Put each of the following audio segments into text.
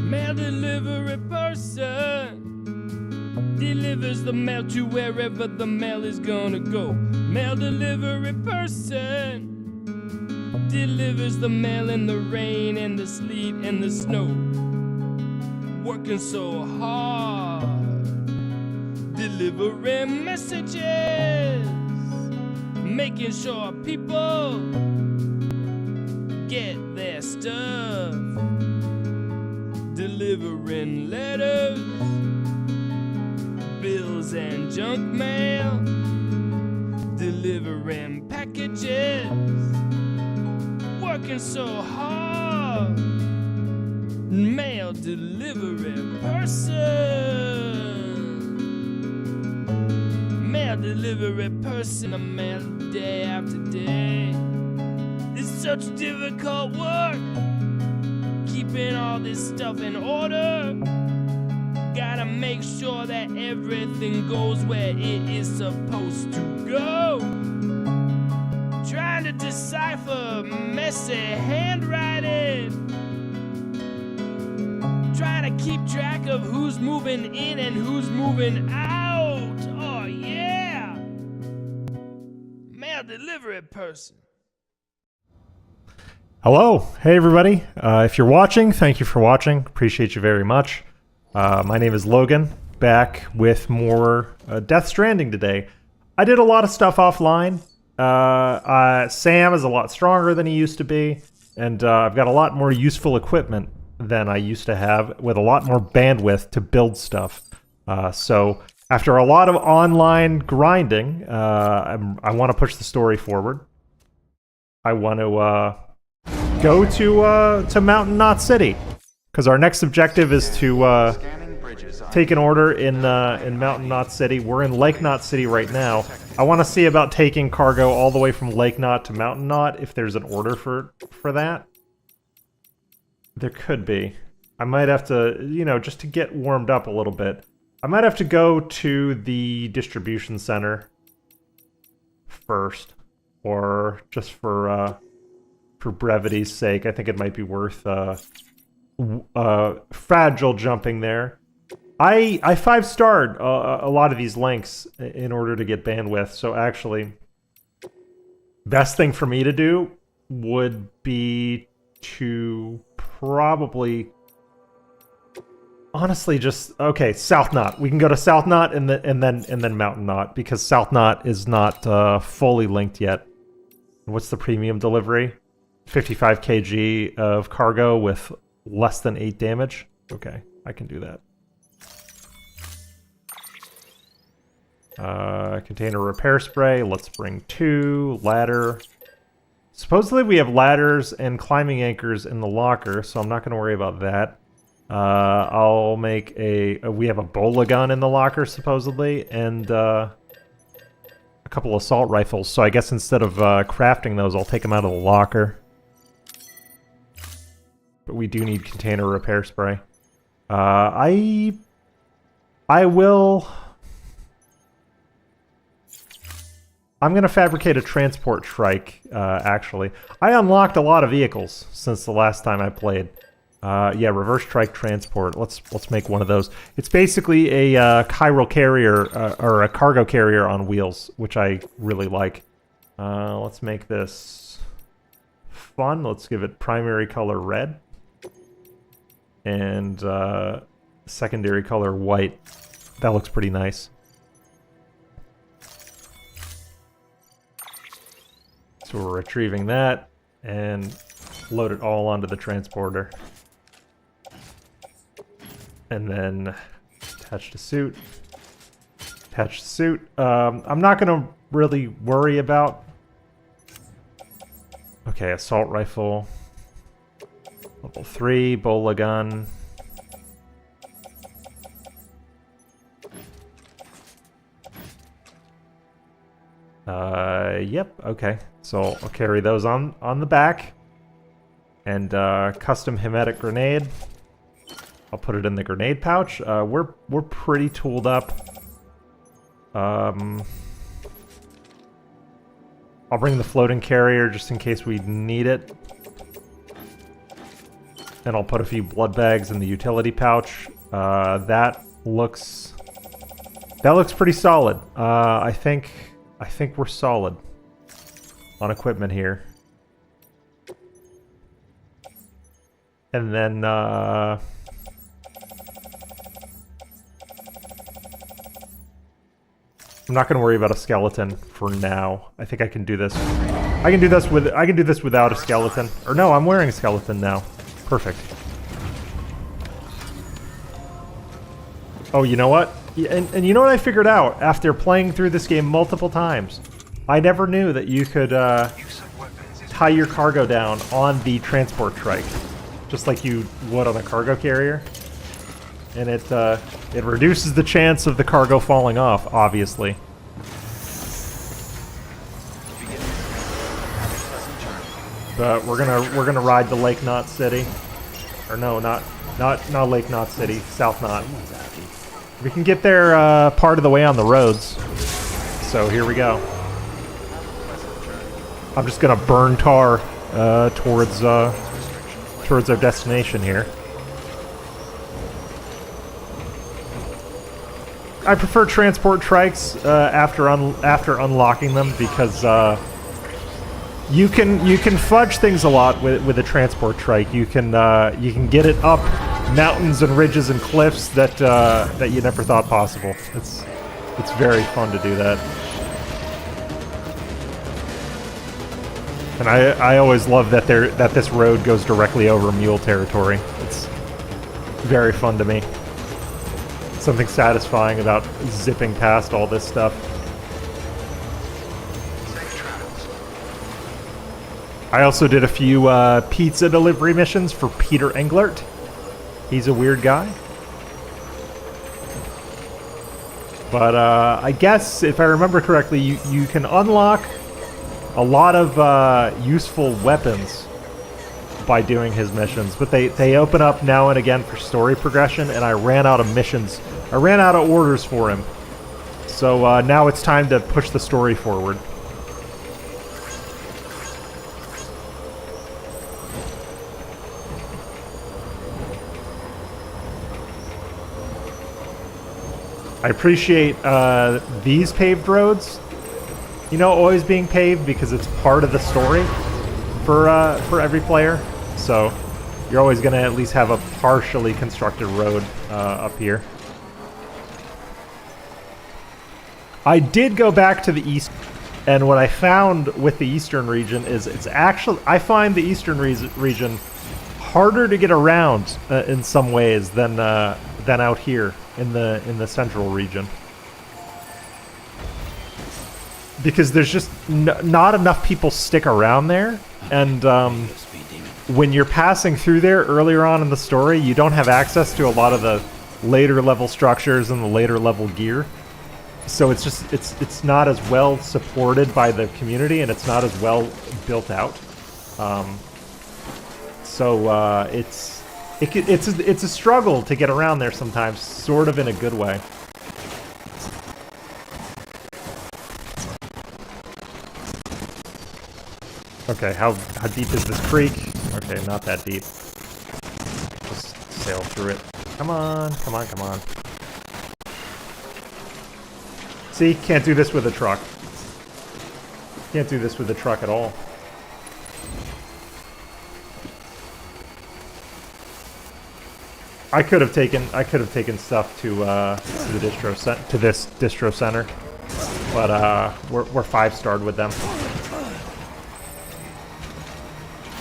Mail delivery person delivers the mail to wherever the mail is gonna go. Mail delivery person delivers the mail in the rain and the sleet and the snow. Working so hard, delivering messages, making sure people get their stuff. Delivering letters, bills and junk mail. Delivering packages, working so hard. Mail delivery person. Mail delivery person. I mail day after day. It's such difficult work, keeping all this stuff in order. Gotta make sure that everything goes where it is supposed to go. Trying to decipher messy handwriting. Trying to keep track of who's moving in and who's moving out. Oh yeah! Mail delivery person. Hello, hey everybody. If you're watching, thank you for watching. Appreciate you very much. My name is Logan, back with more Death Stranding today. I did a lot of stuff offline. Sam is a lot stronger than he used to be, and I've got a lot more useful equipment than I used to have, with a lot more bandwidth to build stuff. So after a lot of online grinding, I want to push the story forward. I want to go to Mountain Knot City, because our next objective is to take an order in Mountain Knot City. We're in Lake Knot City right now. I want to see about taking cargo all the way from Lake Knot to Mountain Knot, if there's an order for that. There could be. I might have to, you know, just to get warmed up a little bit, I might have to go to the distribution center first, or just for brevity's sake, I think it might be worth fragile jumping there. I 5-starred a lot of these links in order to get bandwidth, so actually, best thing for me to do would be to probably, honestly, just South Knot. We can go to South Knot and then Mountain Knot, because South Knot is not fully linked yet. What's the premium delivery? 55 kg of cargo with less than 8 damage. Okay, I can do that. Container repair spray. Let's bring 2. Ladder. Supposedly we have ladders and climbing anchors in the locker, so I'm not going to worry about that. I'll make we have a bola gun in the locker, supposedly, and a couple assault rifles, so I guess instead of crafting those, I'll take them out of the locker. But we do need container repair spray. I will... I'm going to fabricate a transport trike, actually. I unlocked a lot of vehicles since the last time I played. Yeah, reverse trike transport. Let's make one of those. It's basically a chiral carrier, or a cargo carrier on wheels, which I really like. Let's make this fun. Let's give it primary color red. And secondary color white. That looks pretty nice. So we're retrieving that and load it all onto the transporter. And then attach the suit. Attach the suit. I'm not going to really worry about... Okay, assault rifle. Level 3, bola gun. Yep, okay. So I'll carry those on the back. And custom hemetic grenade. I'll put it in the grenade pouch. We're pretty tooled up. I'll bring the floating carrier just in case we need it. And I'll put a few blood bags in the utility pouch. That looks pretty solid. I think we're solid on equipment here. And then I'm not going to worry about a skeleton for now. I think I can do this. I can do this without a skeleton. Or no, I'm wearing a skeleton now. Perfect. Oh, you know what? And you know what I figured out after playing through this game multiple times? I never knew that you could tie your cargo down on the transport trike, just like you would on a cargo carrier. And it reduces the chance of the cargo falling off, obviously. But we're gonna ride to Lake Knot City, or no, not Lake Knot City, South Knot. We can get there part of the way on the roads. So here we go. I'm just gonna burn tar towards our destination here. I prefer transport trikes after unlocking them because you can fudge things a lot with a transport trike. You can get it up mountains and ridges and cliffs that you never thought possible. It's very fun to do that. And I always love that this road goes directly over mule territory. It's very fun to me. Something satisfying about zipping past all this stuff. I also did a few pizza delivery missions for Peter Englert. He's a weird guy. But I guess, if I remember correctly, you can unlock a lot of useful weapons by doing his missions. But they open up now and again for story progression, and I ran out of missions. I ran out of orders for him. So now it's time to push the story forward. I appreciate these paved roads, you know, always being paved because it's part of the story for every player. So you're always going to at least have a partially constructed road up here. I did go back to the east, and what I found with the eastern region is I find the eastern region harder to get around in some ways than out here in the central region, because there's just not enough people stick around there, and when you're passing through there earlier on in the story, you don't have access to a lot of the later level structures and the later level gear. So it's not as well supported by the community, and it's not as well built out. It's a struggle to get around there sometimes, sort of in a good way. Okay, how deep is this creek? Okay, not that deep. Just sail through it. Come on, come on, come on. See, can't do this with a truck. Can't do this with a truck at all. I could have taken stuff to this distro center, but we're 5-starred with them.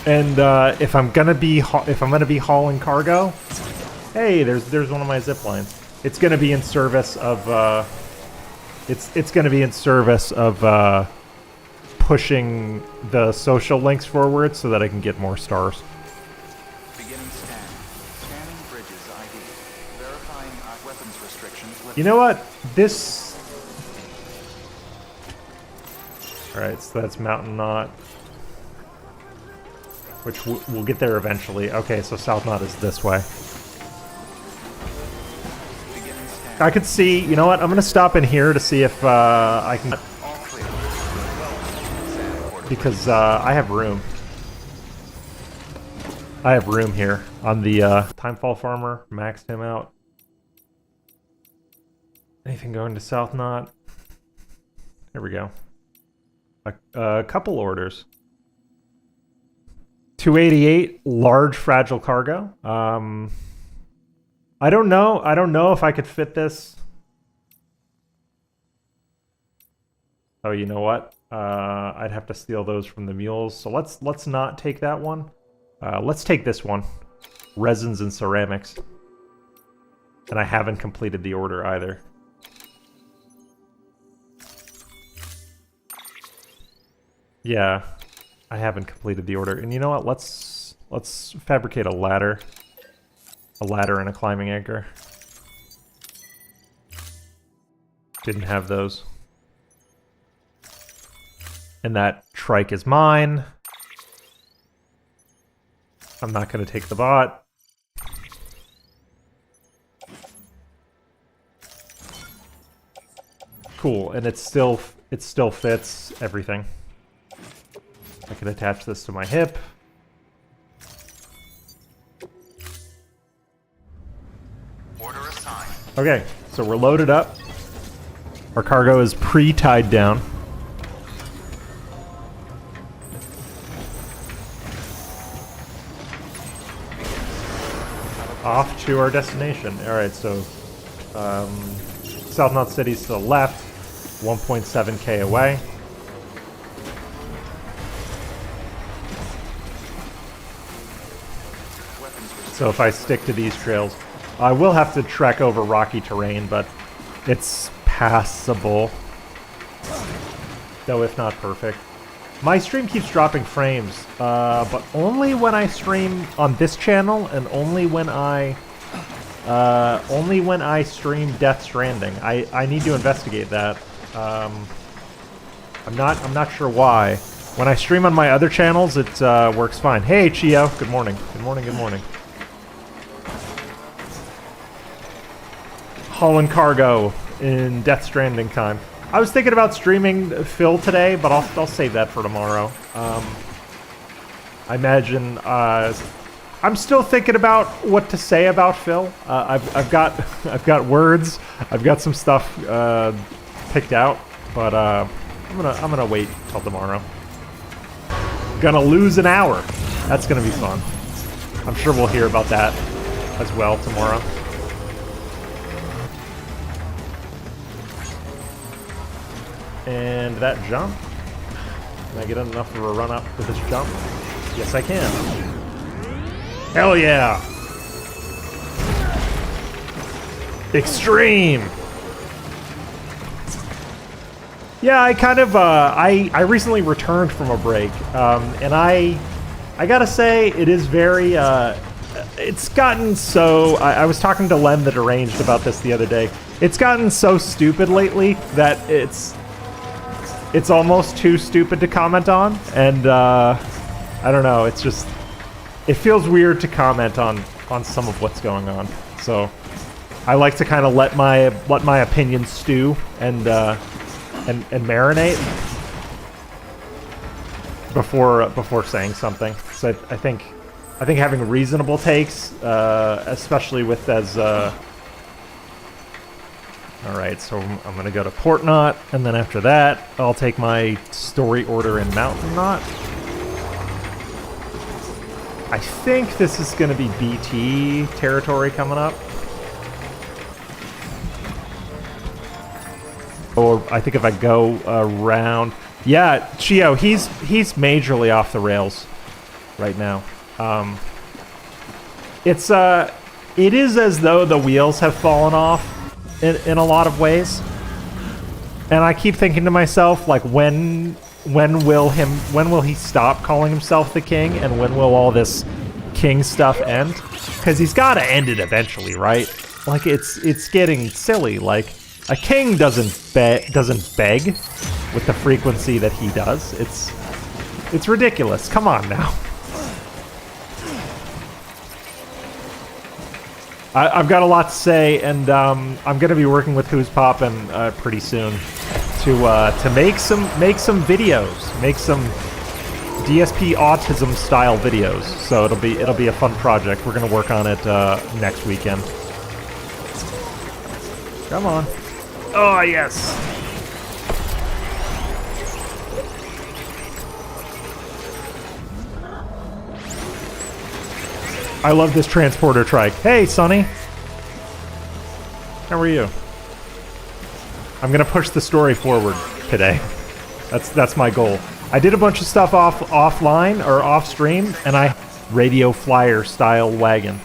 And if I'm gonna be hauling cargo, hey, there's one of my zip lines. It's gonna be in service of it's gonna be in service of pushing the social links forward so that I can get more stars. You know what? This... Alright, so that's Mountain Knot. Which we'll get there eventually. Okay, so South Knot is this way. I could see... You know what? I'm going to stop in here to see if I can... Because I have room. I have room here. on the Timefall Farmer. Maxed him out. Anything going to South Knot? There we go. A couple orders. 288 large fragile cargo. I don't know. I don't know if I could fit this. Oh, you know what? I'd have to steal those from the mules. So let's not take that one. Let's take this one. Resins and ceramics. And I haven't completed the order either. Yeah, I haven't completed the order. And you know what? Let's fabricate a ladder. A ladder and a climbing anchor. Didn't have those. And that trike is mine. I'm not going to take the bot. Cool, and it still fits everything. I can attach this to my hip. Order assigned. Okay, so we're loaded up. Our cargo is pre-tied down. Off to our destination. Alright, so South Knot City's to the left, 1.7k away. So if I stick to these trails, I will have to trek over rocky terrain, but it's passable. Though if not perfect. My stream keeps dropping frames, but only when I stream on this channel and only when I stream Death Stranding. I need to investigate that. I'm not sure why. When I stream on my other channels, it works fine. Hey Chio, good morning. Good morning. Good morning. Hauling cargo in Death Stranding time. I was thinking about streaming Phil today, but I'll save that for tomorrow. I imagine I'm still thinking about what to say about Phil. I've got words. I've got some stuff picked out, but I'm gonna wait till tomorrow. Gonna lose an hour. That's gonna be fun. I'm sure we'll hear about that as well tomorrow. And that jump. Can I get enough of a run up for this jump? Yes, I can. Hell yeah! Extreme! Yeah, I kind of, I recently returned from a break, and I gotta say, it is very, it's gotten so, I was talking to Len the Deranged about this the other day. It's gotten so stupid lately that it's almost too stupid to comment on, and I don't know, it's just, it feels weird to comment on some of what's going on. So I like to kind of let my opinion stew and marinate before saying something. So I think having reasonable takes, especially with as all right, so I'm gonna go to Port Knot, and then after that, I'll take my story order in Mountain Knot. I think this is gonna be BT territory coming up. Or I think if I go around, yeah, Chio, he's majorly off the rails right now. It is as though the wheels have fallen off in a lot of ways, and I keep thinking to myself, like, when will he stop calling himself the king, and when will all this king stuff end? Because he's got to end it eventually, right? Like, it's getting silly. Like, a king doesn't beg with the frequency that he does. It's ridiculous. Come on now. I've got a lot to say, and I'm going to be working with Who's Poppin' pretty soon to make some videos, make some DSP autism style videos, so it'll be a fun project. We're gonna work on it next weekend. Come on. Oh yes. I love this transporter trike. Hey, Sonny. How are you? I'm gonna push the story forward today. That's my goal. I did a bunch of stuff offline or off stream, and I radio flyer style wagon.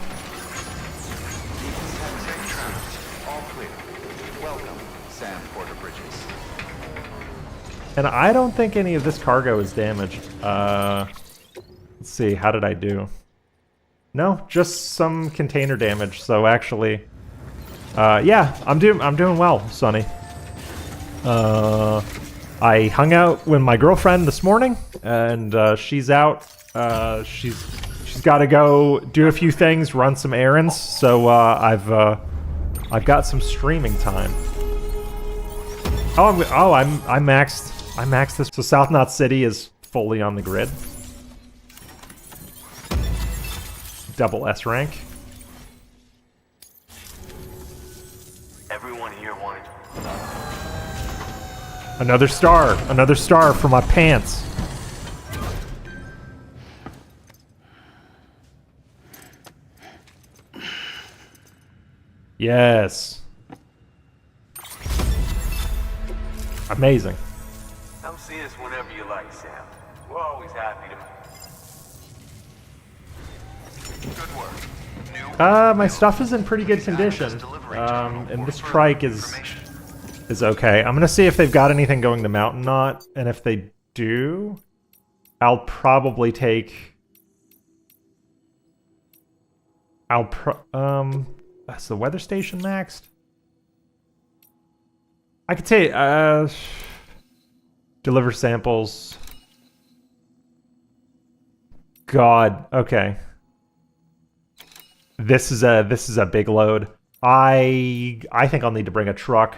All clear. Welcome, Sam Porter Bridges. And I don't think any of this cargo is damaged. Let's see, how did I do? No, just some container damage. So actually, yeah, I'm doing well, Sonny. I hung out with my girlfriend this morning, and she's out. She's got to go do a few things, run some errands. So I've got some streaming time. I maxed this. So South Knot City is fully on the grid. Double S rank. Everyone here wanted Another star for my pants. Yes. Amazing. Come see us whenever you like, Sam. We're always happy to. Good work. My stuff is in pretty good condition. And this trike is okay. I'm gonna see if they've got anything going to Mountain Knot, and if they do, I'll probably take. That's the weather station maxed. I could say deliver samples. God, okay. This is a big load. I think I'll need to bring a truck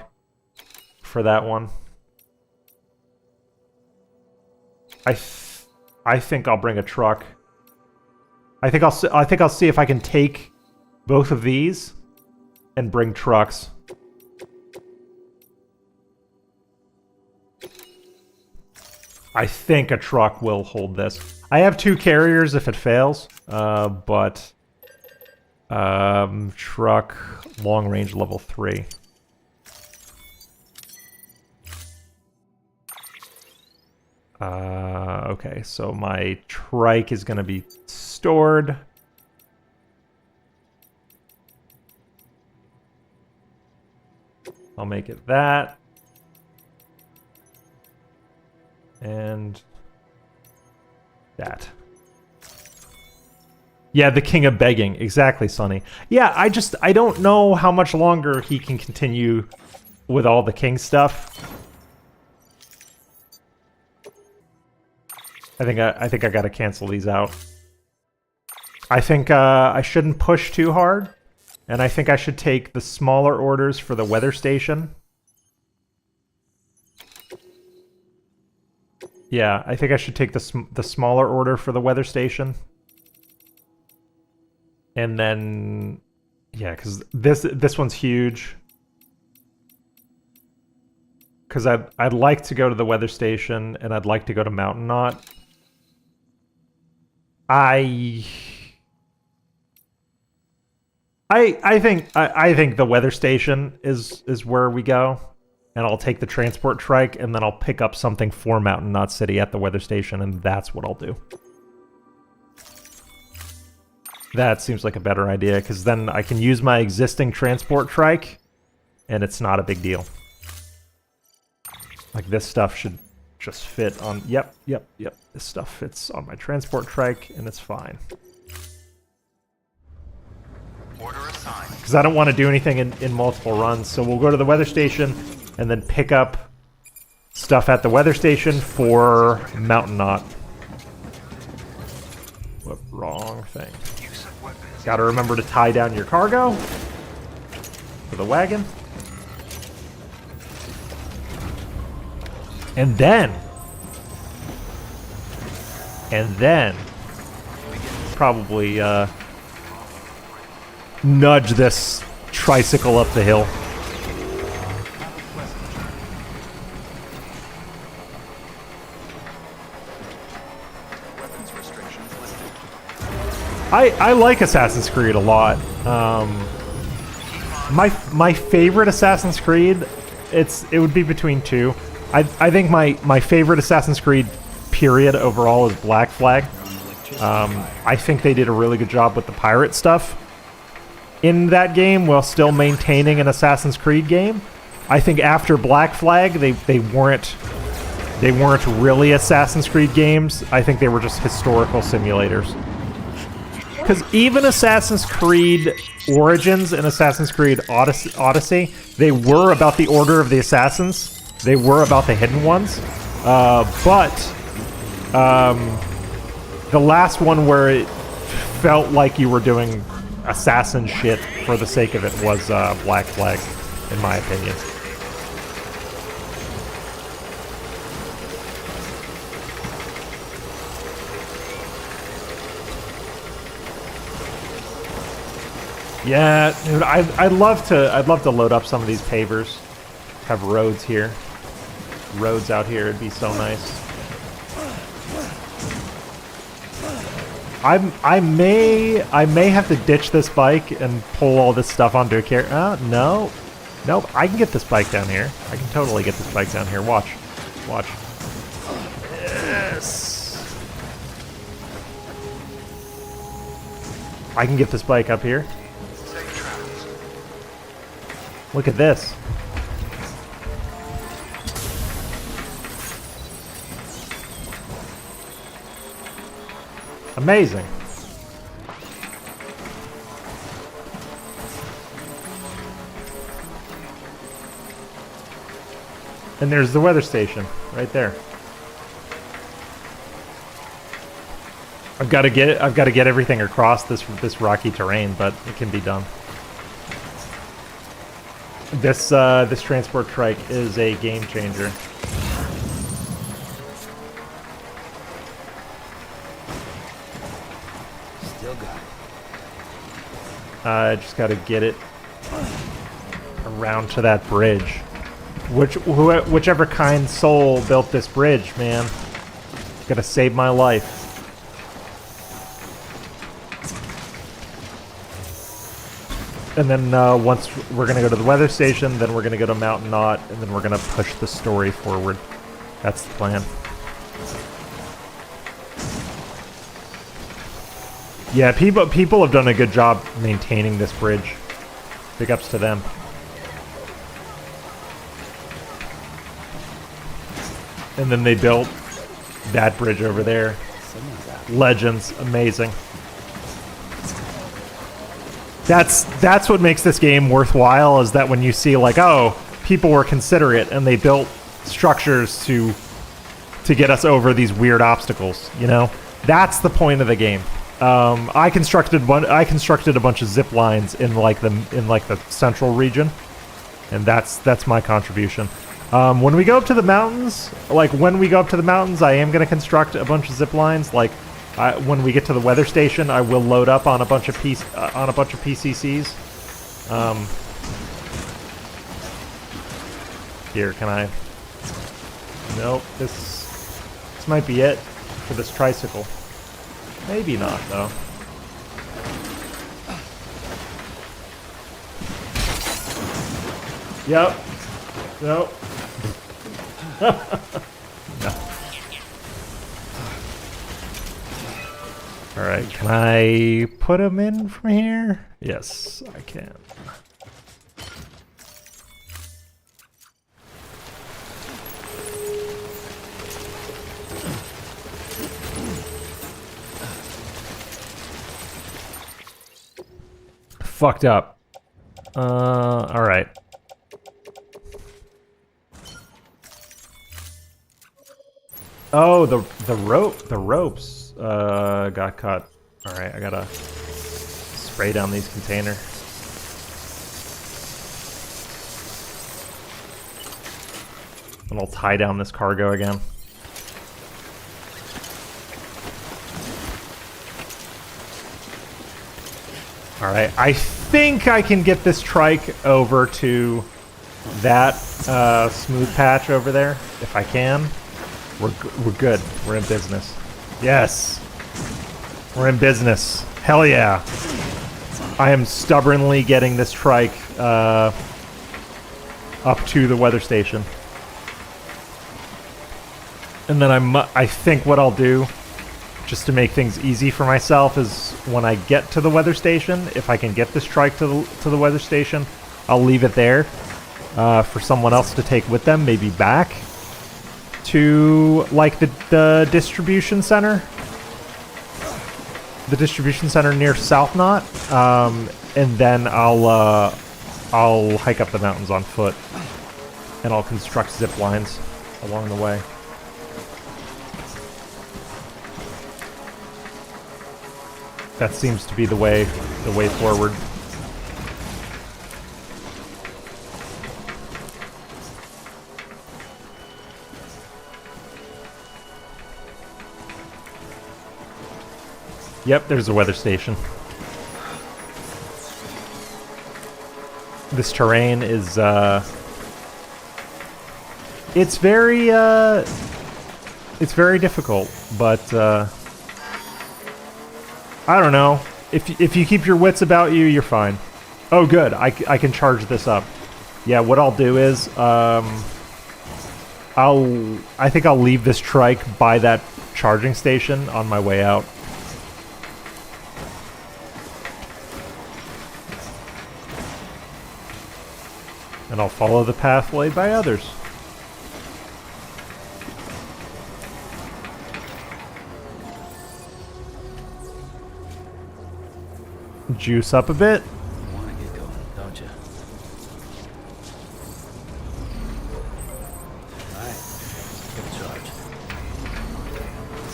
for that one. I think I'll bring a truck. I think I'll see if I can take both of these and bring trucks. I think a truck will hold this. I have 2 carriers if it fails, but truck long range level 3. Okay, so my trike is going to be stored. I'll make it that. And that. Yeah, the king of begging. Exactly, Sonny. Yeah, I don't know how much longer he can continue with all the king stuff. I think I gotta cancel these out. I think I shouldn't push too hard, and I think I should take the smaller orders for the weather station. Yeah, I think I should take the smaller order for the weather station. And then, yeah, because this one's huge. Because I'd like to go to the weather station, and I'd like to go to Mountain Knot. I think the weather station is where we go, and I'll take the transport trike, and then I'll pick up something for Mountain Knot City at the weather station, and that's what I'll do. That seems like a better idea, because then I can use my existing transport trike, and it's not a big deal. Like, this stuff should just fit on... Yep. This stuff fits on my transport trike, and it's fine. Order assigned. Because I don't want to do anything in multiple runs, so we'll go to the weather station, and then pick up stuff at the weather station for Mountain Knot. What wrong thing. Gotta remember to tie down your cargo for the wagon. And then and then probably nudge this tricycle up the hill. I like Assassin's Creed a lot. My favorite Assassin's Creed, it would be between two. I think my favorite Assassin's Creed period overall is Black Flag. I think they did a really good job with the pirate stuff in that game while still maintaining an Assassin's Creed game. I think after Black Flag, they weren't really Assassin's Creed games. I think they were just historical simulators. Because even Assassin's Creed Origins and Assassin's Creed Odyssey, they were about the Order of the Assassins. They were about the hidden ones. But the last one where it felt like you were doing assassin shit for the sake of it was Black Flag, in my opinion. Yeah, dude, I'd love to load up some of these pavers. Have roads here. Roads out here, it'd be so nice. I may have to ditch this bike and pull all this stuff onto a carrier. No. Nope, I can get this bike down here. I can totally get this bike down here. Watch. Watch. Yes. I can get this bike up here. Look at this. Amazing. And there's the weather station right there. I've got to get everything across this rocky terrain, but it can be done. This transport trike is a game changer. Still got it. I just got to get it around to that bridge. Whichever kind soul built this bridge, man. Got to save my life. And then once we're going to go to the weather station, then we're going to go to Mountain Knot, and then we're going to push the story forward. That's the plan. Yeah, people have done a good job maintaining this bridge. Big ups to them. And then they built that bridge over there. Legends. Amazing. That's what makes this game worthwhile, is that when you see like, oh, people were considerate and they built structures to get us over these weird obstacles, you know? That's the point of the game. I constructed a bunch of zip lines in the central region, and that's my contribution. When we go up to the mountains, I am going to construct a bunch of zip lines. Like, when we get to the weather station, I will load up on a bunch of PCCs. Here, can I? Nope. This might be it for this tricycle. Maybe not, though. Yep. Nope. No. Alright, can I put them in from here? Yes, I can. Fucked up. Alright. Oh, the ropes got cut. Alright, I gotta spray down these containers. And I'll tie down this cargo again. Alright, I think I can get this trike over to that smooth patch over there. If I can, we're good. We're in business. Yes! We're in business. Hell yeah! I am stubbornly getting this trike up to the weather station. And then I think what I'll do, just to make things easy for myself, is when I get to the weather station, if I can get this trike to the weather station, I'll leave it there for someone else to take with them, maybe back to like the distribution center. The distribution center near South Knot, and then I'll hike up the mountains on foot, and I'll construct zip lines along the way. That seems to be the way forward. Yep, there's a weather station. This terrain is, it's very difficult, but, I don't know. If you keep your wits about you, you're fine. Oh, good. I can charge this up. Yeah, what I'll do is, I think I'll leave this trike by that charging station on my way out. And I'll follow the path laid by others. Juice up a bit. You want to get going, don't you? Alright, good charge.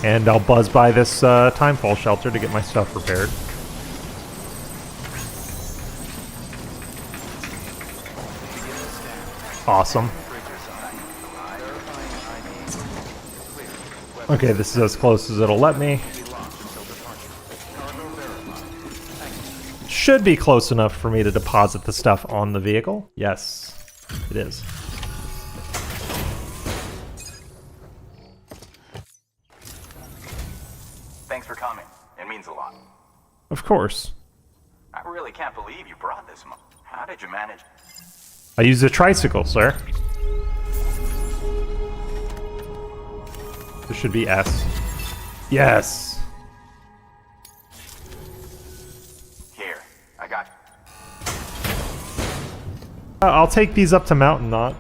And I'll buzz by this timefall shelter to get my stuff repaired. Awesome. Okay, this is as close as it'll let me. Should be close enough for me to deposit the stuff on the vehicle. Yes, it is. Thanks for coming. It means a lot. Of course. I really can't believe you brought this much. How did you manage? I use a tricycle, sir. This should be S. Yes. Here, I got you. I'll take these up to Mountain Knot.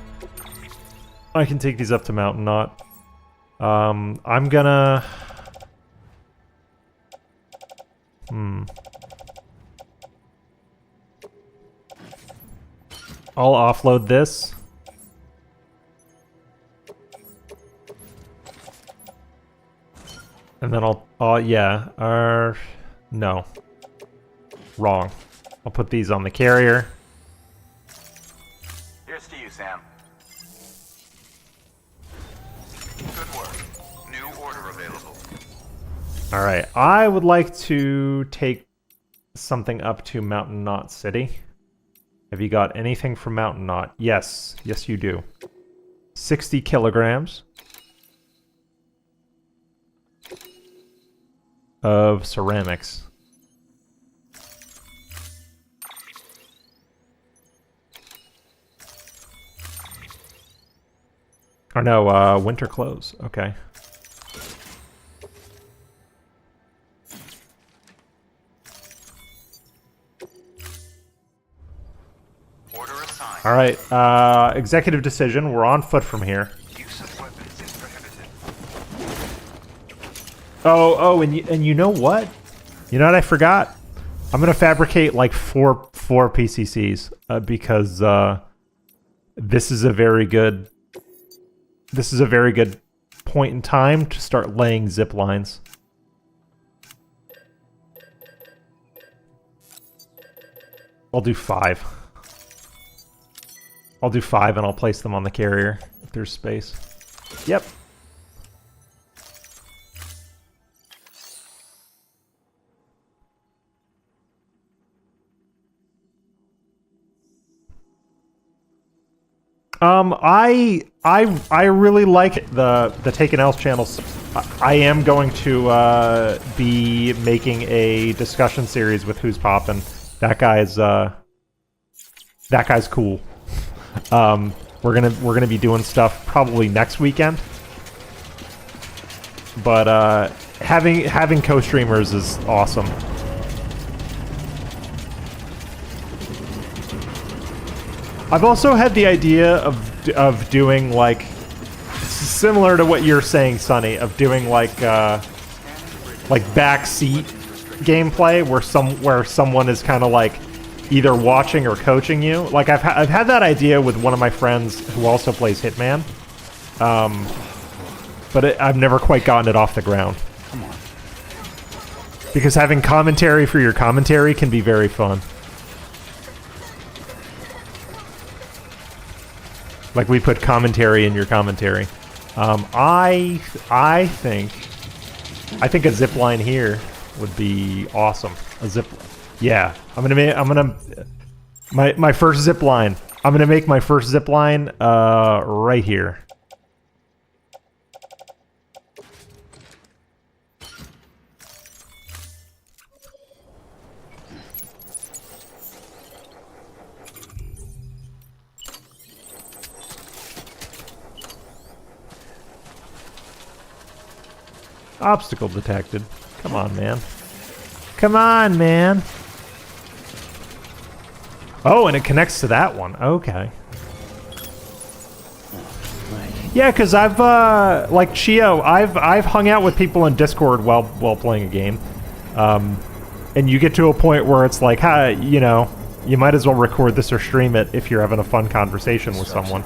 I can take these up to Mountain Knot. I'm gonna... I'll offload this. And then no. Wrong. I'll put these on the carrier. Here's to you, Sam. Good work. New order available. Alright, I would like to take something up to Mountain Knot City. Have you got anything from Mountain Knot? Yes. Yes, you do. 60 kilograms of ceramics. Or no, winter clothes. Okay. All right, executive decision. We're on foot from here. Use of weapons is prohibited. Oh, and you know what? You know what I forgot? I'm gonna fabricate like four PCCs because this is a very good point in time to start laying zip lines. I'll do 5. I'll do 5 and I'll place them on the carrier if there's space. Yep. I really like the Taken Else channels. I am going to be making a discussion series with Who's Poppin'. That guy's cool. We're gonna be doing stuff probably next weekend. But having co-streamers is awesome. I've also had the idea of doing like similar to what you're saying, Sonny, of doing like backseat gameplay where someone is kind of like either watching or coaching you. Like I've had that idea with one of my friends who also plays Hitman, but I've never quite gotten it off the ground. Come on. Because having commentary for your commentary can be very fun. Like we put commentary in your commentary. I think a zip line here would be awesome. A zip, yeah. My first zip line. I'm gonna make my first zip line right here. Obstacle detected. Come on, man. Come on, man. Oh, and it connects to that one. Okay. Yeah, because I've like Chio, I've hung out with people in Discord while playing a game, and you get to a point where it's like, hi, you know, you might as well record this or stream it if you're having a fun conversation with someone.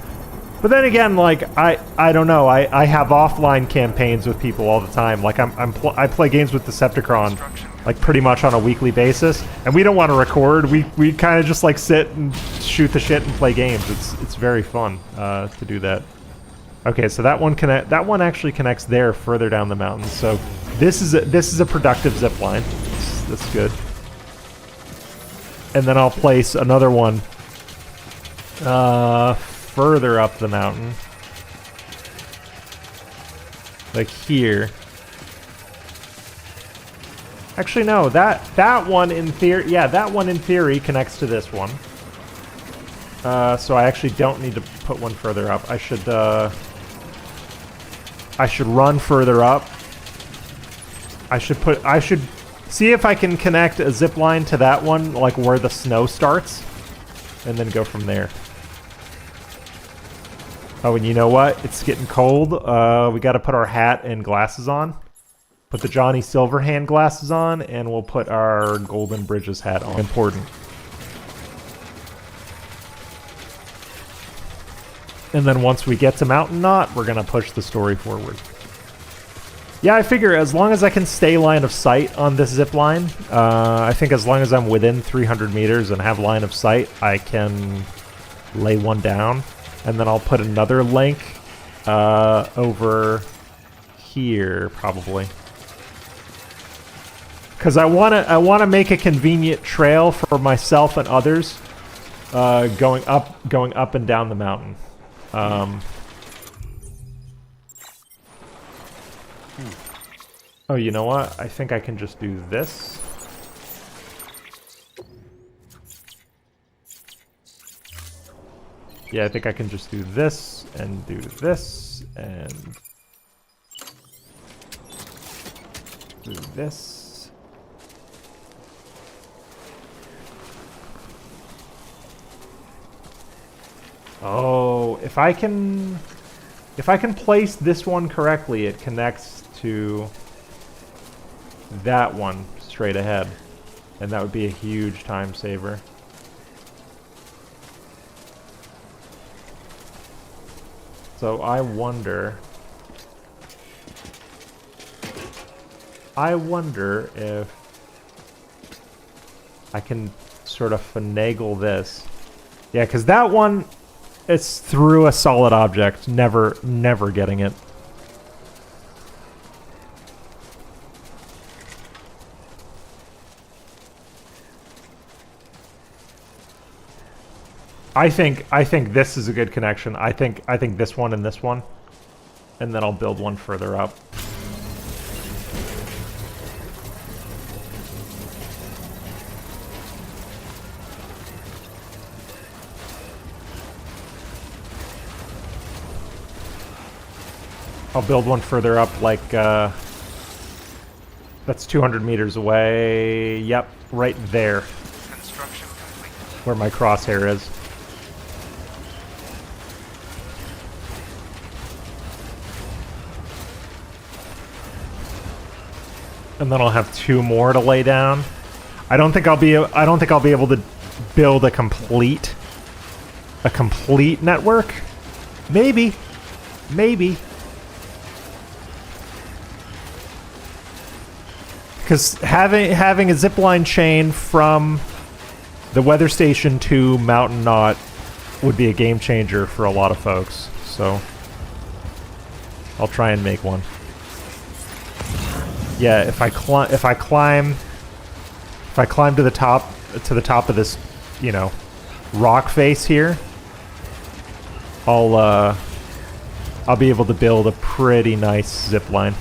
But then again, like I don't know. I have offline campaigns with people all the time. Like I play games with Decepticon like pretty much on a weekly basis, and we don't want to record. We kind of just like sit and shoot the shit and play games. It's very fun to do that. Okay, so that one actually connects there further down the mountain. So this is a productive zip line. That's good. And then I'll place another one further up the mountain, like here. Actually, no, that one in theory, yeah, that one in theory connects to this one. So I actually don't need to put one further up. I should run further up. I should see if I can connect a zip line to that one, like where the snow starts, and then go from there. Oh, and you know what? It's getting cold. We got to put our hat and glasses on. Put the Johnny Silverhand glasses on, and we'll put our Golden Bridges hat on. Important. And then once we get to Mountain Knot, we're going to push the story forward. Yeah, I figure as long as I can stay line of sight on this zip line, I think as long as I'm within 300 meters and have line of sight, I can lay one down. And then I'll put another link over here, probably. Because I wanna make a convenient trail for myself and others going up and down the mountain. Oh, you know what? I think I can just do this. Yeah, I think I can just do this, and do this, and do this. Oh, if I can place this one correctly, it connects to that one straight ahead, and that would be a huge time saver. So I wonder if I can sort of finagle this. Yeah, because that one, it's through a solid object, never getting it. I think this is a good connection. I think this one and this one. And then I'll build one further up. I'll build one further up, like, that's 200 meters away. Yep, right there. Construction complete. Where my crosshair is. And then I'll have 2 more to lay down. I don't think I'll be able to build a complete network. Maybe. Because having a zipline chain from the weather station to Mountain Knot would be a game changer for a lot of folks. So I'll try and make one. Yeah, if I climb to the top of this, you know, rock face here, I'll be able to build a pretty nice zip line.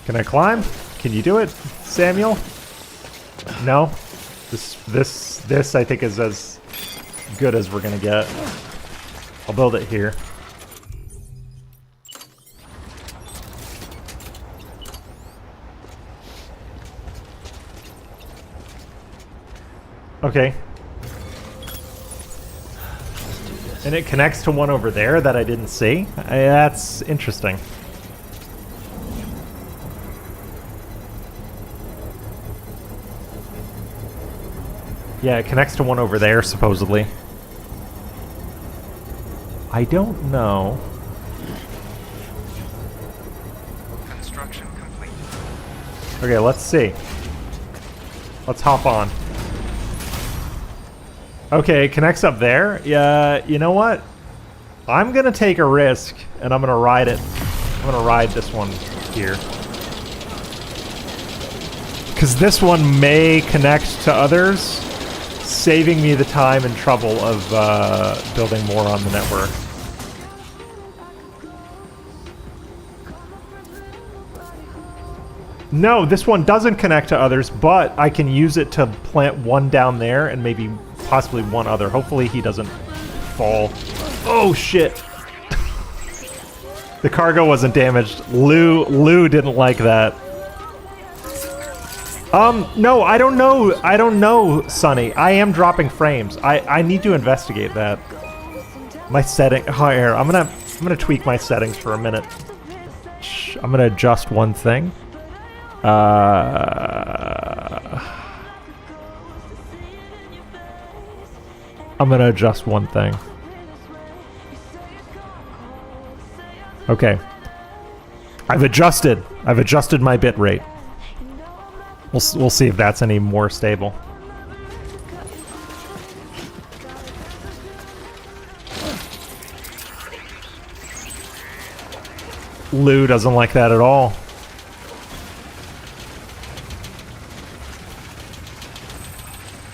Can I climb? Can you do it, Samuel? No? This I think is as good as we're gonna get. I'll build it here. Okay. And it connects to one over there that I didn't see. That's interesting. Yeah, it connects to one over there, supposedly. I don't know. Construction complete. Okay, let's see. Let's hop on. Okay, it connects up there. Yeah, you know what? I'm gonna take a risk, and I'm gonna ride it. I'm gonna ride this one here. Because this one may connect to others, saving me the time and trouble of building more on the network. No, this one doesn't connect to others, but I can use it to plant one down there and maybe possibly one other. Hopefully he doesn't fall. Oh shit! The cargo wasn't damaged. Lou didn't like that. No, I don't know, Sonny. I am dropping frames. I need to investigate that. My setting. Oh, here, I'm gonna tweak my settings for a minute. I'm gonna adjust one thing. I'm gonna adjust one thing. Okay. I've adjusted my bit rate. We'll see if that's any more stable. Lou doesn't like that at all.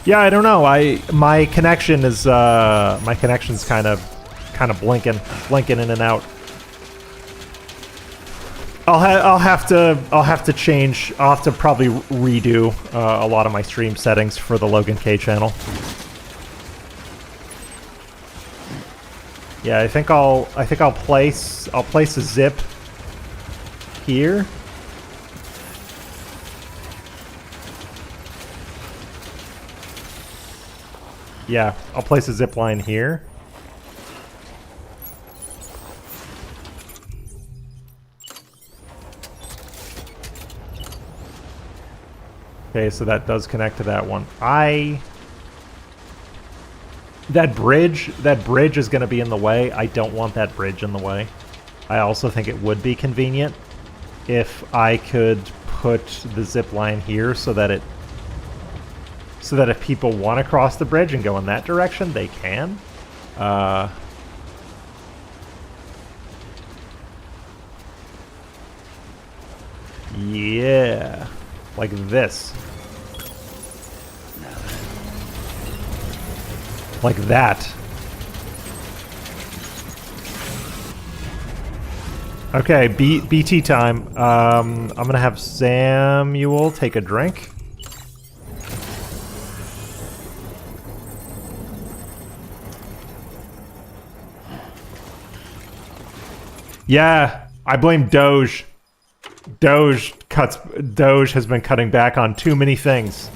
Yeah, I don't know. My connection is my connection's kind of blinking in and out. I'll have to change. I'll have to probably redo a lot of my stream settings for the Logan K channel. Yeah, I think I'll place a zip here. Yeah, I'll place a zip line here. Okay, so that does connect to that one. That bridge is going to be in the way. I don't want that bridge in the way. I also think it would be convenient if I could put the zip line here so that if people want to cross the bridge and go in that direction, they can. Yeah. Like this. Like that. Okay, BT time. I'm gonna have Samuel take a drink. Yeah, I blame Doge. Doge has been cutting back on too many things.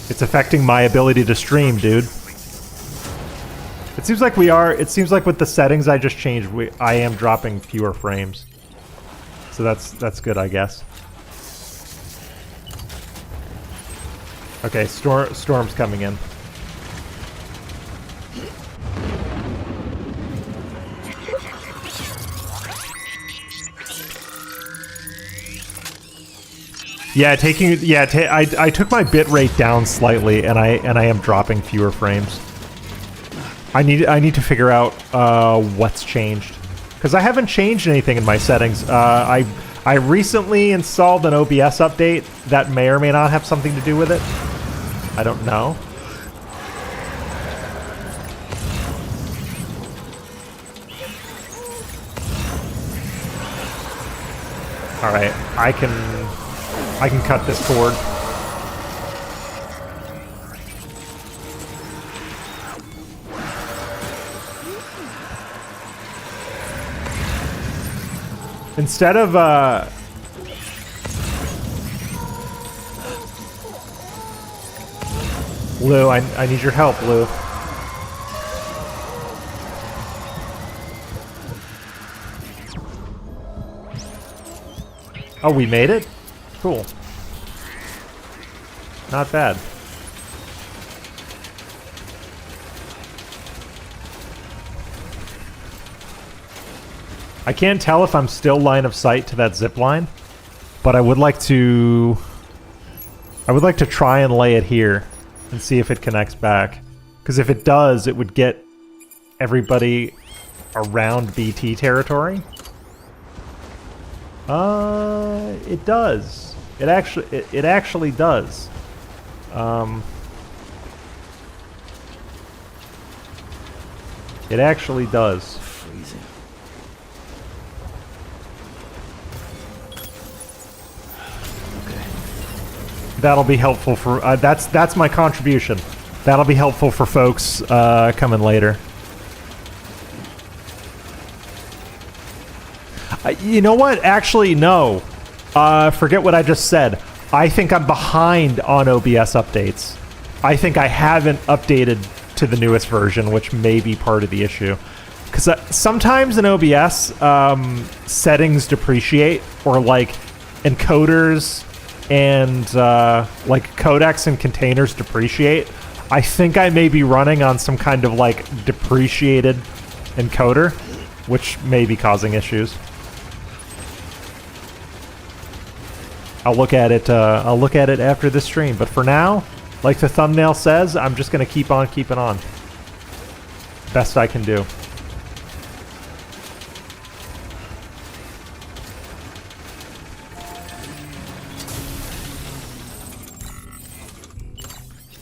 It's affecting my ability to stream, dude. It seems like with the settings I just changed, I am dropping fewer frames. So that's good, I guess. Okay, storm's coming in. Yeah, I took my bit rate down slightly, and I am dropping fewer frames. I need to figure out what's changed, because I haven't changed anything in my settings. I recently installed an OBS update that may or may not have something to do with it. I don't know. All right, I can cut this cord. Instead of Lou, I need your help, Lou. Oh, we made it? Cool. Not bad. I can't tell if I'm still line of sight to that zip line, but I would like to try and lay it here and see if it connects back. Because if it does, it would get everybody around BT territory. It does. It actually does. It actually does. Freezing. That'll be helpful for that's my contribution. That'll be helpful for folks coming later. You know what? Actually, no. Forget what I just said. I think I'm behind on OBS updates. I think I haven't updated to the newest version, which may be part of the issue. Because sometimes in OBS, settings depreciate, or like encoders and like codecs and containers depreciate. I think I may be running on some kind of like depreciated encoder, which may be causing issues. I'll look at it after the stream, but for now, like the thumbnail says, I'm just gonna keep on keeping on. Best I can do.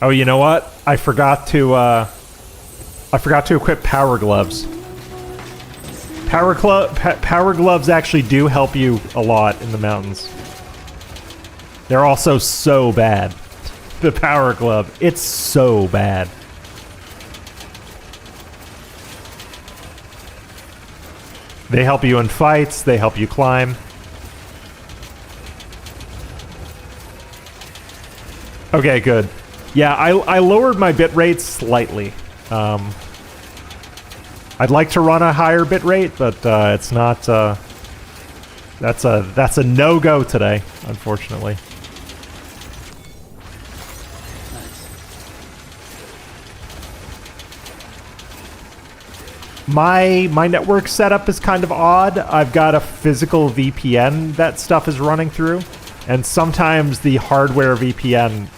Oh, you know what? I forgot to equip power gloves. Power gloves actually do help you a lot in the mountains. They're also so bad. The power glove, it's so bad. They help you in fights, they help you climb. Okay, good. Yeah, I lowered my bit rate slightly. I'd like to run a higher bit rate, but it's not. That's a no-go today, unfortunately. My network setup is kind of odd. I've got a physical VPN that stuff is running through, and sometimes the hardware VPN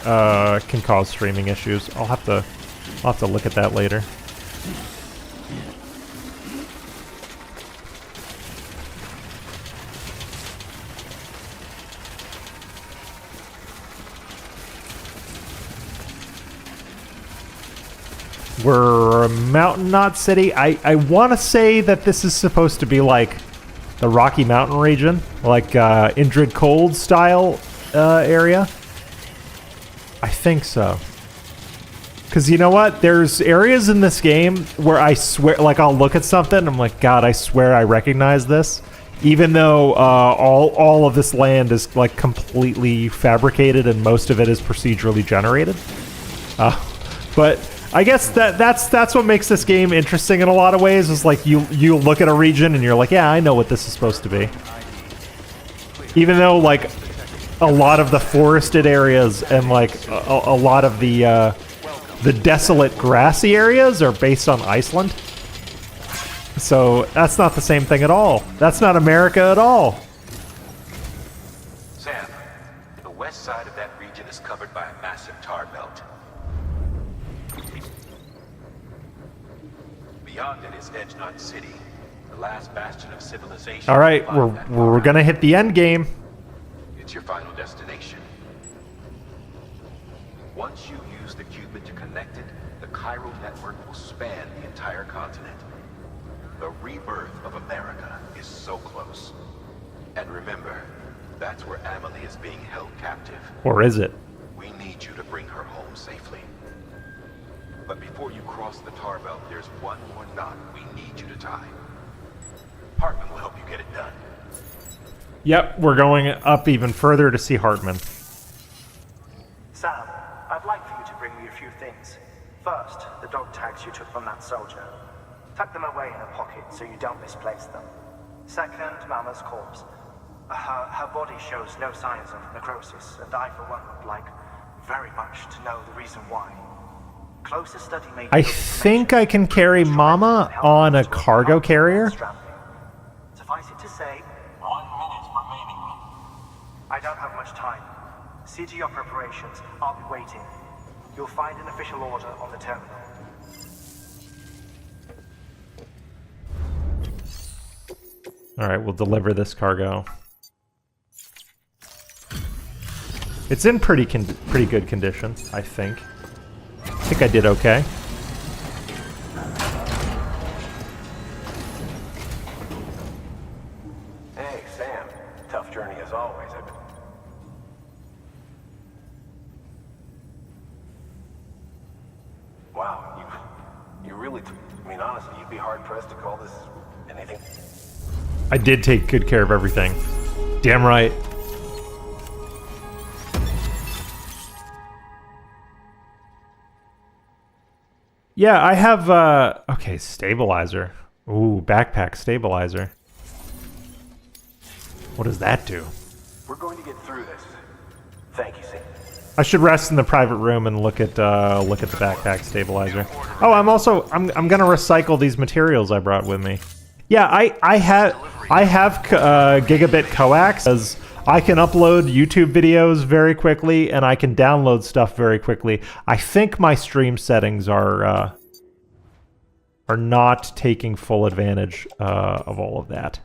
can cause streaming issues. I'll have to look at that later. We're a mountain knot city. I want to say that this is supposed to be like the Rocky Mountain region, like Indrid Cold style area. I think so. Because you know what? There's areas in this game where I swear, like I'll look at something and I'm like, God, I swear I recognize this. Even though all of this land is like completely fabricated and most of it is procedurally generated. But I guess that's what makes this game interesting in a lot of ways. Is like you look at a region and you're like, yeah, I know what this is supposed to be. Even though like a lot of the forested areas and like a lot of the desolate grassy areas are based on Iceland. So that's not the same thing at all. That's not America at all. Sam, the west side of that region is covered by a massive tar belt. Beyond it is Edge Knot City, the last bastion of civilization. All right, we're gonna hit the end game. It's your final destination. Once you use the qubit to connect it, the chiral network will span the entire continent. The rebirth of America is so close. And remember, that's where Amelie is being held captive. Or is it? We need you to bring her home safely. But before you cross the tar belt, there's one more knot we need you to tie. Hartman will help you get it done. Yep, we're going up even further to see Hartman. Sam, I'd like for you to bring me a few things. First, the dog tags you took from that soldier. Tuck them away in a pocket so you don't misplace them. Second, Mama's corpse. Her body shows no signs of necrosis, and I, for one, would like very much to know the reason why. Closer study may I think I can carry Mama on a cargo carrier. Suffice it to say, 1 minute remaining. I don't have much time. See to your preparations. I'll be waiting. You'll find an official order on the terminal. All right, we'll deliver this cargo. It's in pretty good condition, I think. I think I did okay. Hey, Sam. Tough journey as always. Wow, you really... I mean, honestly, you'd be hard-pressed to call this anything. I did take good care of everything. Damn right. Yeah, I have, okay, stabilizer. Ooh, backpack stabilizer. What does that do? We're going to get through this. Thank you, Sam. I should rest in the private room and look at the backpack stabilizer. Oh, I'm gonna recycle these materials I brought with me. Yeah, I have gigabit coax, as I can upload YouTube videos very quickly and I can download stuff very quickly. I think my stream settings are not taking full advantage of all of that.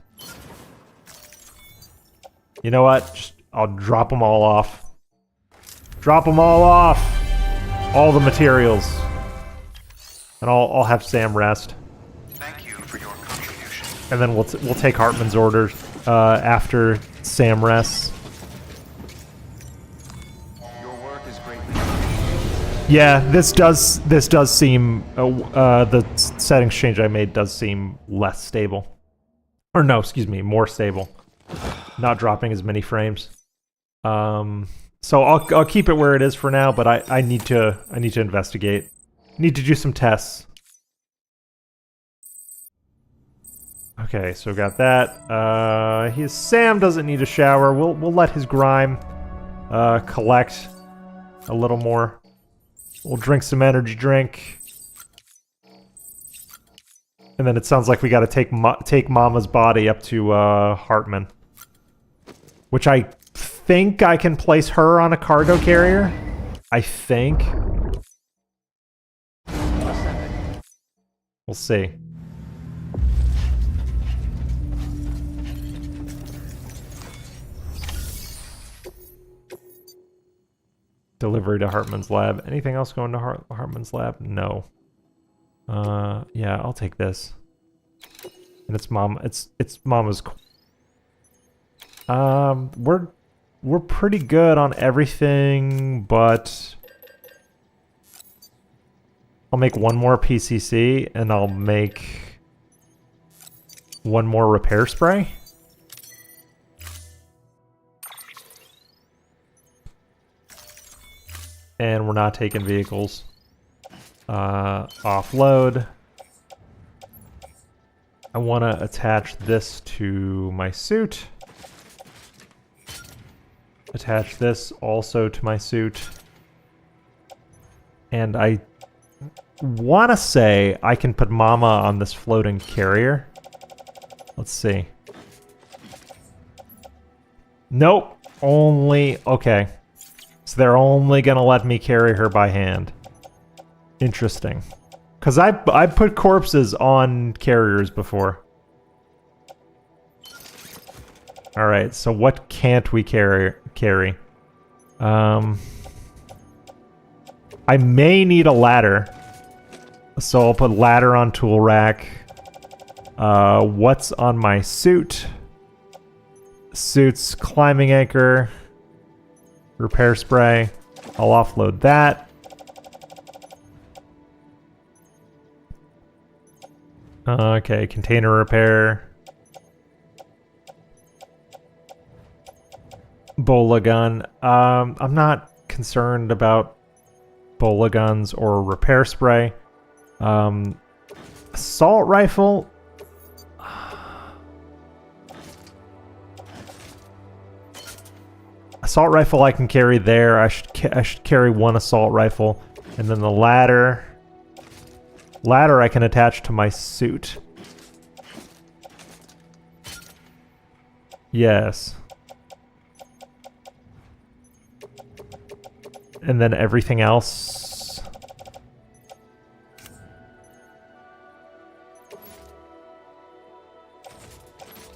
You know what? I'll drop them all off. Drop them all off. All the materials. And I'll have Sam rest. Thank you for your contribution. And then we'll take Hartman's orders after Sam rests. Your work is greatly. Yeah, this does seem the settings change I made does seem less stable. Or no, excuse me, more stable. Not dropping as many frames. So I'll keep it where it is for now, but I need to investigate. Need to do some tests. Okay, so got that. Sam doesn't need a shower. We'll let his grime collect a little more. We'll drink some energy drink. And then it sounds like we got to take Mama's body up to Hartman, which I think I can place her on a cargo carrier. I think. We'll see. Delivery to Hartman's lab. Anything else going to Hartman's lab? No. Yeah, I'll take this. And it's Mama's. We're pretty good on everything, but I'll make one more PCC and I'll make one more repair spray. And we're not taking vehicles. Offload. I want to attach this to my suit. Attach this also to my suit. And I want to say I can put Mama on this floating carrier. Let's see. Nope. Only... Okay. So they're only gonna let me carry her by hand. Interesting. Because I put corpses on carriers before. Alright, so what can't we carry? I may need a ladder. So I'll put ladder on tool rack. What's on my suit? Suit's climbing anchor. Repair spray. I'll offload that. Okay, container repair. Bola gun. I'm not concerned about bola guns or repair spray. Assault rifle. Assault rifle I can carry there. I should carry one assault rifle, and then the ladder. Ladder I can attach to my suit. Yes. And then everything else.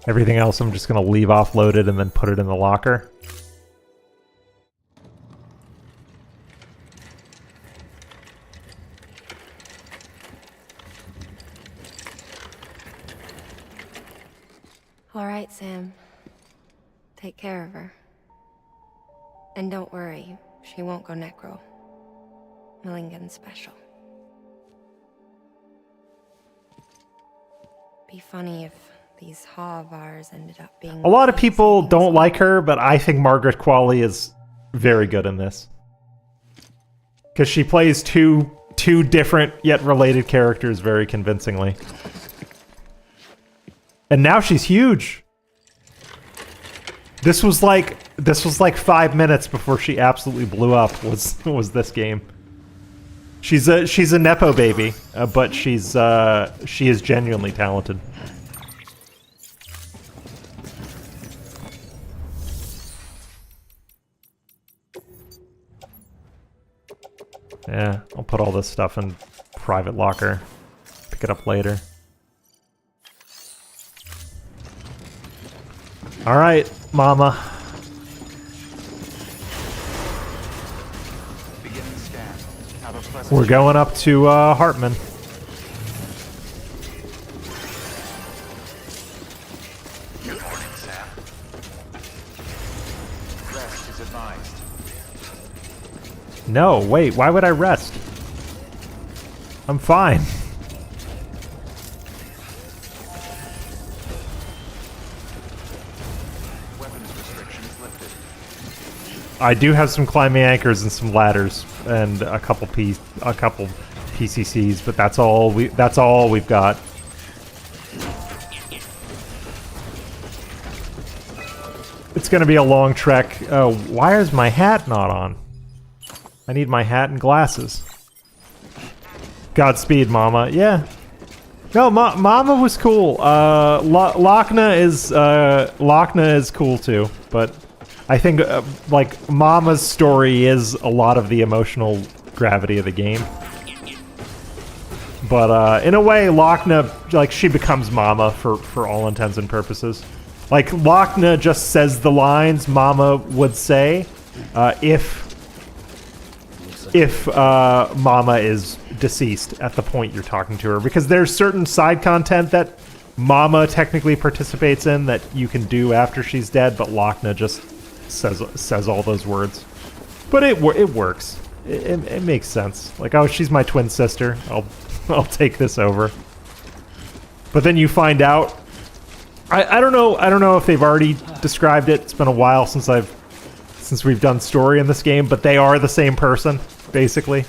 Everything else I'm just gonna leave offloaded and then put it in the locker. All right, Sam. Take care of her. And don't worry, she won't go necro. Millingen's special. Be funny if these Ha of ours ended up being... A lot of people don't like her, but I think Margaret Qualley is very good in this. Because she plays two different yet related characters very convincingly. And now she's huge. This was like 5 minutes before she absolutely blew up. Was this game? She's a nepo baby, but she is genuinely talented. Yeah, I'll put all this stuff in private locker. Pick it up later. All right, Mama. Beginning scan. Have a pleasant We're going up to Hartman. Good morning, Sam. Rest is advised. No, wait, why would I rest? I'm fine. Weapons restrictions lifted. I do have some climbing anchors and some ladders and a couple PCCs, but that's all we've got. It's gonna be a long trek. Why is my hat not on? I need my hat and glasses. Godspeed, Mama. Yeah. No, Mama was cool. Lochna is cool too, but I think like Mama's story is a lot of the emotional gravity of the game. But in a way, Lochna, like, she becomes Mama for all intents and purposes. Like, Lochna just says the lines Mama would say if if Mama is deceased at the point you're talking to her, because there's certain side content that Mama technically participates in that you can do after she's dead, but Lochna just says all those words. But it works. It makes sense. Like, oh, she's my twin sister. I'll take this over. But then you find out. I don't know if they've already described it. It's been a while since we've done story in this game, but they are the same person, basically.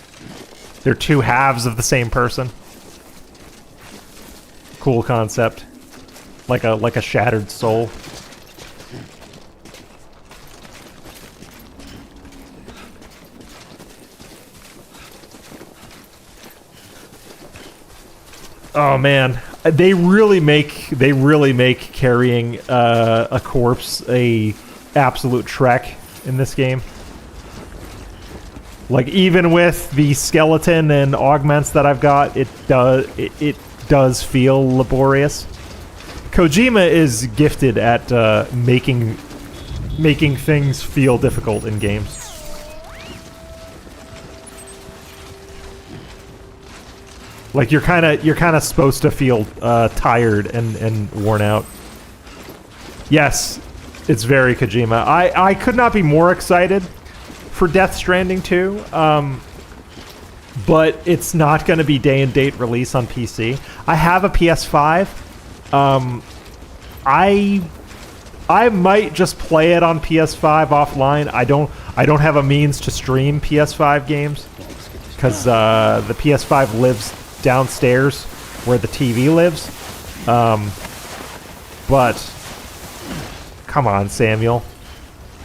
They're two halves of the same person. Cool concept. Like a shattered soul. Oh man, they really make carrying a corpse a absolute trek in this game. Like, even with the skeleton and augments that I've got, it does feel laborious. Kojima is gifted at making things feel difficult in games. Like, you're kind of supposed to feel tired and worn out. Yes, it's very Kojima. I could not be more excited for Death Stranding 2, but it's not going to be day and date release on PC. I have a PS5. I might just play it on PS5 offline. I don't have a means to stream PS5 games because the PS5 lives downstairs where the TV lives. But come on, Samuel.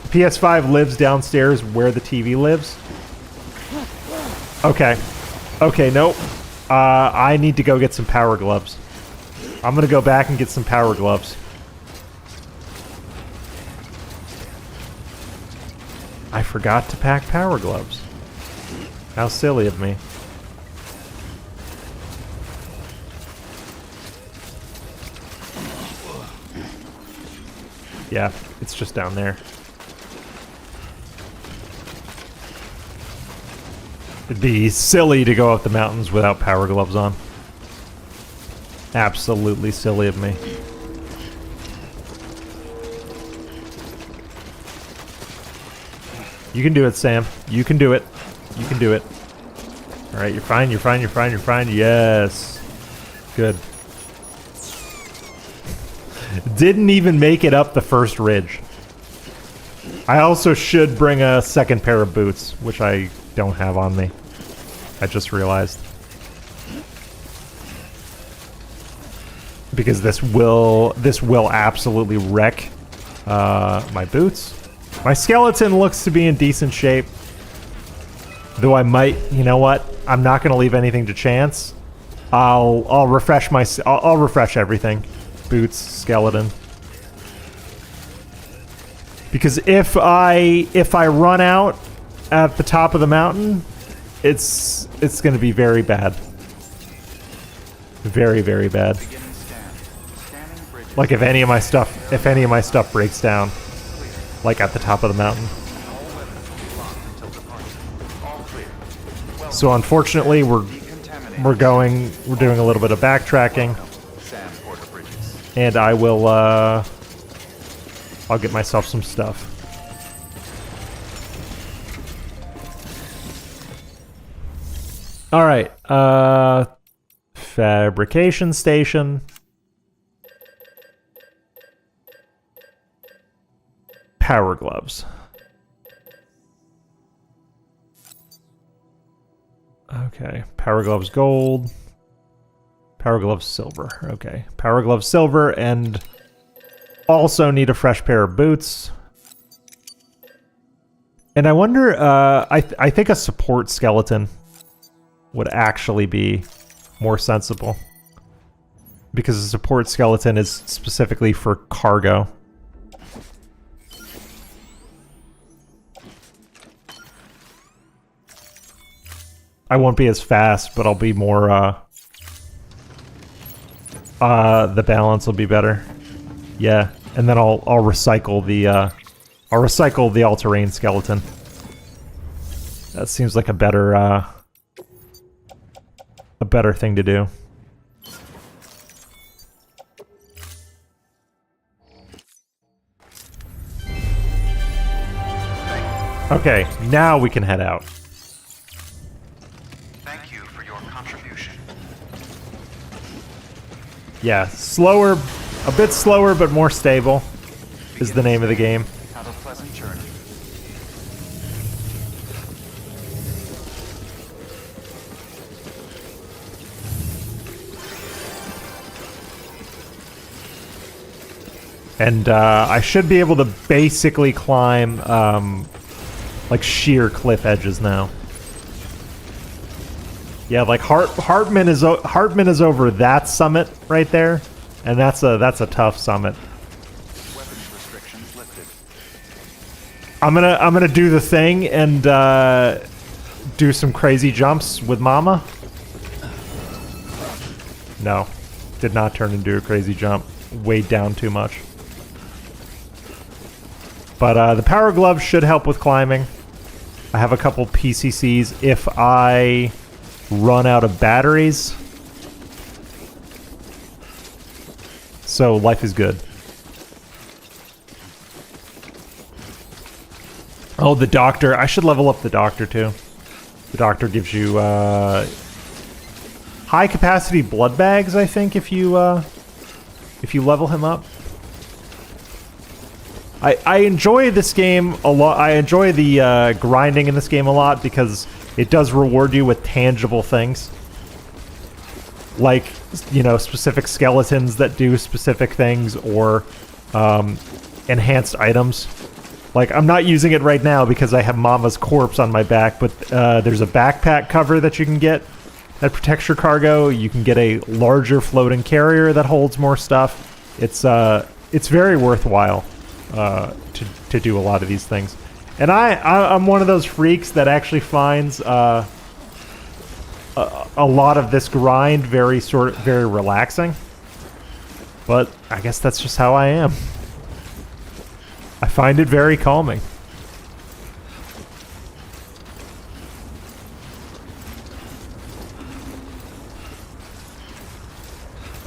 The PS5 lives downstairs where the TV lives. Okay, nope. I need to go get some power gloves. I'm gonna go back and get some power gloves. I forgot to pack power gloves. How silly of me. Yeah, it's just down there. It'd be silly to go up the mountains without power gloves on. Absolutely silly of me. You can do it, Sam. You can do it. You can do it. Alright, you're fine, you're fine, you're fine, you're fine. Yes. Good. Didn't even make it up the first ridge. I also should bring a second pair of boots, which I don't have on me. I just realized. Because this will absolutely wreck my boots. My skeleton looks to be in decent shape. Though I might, you know what? I'm not going to leave anything to chance. I'll refresh I'll refresh everything. Boots, skeleton. Because if I run out at the top of the mountain, it's going to be very bad. Very, very bad. Like if any of my stuff breaks down, like at the top of the mountain. So unfortunately, we're doing a little bit of backtracking, and I will I'll get myself some stuff. All right, fabrication station. Power gloves. Okay, power gloves gold. Power gloves silver. Okay, power gloves silver, and also need a fresh pair of boots. And I wonder, I think a support skeleton would actually be more sensible. Because a support skeleton is specifically for cargo. I won't be as fast, but I'll be more, the balance will be better. Yeah, and then I'll recycle the all-terrain skeleton. That seems like a better thing to do. Okay, now we can head out. Thank you for your contribution. Yeah, slower, a bit slower but more stable is the name of the game. Have a pleasant journey. And I should be able to basically climb like sheer cliff edges now. Yeah, like Hartman is over that summit right there, and that's a tough summit. Weapons restrictions lifted. I'm gonna do the thing and do some crazy jumps with Mama. No, did not turn into a crazy jump. Weighed down too much. But the power glove should help with climbing. I have a couple PCCs if I run out of batteries. So life is good. Oh, the doctor. I should level up the doctor too. The doctor gives you high capacity blood bags, I think, if you level him up. I enjoy this game a lot. I enjoy the grinding in this game a lot because it does reward you with tangible things. Like, you know, specific skeletons that do specific things or enhanced items. Like, I'm not using it right now because I have Mama's corpse on my back, but there's a backpack cover that you can get that protects your cargo. You can get a larger floating carrier that holds more stuff. It's very worthwhile to do a lot of these things. And I'm one of those freaks that actually finds a lot of this grind very relaxing. But I guess that's just how I am. I find it very calming.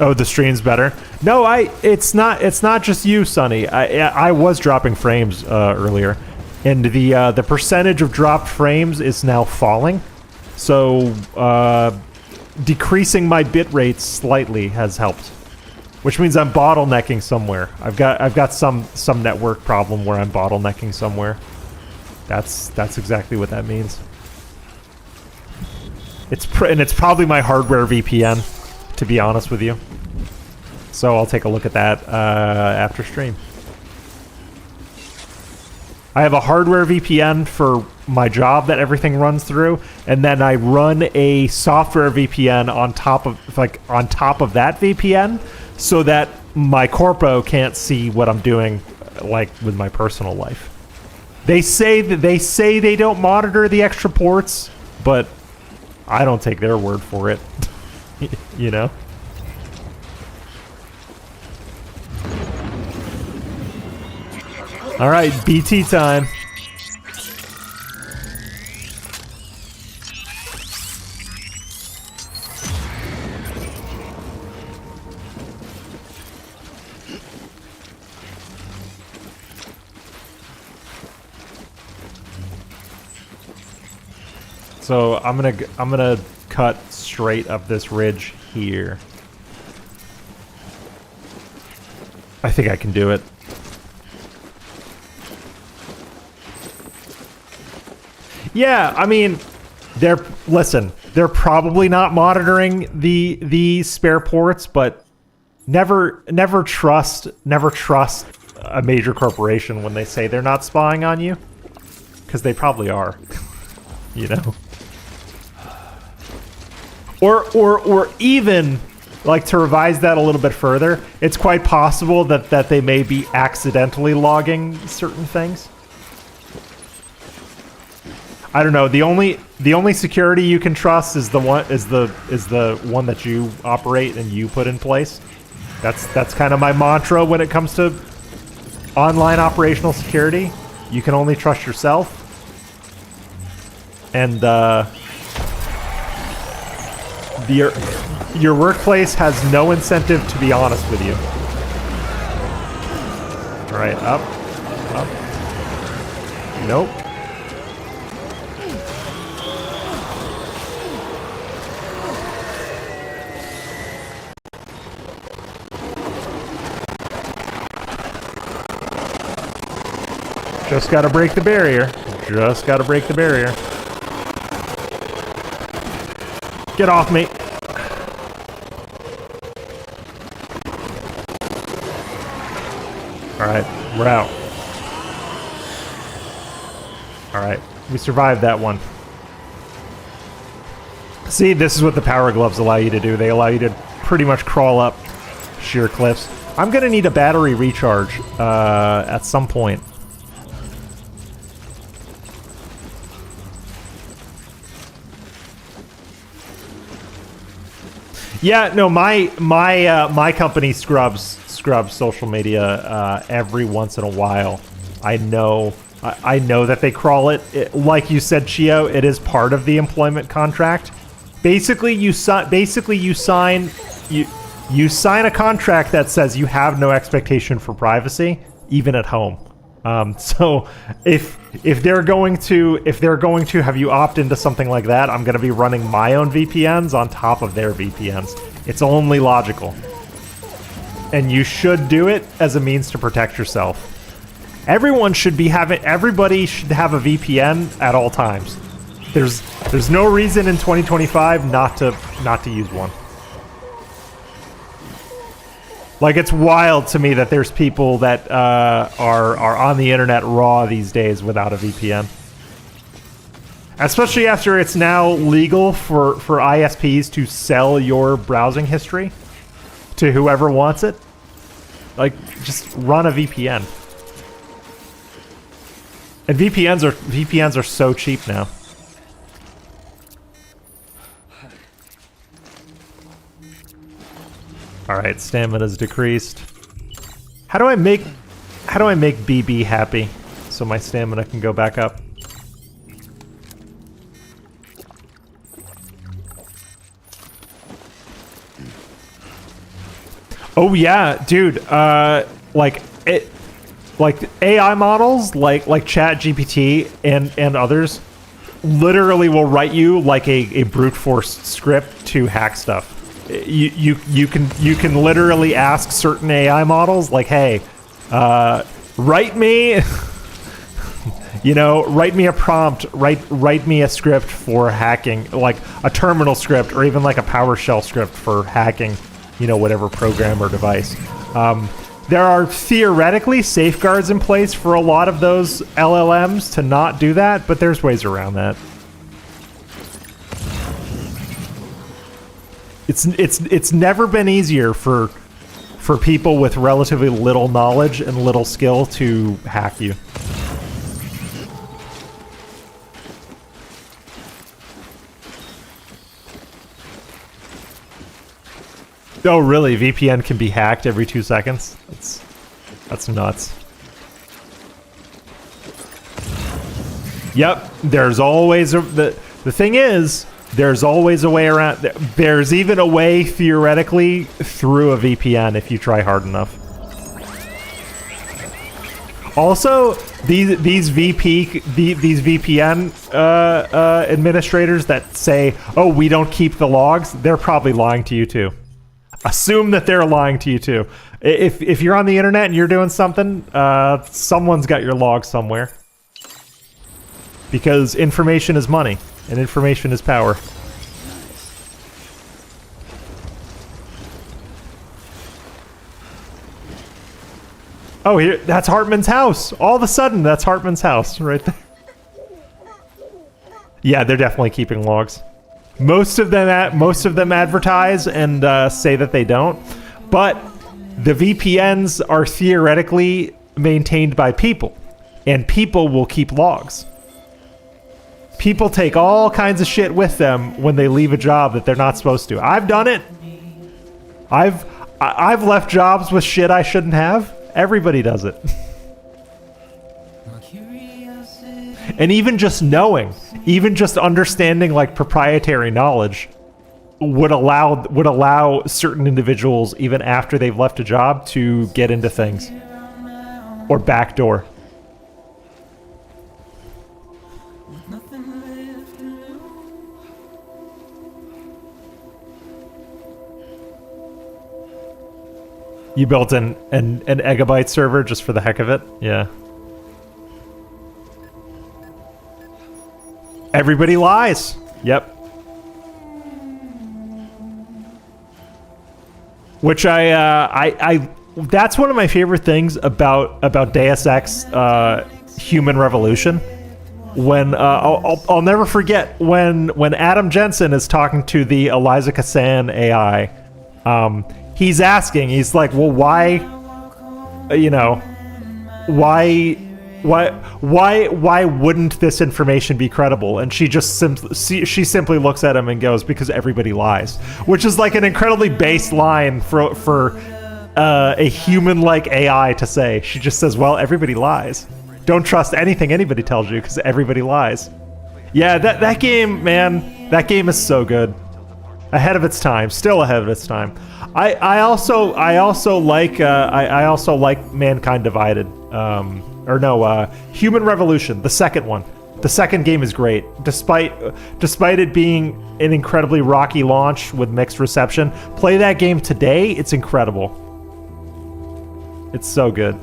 Oh, the stream's better. No, it's not just you, Sonny. I was dropping frames earlier, and the percentage of dropped frames is now falling. So decreasing my bit rate slightly has helped, which means I'm bottlenecking somewhere. I've got some network problem where I'm bottlenecking somewhere. That's exactly what that means. It's probably my hardware VPN, to be honest with you. So I'll take a look at that after stream. I have a hardware VPN for my job that everything runs through, and then I run a software VPN on top of that VPN, so that my corpo can't see what I'm doing, like with my personal life. They say they don't monitor the extra ports, but I don't take their word for it. You know. All right, BT time. So I'm gonna cut straight up this ridge here. I think I can do it. Yeah, I mean, they're probably not monitoring the spare ports, but never trust a major corporation when they say they're not spying on you, because they probably are. You know. Or even, like, to revise that a little bit further, it's quite possible that they may be accidentally logging certain things. I don't know. The only security you can trust is the one that you operate and you put in place. That's kind of my mantra when it comes to online operational security. You can only trust yourself. and your workplace has no incentive to be honest with you. All right, up. Nope. Just gotta break the barrier. Just gotta break the barrier. Get off me. Alright, we're out. Alright, we survived that one. See, this is what the power gloves allow you to do. They allow you to pretty much crawl up sheer cliffs. I'm gonna need a battery recharge at some point. Yeah, no, my company scrubs social media every once in a while. I know that they crawl it. Like you said, Chio, it is part of the employment contract. Basically, you sign a contract that says you have no expectation for privacy, even at home. So if they're going to have you opt into something like that, I'm going to be running my own VPNs on top of their VPNs. It's only logical. And you should do it as a means to protect yourself. Everybody should have a VPN at all times. There's no reason in 2025 not to use one. Like, it's wild to me that there's people that are on the internet raw these days without a VPN. Especially after it's now legal for ISPs to sell your browsing history to whoever wants it. Like, just run a VPN. And VPNs are so cheap now. Alright, stamina's decreased. How do I make BB happy so my stamina can go back up? Oh yeah, dude, like AI models like ChatGPT and others literally will write you like a brute force script to hack stuff. You can literally ask certain AI models like, hey, write me write me a prompt, write me a script for hacking, like a terminal script or even like a PowerShell script for hacking, whatever program or device. There are theoretically safeguards in place for a lot of those LLMs to not do that, but there's ways around that. It's never been easier for people with relatively little knowledge and little skill to hack you. Oh, really? VPN can be hacked every 2 seconds? That's nuts. Yep, there's always the thing is, there's always a way around. There's even a way theoretically through a VPN if you try hard enough. Also, these VPN administrators that say, "Oh, we don't keep the logs," they're probably lying to you too. Assume that they're lying to you too. If you're on the internet and you're doing something, someone's got your logs somewhere. Because information is money, and information is power. Oh, here, that's Hartman's house. All of a sudden, that's Hartman's house right there. Yeah, they're definitely keeping logs. Most of them advertise and say that they don't, but the VPNs are theoretically maintained by people, and people will keep logs. People take all kinds of shit with them when they leave a job that they're not supposed to. I've done it. I've left jobs with shit I shouldn't have. Everybody does it. And even just knowing even just understanding like proprietary knowledge would allow certain individuals, even after they've left a job, to get into things or backdoor. You built an Egabyte server just for the heck of it? Yeah. Everybody lies. Yep. Which I that's one of my favorite things about Deus Ex Human Revolution. When I'll never forget when Adam Jensen is talking to the Eliza Cassan AI. He's asking, he's like, well, why, you know, why wouldn't this information be credible? And she just simply looks at him and goes, because everybody lies, which is like an incredibly base line for a human-like AI to say. She just says, well, everybody lies. Don't trust anything anybody tells you because everybody lies. Yeah, that game, man, that game is so good. Ahead of its time, still ahead of its time. I also like Mankind Divided, Human Revolution, the second one. The second game is great, despite it being an incredibly rocky launch with mixed reception. Play that game today; it's incredible. It's so good.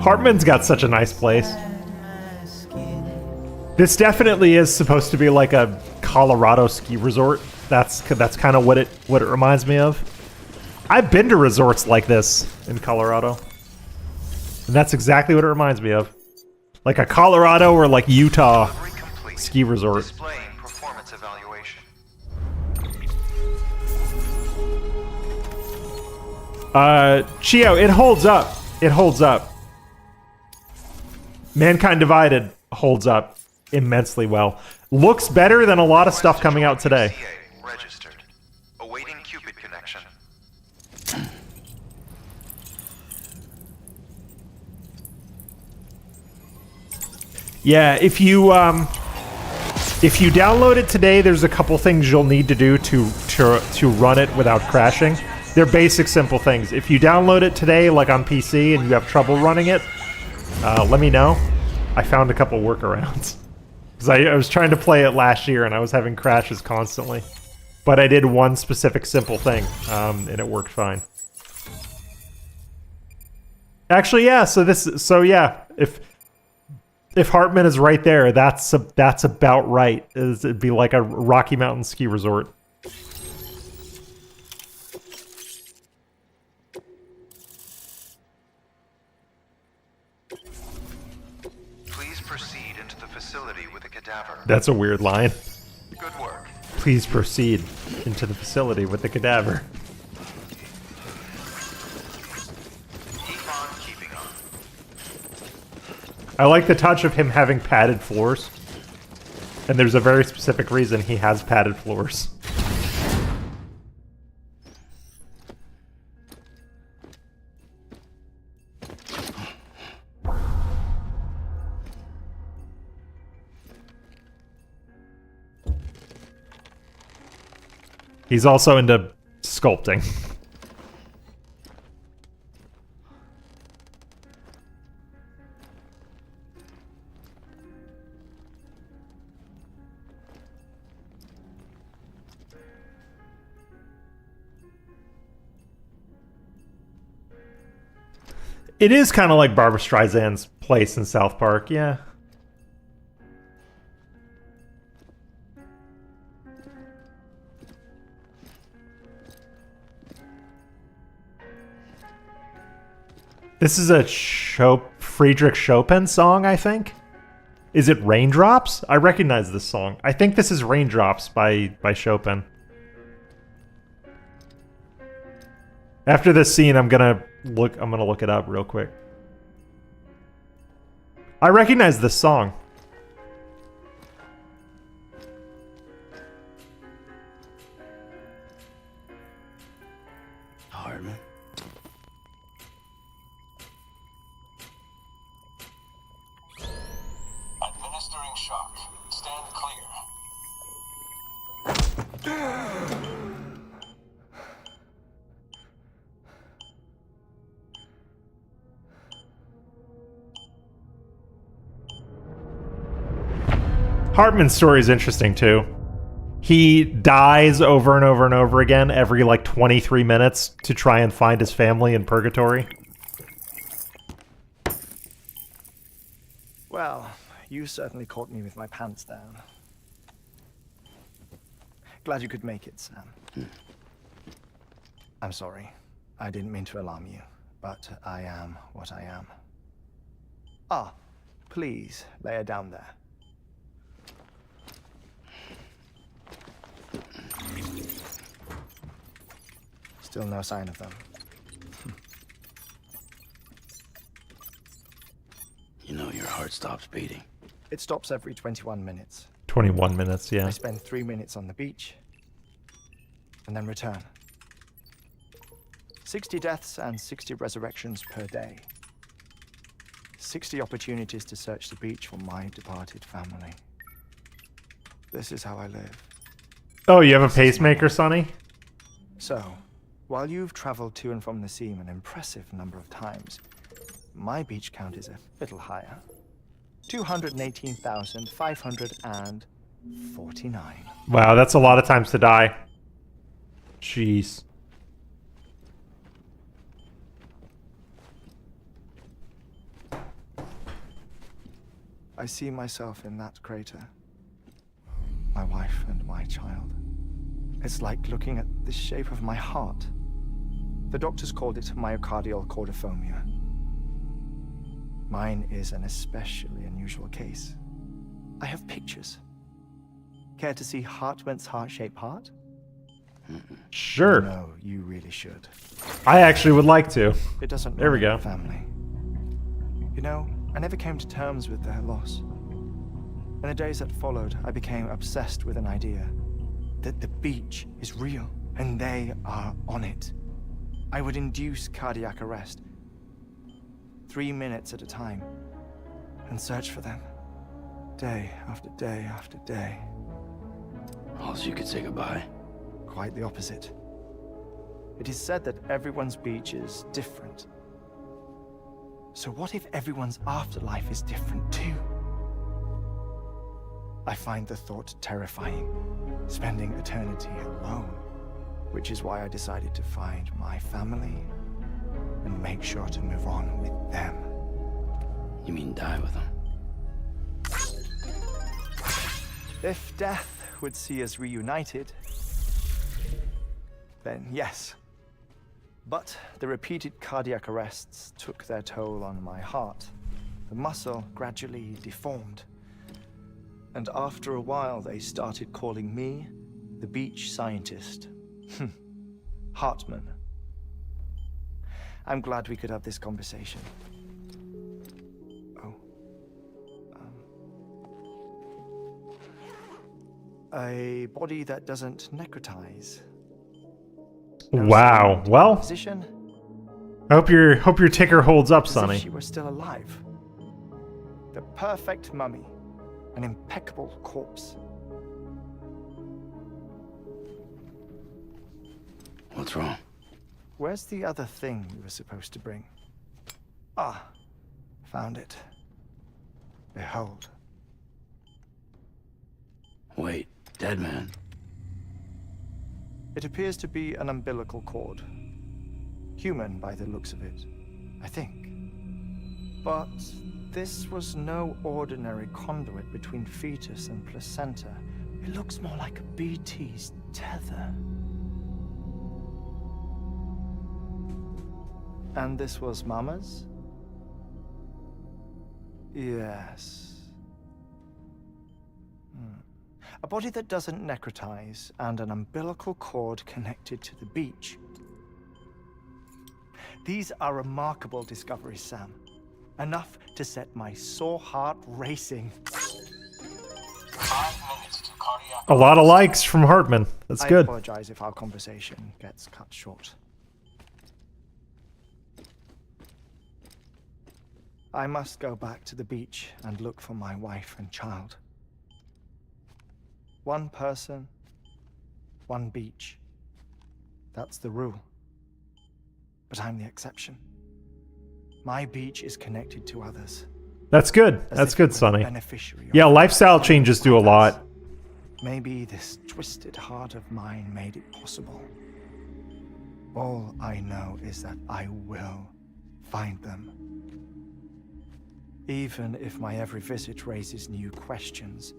Hartman's got such a nice place. This definitely is supposed to be like a Colorado ski resort. That's kind of what it reminds me of. I've been to resorts like this in Colorado, and that's exactly what it reminds me of, like a Colorado or like Utah ski resort. Displaying performance evaluation. Chio, it holds up. It holds up. Mankind Divided holds up immensely well. Looks better than a lot of stuff coming out today. Registered. Awaiting Cupid connection. Yeah, if you download it today, there's a couple things you'll need to do to run it without crashing. They're basic, simple things. If you download it today, like on PC, and you have trouble running it, let me know. I found a couple workarounds. Because I was trying to play it last year, and I was having crashes constantly. But I did one specific simple thing, and it worked fine. Actually, yeah. So yeah. If Hartman is right there, that's about right. It'd be like a Rocky Mountain ski resort. Please proceed into the facility with a cadaver. That's a weird line. Good work. Please proceed into the facility with the cadaver. Keep on keeping on. I like the touch of him having padded floors. And there's a very specific reason he has padded floors. He's also into sculpting. It is kind of like Barbra Streisand's place in South Park, yeah. This is a Friedrich Chopin song, I think. Is it Raindrops? I recognize this song. I think this is Raindrops by Chopin. After this scene, I'm gonna look it up real quick. I recognize this song. shock. Stand clear. Hartman's story is interesting too. He dies over and over and over again every like 23 minutes to try and find his family in purgatory. Well, you certainly caught me with my pants down. Glad you could make it, Sam. I'm sorry. I didn't mean to alarm you, but I am what I am. Ah, please lay her down there. Still no sign of them. You know your heart stops beating. It stops every 21 minutes. 21 minutes, yeah. I spend 3 minutes on the beach, and then return. 60 deaths and 60 resurrections per day. 60 opportunities to search the beach for my departed family. This is how I live. Oh, you have a pacemaker, Sonny? So, while you've traveled to and from the seam an impressive number of times, my beach count is a little higher. 218,549. Wow, that's a lot of times to die. Jeez. I see myself in that crater. My wife and my child. It's like looking at the shape of my heart. The doctors called it myocardial cordophobia. Mine is an especially unusual case. I have pictures. Care to see Hartman's heart-shaped heart? Sure. No, you really should. I actually would like to. It doesn't There we run in go. the family. You know, I never came to terms with their loss. In the days that followed, I became obsessed with an idea that the beach is real and they are on it. I would induce cardiac arrest, 3 minutes at a time, and search for them, day after day after day. Also, you could say goodbye. Quite the opposite. It is said that everyone's beach is different. So what if everyone's afterlife is different too? I find the thought terrifying, spending eternity alone, which is why I decided to find my family and make sure to move on with them. You mean die with them? If death would see us reunited, then yes. But the repeated cardiac arrests took their toll on my heart. The muscle gradually deformed. And after a while, they started calling me the beach scientist. Hartman. I'm glad we could have this conversation. Oh. A body that doesn't necrotize. No Wow. sound, Well, position, I hope your ticker holds up, as if Sonny. she were still alive. The perfect mummy. An impeccable corpse. What's wrong? Where's the other thing you were supposed to bring? Ah, found it. Behold. Wait, dead man. It appears to be an umbilical cord. Human by the looks of it, I think. But this was no ordinary conduit between fetus and placenta. It looks more like a BT's tether. And this was Mama's? Yes. A body that doesn't necrotize and an umbilical cord connected to the beach. These are remarkable discoveries, Sam. Enough to set my sore heart racing. 5 minutes to cardiac. A lot of likes from Hartman. That's I good. apologize if our conversation gets cut short. I must go back to the beach and look for my wife and child. One person, one beach. That's the rule. But I'm the exception. My beach is connected to others. That's good. As That's if it were good, the Sonny. beneficiary of Yeah, my lifestyle own changes do a progress. lot. Maybe this twisted heart of mine made it possible. All I know is that I will find them. Even if my every visit raises new questions,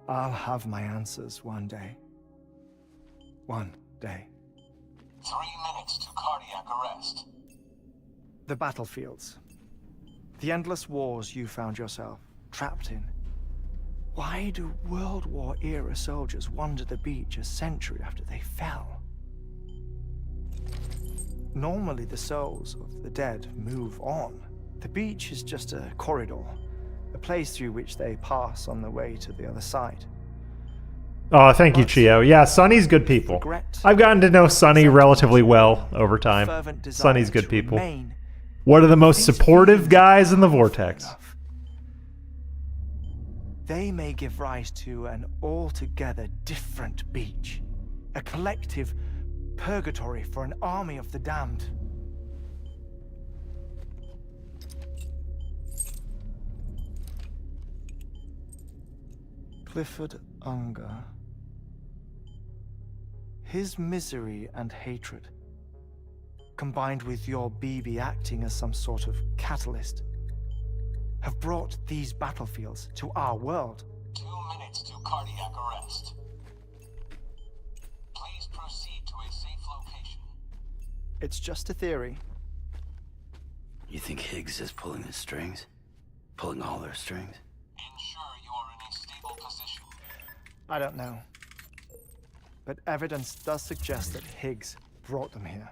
I'll have my answers one day. One day. 3 minutes to cardiac arrest. The battlefields. The endless wars you found yourself trapped in. Why do World War era soldiers wander the beach a century after they fell? Normally the souls of the dead move on. The beach is just a corridor, a place through which they pass on the way to the other side. Oh, thank you, But Chio. Yeah, Sonny's good people. regret, I've gotten to know Sonny resentment, relatively well over a time. fervent desire Sonny's good to people. remain, One of the most these supportive feelings guys in the are Vortex. enough. They may give rise to an altogether different beach, a collective purgatory for an army of the damned. Clifford Unger. His misery and hatred, combined with your BB acting as some sort of catalyst, have brought these battlefields to our world. 2 minutes to cardiac arrest. Please proceed to a safe location. It's just a theory. You think Higgs is pulling the strings? Pulling all their strings? Ensure you are in a stable position. I don't know. But evidence does suggest that Higgs brought them here.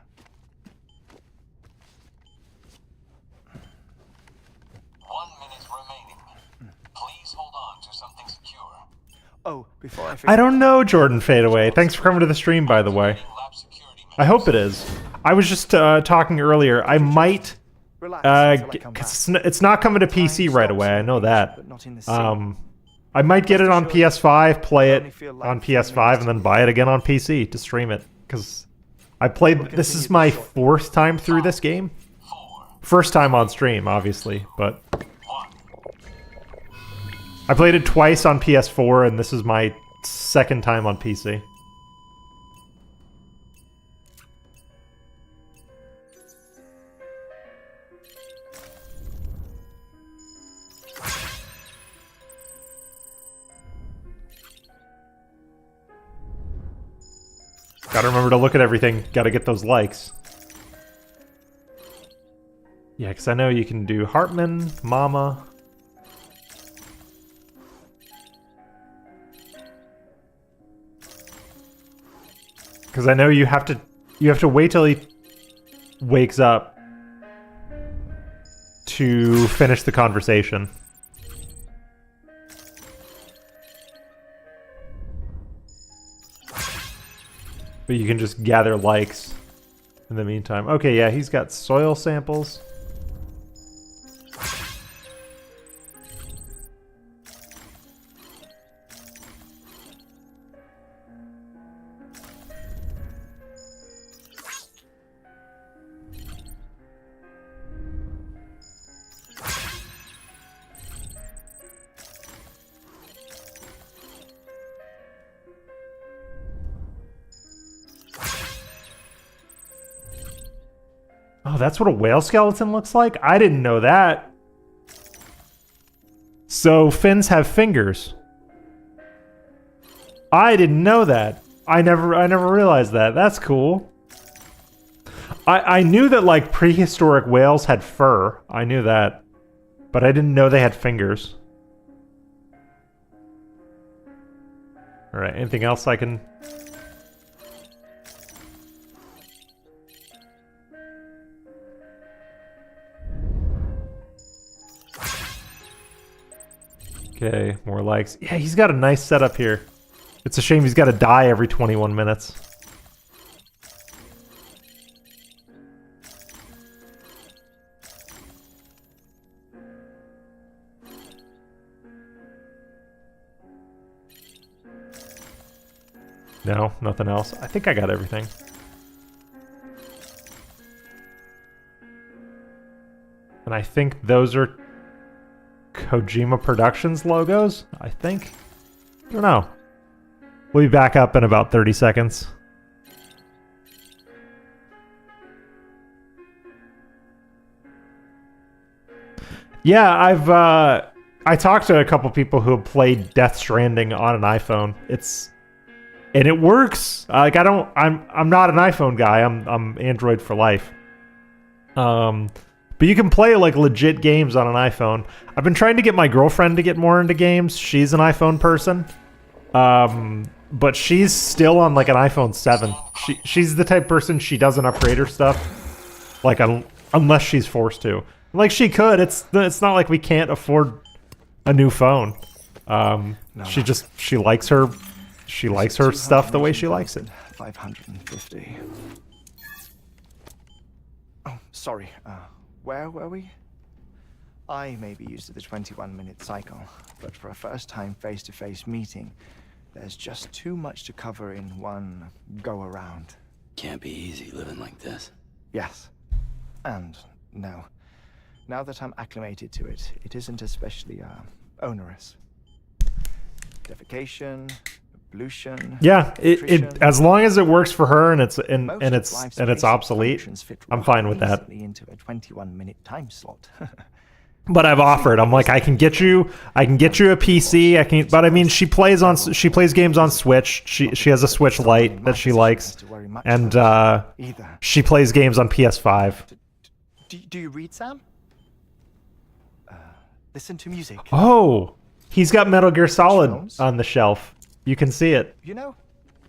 1 minute remaining. Please hold on to something secure. Oh, before I forget, I don't know, Jordan Fadeaway. Thanks for coming to the stream, by the way. Lab security I hope it is. I was just talking earlier. I might, relax until I come back. 'cause it's not coming to PC Time right stops away. I in know the that. beach, but not in the sea. I might get it on Rest assured, PS5, play I it only feel like on 3 minutes PS5, and then to buy it again on PC to stream it. Because I played. We'll This is continue my this shortly. 4th time through this game. First time on stream, obviously, but I played it twice on PS4, and this is my 2nd time on PC. Gotta remember to look at everything. Gotta get those likes. Yeah, because I know you can do Hartman, Mama. Because I know you have to wait till he wakes up to finish the conversation. But you can just gather likes in the meantime. Okay, yeah, he's got soil samples. Oh, that's what a whale skeleton looks like? I didn't know that. So fins have fingers. I didn't know that. I never realized that. That's cool. I knew that like prehistoric whales had fur. I knew that. But I didn't know they had fingers. Alright, anything else I can... Okay, more likes. Yeah, he's got a nice setup here. It's a shame he's got to die every 21 minutes. No, nothing else. I think I got everything. And I think those are Kojima Productions logos, I think. I don't know. We'll be back up in about 30 seconds. Yeah, I talked to a couple people who have played Death Stranding on an iPhone. And it works. Like I'm not an iPhone guy. I'm Android for life. But you can play like legit games on an iPhone. I've been trying to get my girlfriend to get more into games. She's an iPhone person. But she's still on like an iPhone 7. She's the type of person, she doesn't upgrade her stuff like unless she's forced to. Like she could. It's not like we can't afford a new phone. She likes her stuff the way she likes it. 550. Oh, sorry. Where were we? I may be used to the 21-minute cycle, but for a first-time face-to-face meeting, there's just too much to cover in one go-around. Can't be easy living like this. Yes. And no. Now that I'm acclimated to it, it isn't especially onerous. Defecation, ablution. Yeah, it nutrition. as long as it works for her and it's Most of life's obsolete, functions fit I'm fine with that. easily into a 21-minute time slot. But I've offered. I'm like, I can get you a PC. But I mean, she plays games on Switch. She has a Switch Lite that she likes, and she plays games on PS5. Do you read, Sam? Listen to music. Oh, he's got Metal Gear Solid on the shelf. You can see it. You know,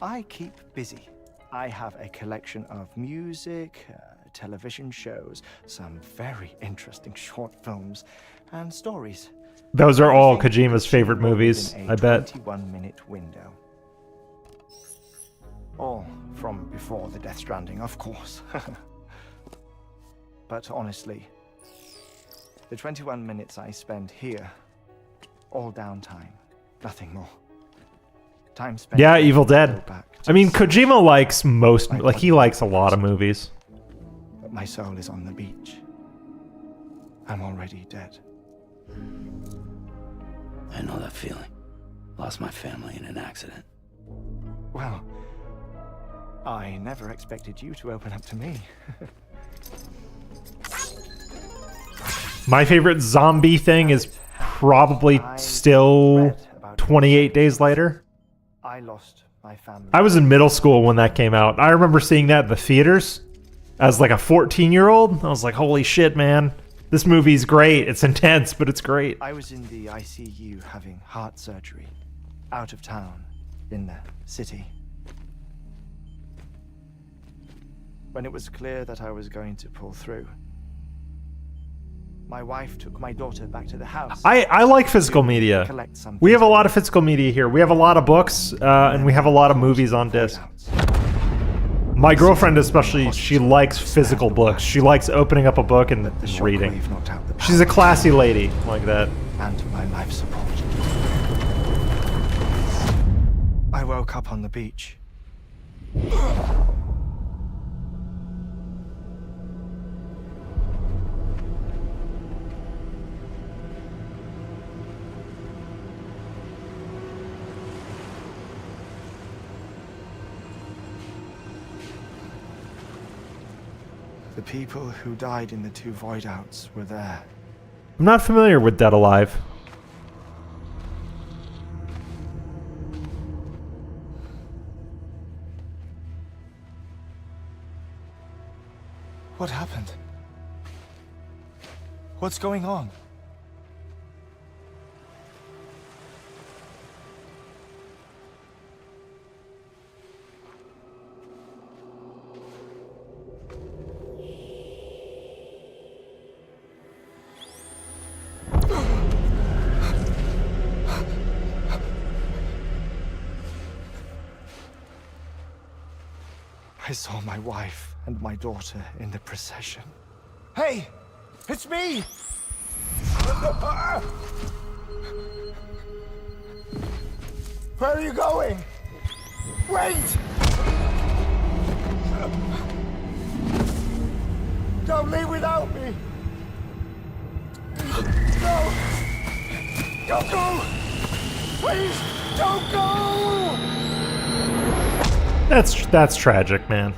I keep busy. I have a collection of music, television shows, some very interesting short films, and stories. Those are all Kojima's favorite movies, I bet. 21-minute window. All from before the Death Stranding, of course. But honestly, the 21 minutes I spend here, all downtime, nothing more. Time spent. Yeah, Evil Dead. Back to I mean, the Kojima likes he likes a lot of movies. But my soul is on the beach. I'm already dead. I know that feeling. Lost my family in an accident. Well, I never expected you to open up to me. My favorite zombie thing is probably still 28 Days Later. I lost my family. I was in middle school when that came out. I remember seeing that in the theaters as like a 14-year-old. I was like, holy shit, man. This movie's great. It's intense, but it's great. I was in the ICU having heart surgery, out of town, in the city. When it was clear that I was going to pull through, my wife took my daughter back to the house. I like physical media. We have a lot of physical media here. We have a lot of books, and we have a lot of movies on disc. My girlfriend especially, she likes physical books. She likes opening up a book and reading. She's a classy lady like that. And my life support. I woke up on the beach. The people who died in the two void outs were there. I'm not familiar with Dead Alive. What happened? What's going on? I saw my wife and my daughter in the procession. Hey! It's me! Where are you going? Wait! Don't leave without me! No! Don't go! Please, don't go! That's tragic, man.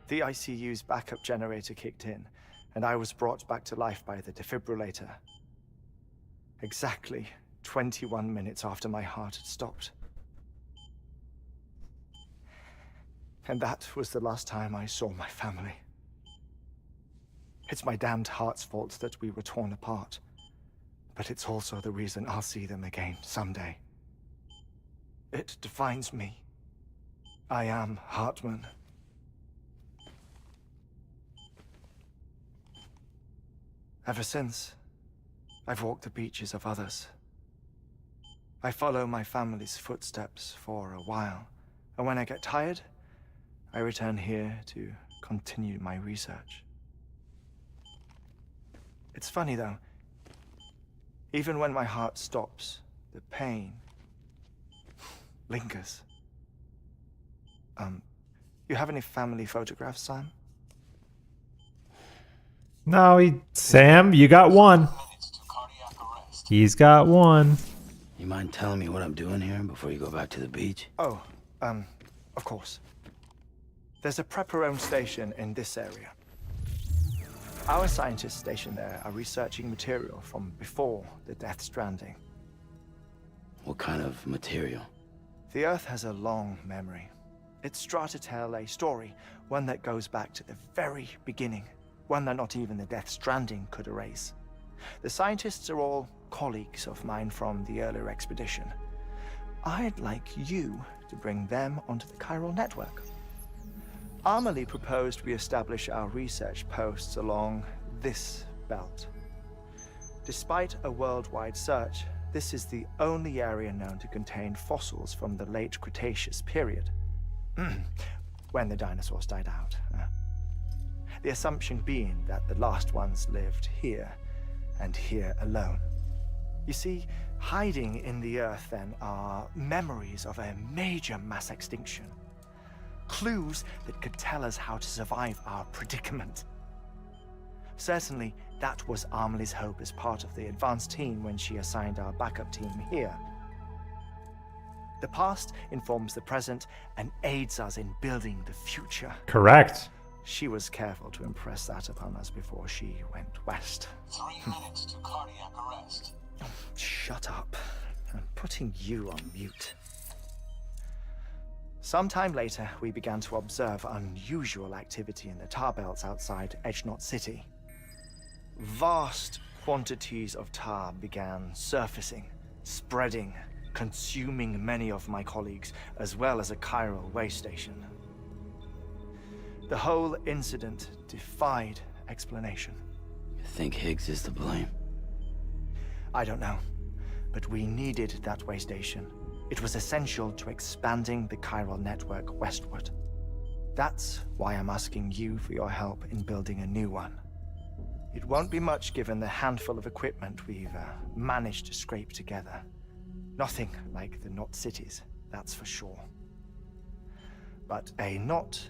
The ICU's backup generator kicked in, and I was brought back to life by the defibrillator. Exactly 21 minutes after my heart had stopped. And that was the last time I saw my family. It's my damned heart's fault that we were torn apart. But it's also the reason I'll see them again someday. It defines me. I am Hartman. Ever since, I've walked the beaches of others. I follow my family's footsteps for a while, and when I get tired, I return here to continue my research. It's funny though, even when my heart stops, the pain lingers. You have any family photographs, Sam? No, Sam, you got one. He's got one. You mind telling me what I'm doing here before you go back to the beach? Oh, of course. There's a prepper-owned station in this area. Our scientists stationed there are researching material from before the Death Stranding. What kind of material? The Earth has a long memory. It's trying to tell a story, one that goes back to the very beginning, one that not even the Death Stranding could erase. The scientists are all colleagues of mine from the earlier expedition. I'd like you to bring them onto the chiral network. Amelie proposed we establish our research posts along this belt. Despite a worldwide search, this is the only area known to contain fossils from the late Cretaceous period, when the dinosaurs died out. The assumption being that the last ones lived here, and here alone. You see, hiding in the Earth then are memories of a major mass extinction. Clues that could tell us how to survive our predicament. Certainly, that was Amelie's hope as part of the advanced team when she assigned our backup team here. The past informs the present and aids us in building the future. Correct. She was careful to impress that upon us before she went west. 3 minutes to cardiac arrest. Shut up. I'm putting you on mute. Sometime later, we began to observe unusual activity in the tar belts outside Edgenot City. Vast quantities of tar began surfacing, spreading, consuming many of my colleagues, as well as a chiral way station. The whole incident defied explanation. You think Higgs is to blame? I don't know, but we needed that way station. It was essential to expanding the chiral network westward. That's why I'm asking you for your help in building a new one. It won't be much given the handful of equipment we've managed to scrape together. Nothing like the knot cities, that's for sure. But a knot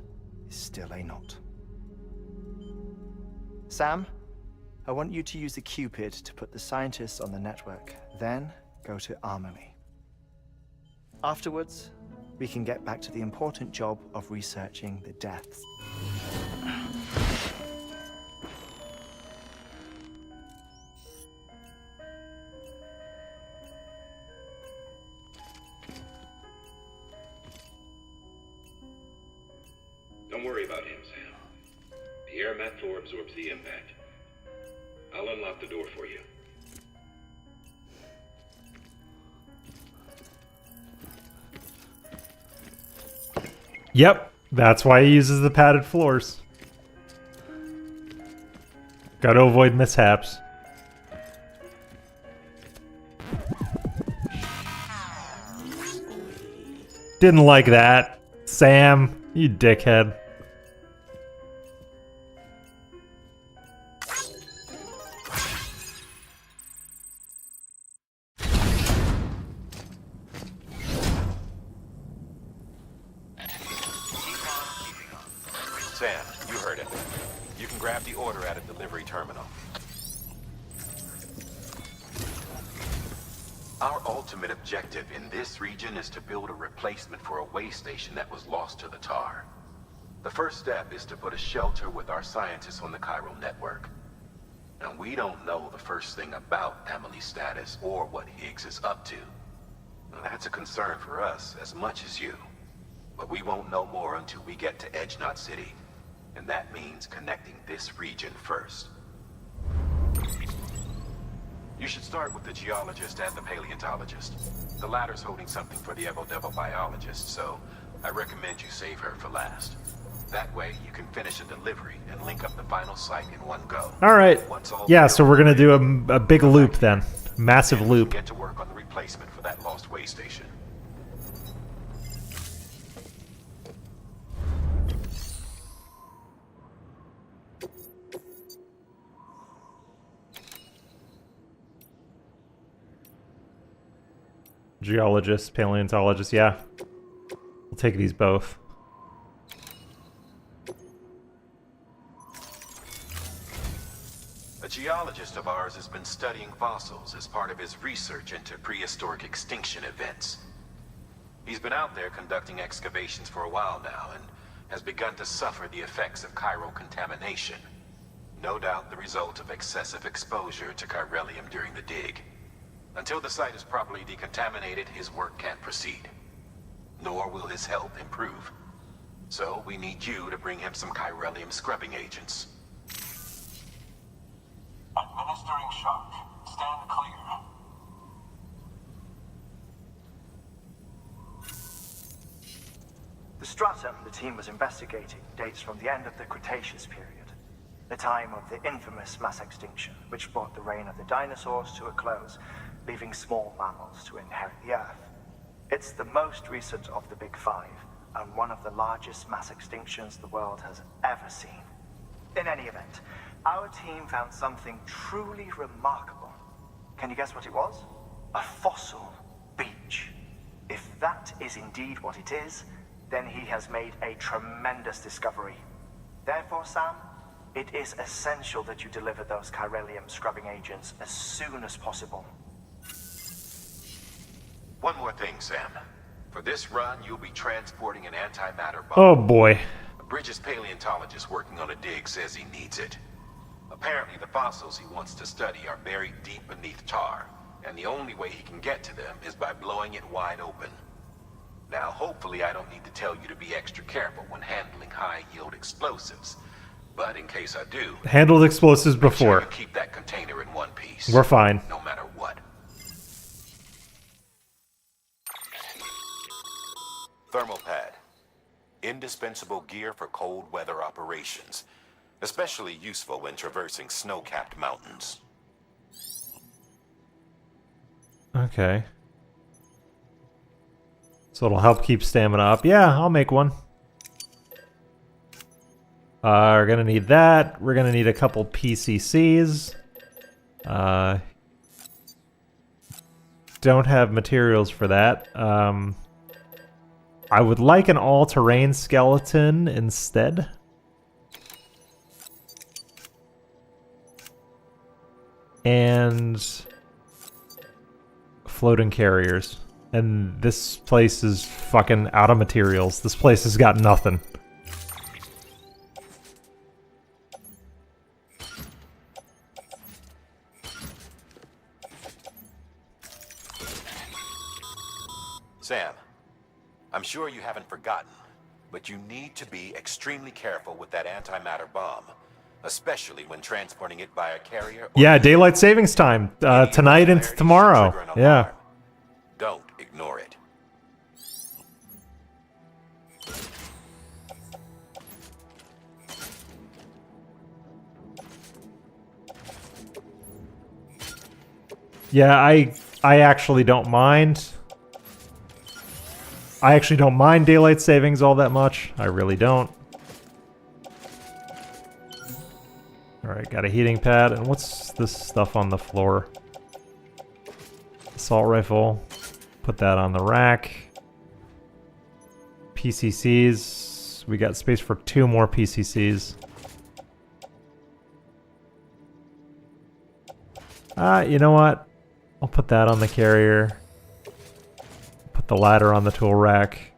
is still a knot. Sam, I want you to use the Cupid to put the scientists on the network, then go to Amelie. Afterwards, we can get back to the important job of researching the deaths. Don't worry about him, Sam. The air mat floor absorbs the impact. I'll unlock the door for you. Yep, that's why he uses the padded floors. Gotta avoid mishaps. Didn't like that. Sam, you dickhead. can grab the order at a delivery terminal. Our ultimate objective in this region is to build a replacement for a way station that was lost to the tar. The first step is to put a shelter with our scientists on the chiral network. Now, we don't know the first thing about Emily's status or what Higgs is up to. Now, that's a concern for us as much as you. But we won't know more until we get to Edge Knot City. And that means connecting this region first. You should start with the geologist and the paleontologist. The latter's holding something for the Evo-Devo biologist, so I recommend you save her for last. That way, you can finish a delivery and link up the final site in one go. All right. Yeah, so we're going to do a big loop then. Massive loop. Get to work on the replacement for that lost way station. Geologist, paleontologist, yeah. We'll take these both. A geologist of ours has been studying fossils as part of his research into prehistoric extinction events. He's been out there conducting excavations for a while now and has begun to suffer the effects of chiral contamination. No doubt the result of excessive exposure to chiralium during the dig. Until the site is properly decontaminated, his work can't proceed. Nor will his health improve. So we need you to bring him some chiralium scrubbing agents. Administering shock. Stand clear. The stratum the team was investigating dates from the end of the Cretaceous period, the time of the infamous mass extinction, which brought the reign of the dinosaurs to a close, leaving small mammals to inherit the Earth. It's the most recent of the Big Five, and one of the largest mass extinctions the world has ever seen. In any event, our team found something truly remarkable. Can you guess what it was? A fossil beach. If that is indeed what it is, then he has made a tremendous discovery. Therefore, Sam, it is essential that you deliver those chiralium scrubbing agents as soon as possible. One more thing, Sam. For this run, you'll be transporting an antimatter bomb. Oh boy. A British paleontologist working on a dig says he needs it. Apparently, the fossils he wants to study are buried deep beneath tar, and the only way he can get to them is by blowing it wide open. Now, hopefully I don't need to tell you to be extra careful when handling high-yield explosives, but in case I do... Handled explosives before. Make sure you keep that container in one piece. We're fine. No matter what. Thermal pad. Indispensable gear for cold weather operations. Especially useful when traversing snow-capped mountains. Okay. So it'll help keep stamina up. Yeah, I'll make one. We're gonna need that. We're gonna need a couple PCCs. Don't have materials for that. I would like an all-terrain skeleton instead. And floating carriers. And this place is fucking out of materials. This place has got nothing. Sam, I'm sure you haven't forgotten, but you need to be extremely careful with that antimatter bomb. Especially when transporting it by a carrier. Or yeah, daylight savings time. Tonight and tomorrow. Yeah. Don't ignore it. Yeah, I actually don't mind. I actually don't mind daylight savings all that much. I really don't. Alright, got a heating pad. And what's this stuff on the floor? Assault rifle. Put that on the rack. PCCs. We got space for 2 more PCCs. You know what? I'll put that on the carrier. Put the ladder on the tool rack.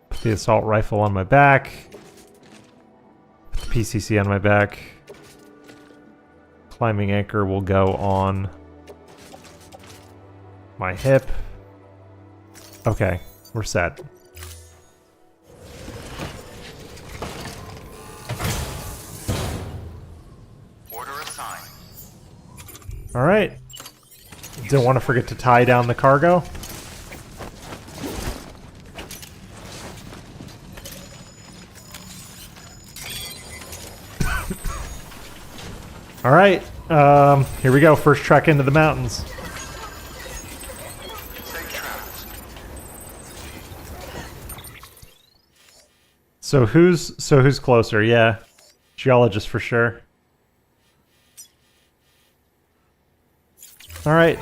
Put the assault rifle on my back. Put the PCC on my back. Climbing anchor will go on my hip. Okay, we're set. Order assigned. All right. Don't want to forget to tie down the cargo. All right. Here we go. First trek into the mountains. Safe travels. So who's closer? Yeah, geologist for sure. All right.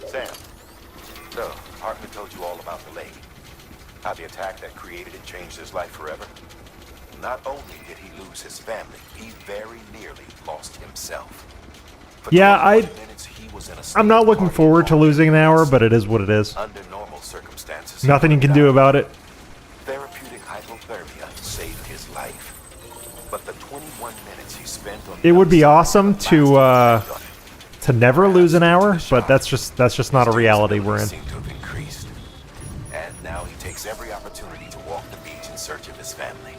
Sam, so Hartman told you all about the lake. How the attack that created it changed his life forever. Not only did he lose his family, he very nearly lost himself. For Yeah, 21 minutes, he was in a I'm not looking state forward to of losing an hour, but it is what it is. Under normal circumstances, Nothing you can do about it. Therapeutic hypothermia saved his life. But the 21 minutes he spent on It would be awesome to never lose an hour, but that's just not a reality we're in. seemed to have increased. And now he takes every opportunity to walk the beach in search of his family.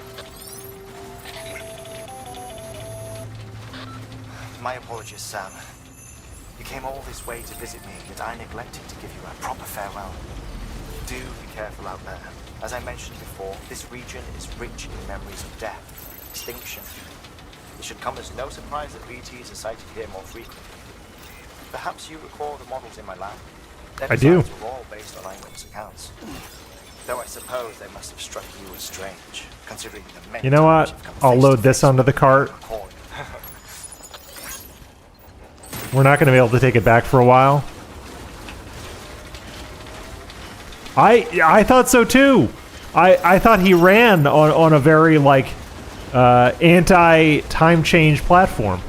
My apologies, Sam. You came all this way to visit me, yet I neglected to give you a proper farewell. Do be careful out there. As I mentioned before, this region is rich in memories of death, extinction. It should come as no surprise that BTs are sighted here more frequently. Perhaps you recall the models in my lab? Their I do. designs were all based on eyewitness accounts. Though I suppose they must have struck you as strange, considering the many You know times what? you've come I'll face load to this face onto with the cart. Corn. We're not going to be able to take it back for a while. I thought so too. I thought he ran on a very like anti-time change platform,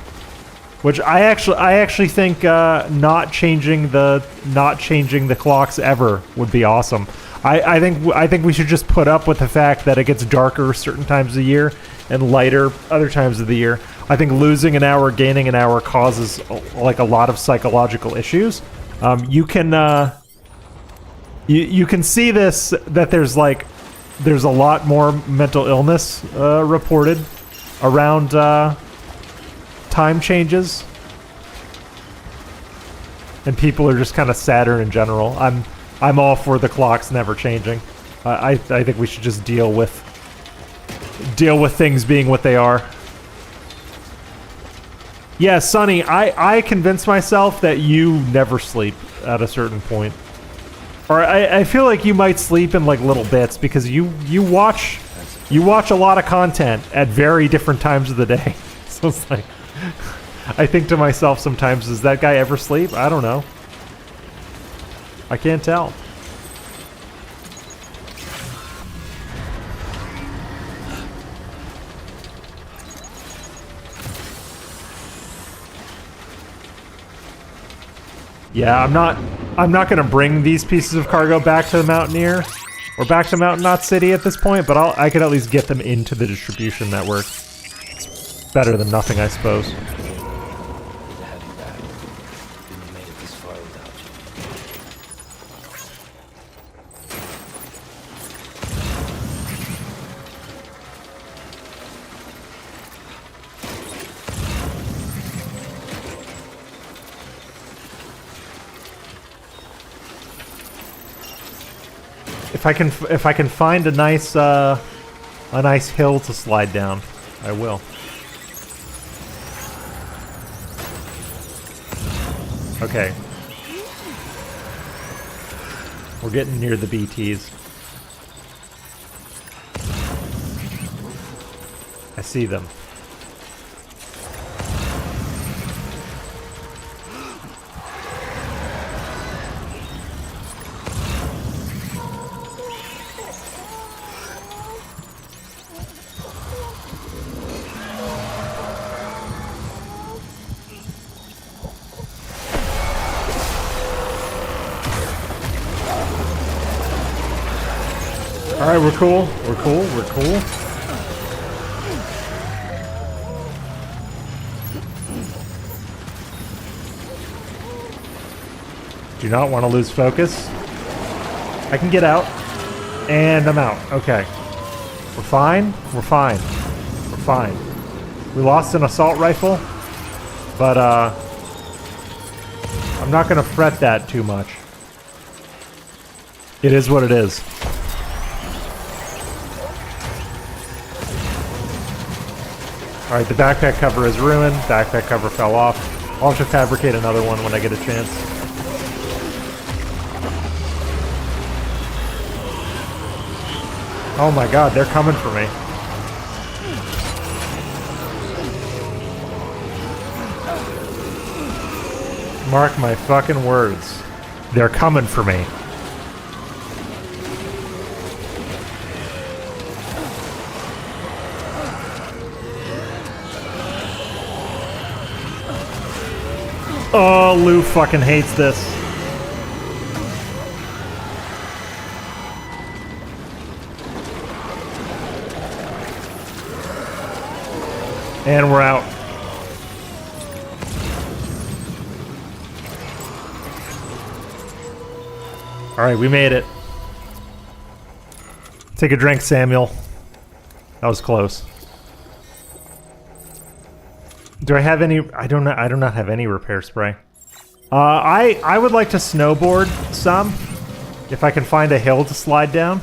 which I actually think not changing the clocks ever would be awesome. I think we should just put up with the fact that it gets darker certain times of the year and lighter other times of the year. I think losing an hour, gaining an hour causes like a lot of psychological issues. You can see this, that there's a lot more mental illness reported around time changes, and people are just kind of sadder in general. I'm all for the clocks never changing. I think we should just deal with things being what they are. Yeah, Sonny, I convinced myself that you never sleep at a certain point. Or I feel like you might sleep in like little bits because you watch a lot of content at very different times of the day. So it's like, I think to myself sometimes, does that guy ever sleep? I don't know. I can't tell. Yeah, I'm not gonna bring these pieces of cargo back to the Mountaineer or back to Mountain Knot City at this point, but I could at least get them into the distribution network. It's better than nothing, I suppose. If I can find a nice hill to slide down, I will. Okay. We're getting near the BTs. I see them. Alright, we're cool. We're cool. We're cool. Do not want to lose focus. I can get out. And I'm out. Okay. We're fine. We're fine. We're fine. We lost an assault rifle. But, I'm not going to fret that too much. It is what it is. Alright, the backpack cover is ruined. Backpack cover fell off. I'll have to fabricate another one when I get a chance. Oh my god, they're coming for me. Mark my fucking words. They're coming for me. Oh, Lou fucking hates this. And we're out. Alright, we made it. Take a drink, Samuel. That was close. Do I have any? I do not have any repair spray. I would like to snowboard some. If I can find a hill to slide down.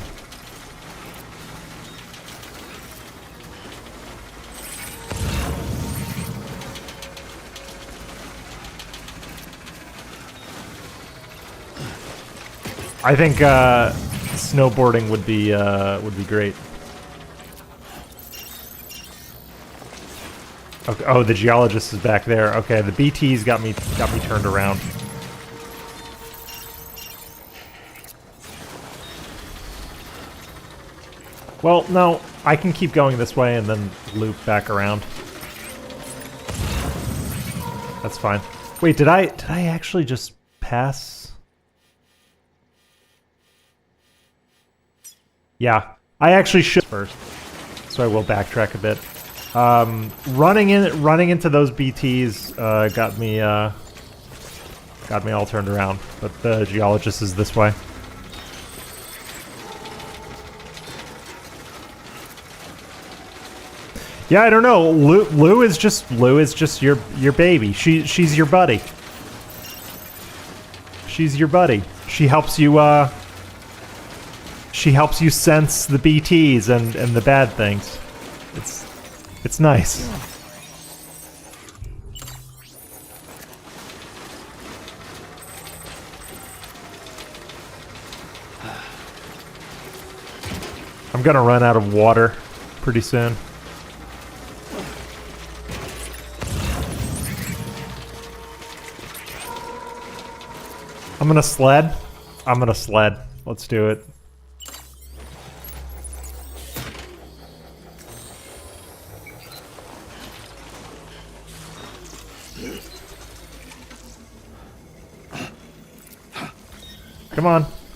I think snowboarding would be great. Okay, oh, the geologist is back there. Okay, the BT's got me turned around. Well, no, I can keep going this way and then loop back around. That's fine. Wait, did I actually just pass? Yeah, I actually should first, so I will backtrack a bit. Running into those BTs got me all turned around, but the geologist is this way. Yeah, I don't know. Lou is just your baby. She's your buddy. She's your buddy. She helps you sense the BTs and the bad things. It's nice. I'm gonna run out of water pretty soon. I'm gonna sled. Let's do it.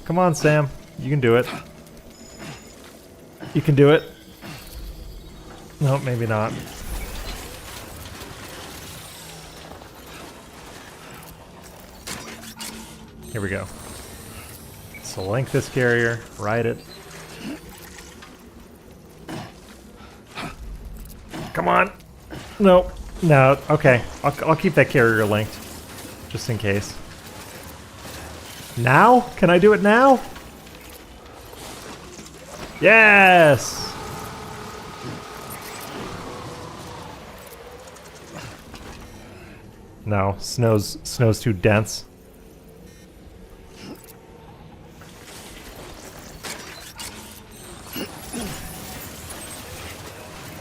Come on, Sam. You can do it. You can do it. No, maybe not. Here we go. Select this carrier, ride it. Come on. No. Okay. I'll keep that carrier linked, just in case. Now? Can I do it now? Yes! No, snow's too dense.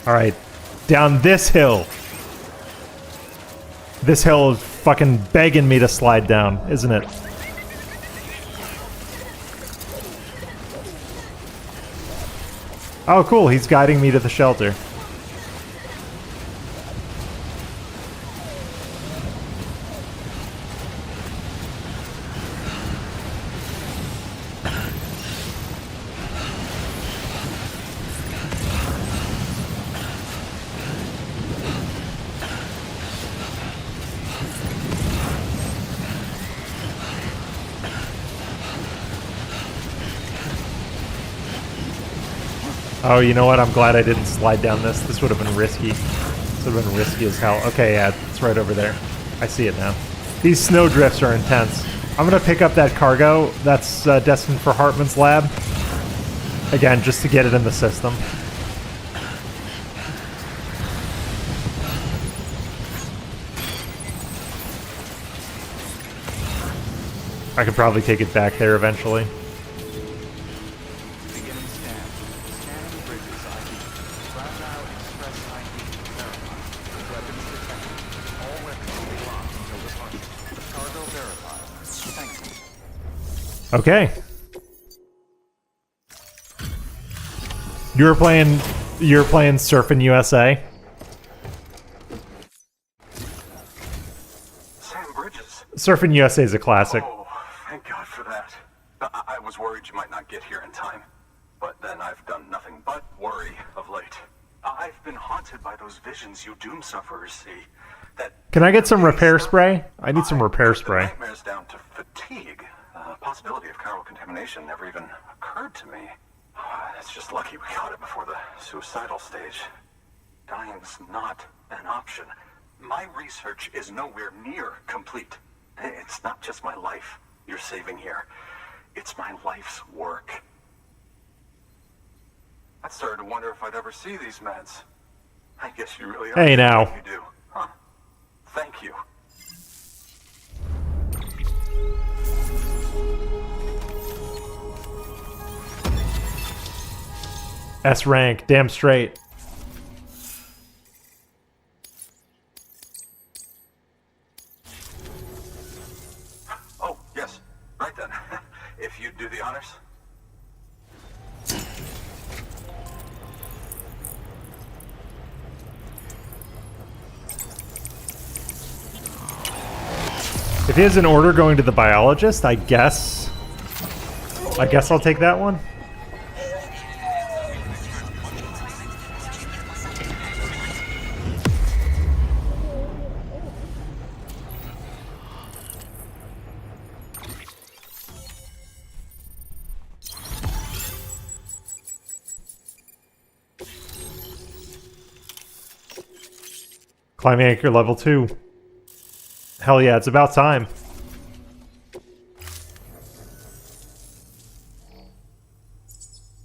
Alright, down this hill. This hill is fucking begging me to slide down, isn't it? Oh, cool. He's guiding me to the shelter. Oh, you know what? I'm glad I didn't slide down this. This would have been risky. This would have been risky as hell. Okay, yeah, it's right over there. I see it now. These snow drifts are intense. I'm going to pick up that cargo that's destined for Hartman's lab. Again, just to get it in the system. I could probably take it back there eventually. Beginning scan. Scanning bridges ID. Ground now express ID. Verified. Weapons detected. All weapons will be locked until departure. Cargo verified. Thank you. Okay. You were playing Surfing USA. Sam Bridges. Surfing USA is a classic. Oh, thank God for that. I was worried you might not get here in time. But then I've done nothing but worry of late. I've been haunted by those visions you doom sufferers see. Can I get some repair spray? I need some repair spray. Nightmares down to fatigue. Possibility of chiral contamination never even occurred to me. It's just lucky we caught it before the suicidal stage. Dying's not an option. My research is nowhere near complete. It's not just my life you're saving here. It's my life's work. I started to wonder if I'd ever see these meds. I guess you really are. Hey now. You do, huh? Thank you. S rank, damn straight. Oh, yes. Right then. If you'd do the honors. If he has an order going to the biologist, I guess I'll take that one. Climbing anchor level 2. Hell yeah, it's about time.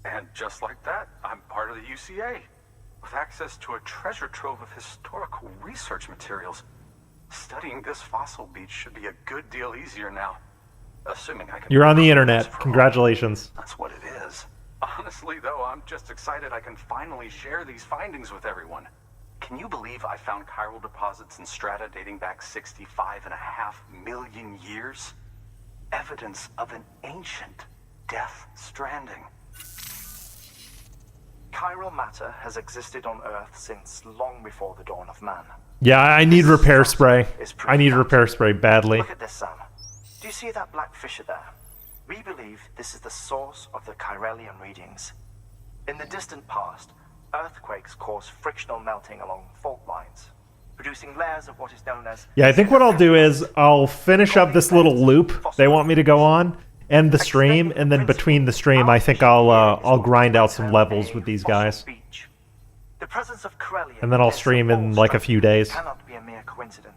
And just like that, I'm part of the UCA. With access to a treasure trove of historical research materials. Studying this fossil beach should be a good deal easier now. Assuming I can... You're on the internet. Congratulations. That's what it is. Honestly, though, I'm just excited I can finally share these findings with everyone. Can you believe I found chiral deposits in strata dating back 65.5 million years? Evidence of an ancient death stranding. Chiral matter has existed on Earth since long before the dawn of man. Yeah, I need repair spray. I need repair spray badly. Look at this, Sam. Do you see that black fissure there? We believe this is the source of the Chiralian readings. In the distant past, earthquakes cause frictional melting along fault lines, producing layers of what is known as... Yeah, I think what I'll do is I'll finish up this little loop they want me to go on, end the stream, and then between the stream I think I'll grind out some levels with these guys. And then I'll stream in like a few days.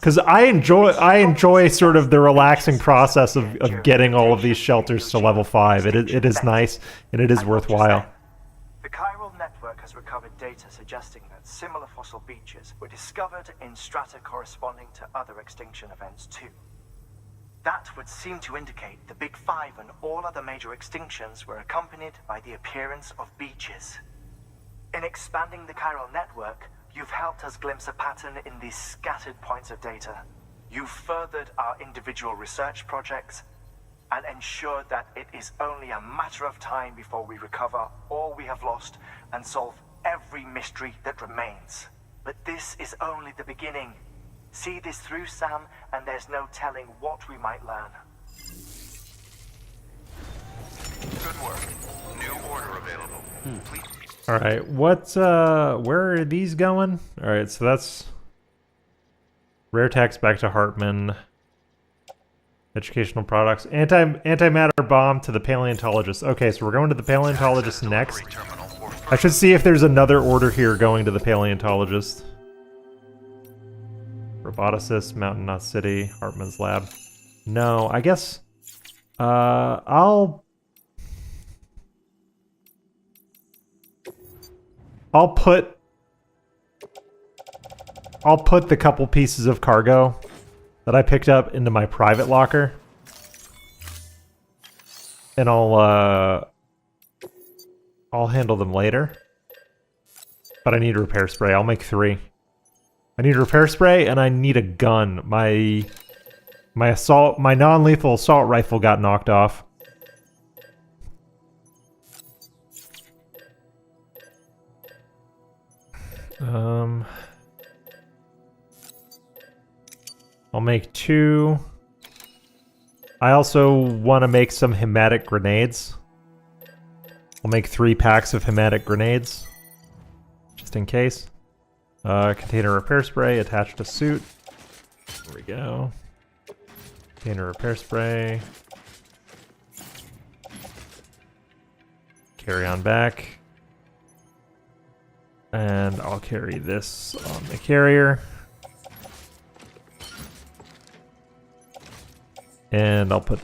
Because I enjoy sort of the relaxing process of getting all of these shelters to level 5. It is nice, and it is worthwhile. The chiral network has recovered data suggesting that similar fossil beaches were discovered in strata corresponding to other extinction events too. That would seem to indicate the Big Five and all other major extinctions were accompanied by the appearance of beaches. In expanding the chiral network, you've helped us glimpse a pattern in these scattered points of data. You've furthered our individual research projects and ensured that it is only a matter of time before we recover all we have lost and solve every mystery that remains. But this is only the beginning. See this through, Sam, and there's no telling what we might learn. Good work. New order available. Please. All right, where are these going? All right, so that's rare tax back to Hartman. Educational products. Antimatter bomb to the paleontologist. Okay, so we're going to the paleontologist next. I should see if there's another order here going to the paleontologist. Roboticist, Mountain Knot City, Hartman's lab. No, I guess I'll put the couple pieces of cargo that I picked up into my private locker. And I'll handle them later. But I need repair spray. I'll make 3. I need repair spray and I need a gun. My non-lethal assault rifle got knocked off. I'll make 2. I also want to make some hematic grenades. I'll make 3 packs of hematic grenades. Just in case. Container repair spray attached to suit. There we go. Container repair spray. Carry on back. And I'll carry this on the carrier. And I'll put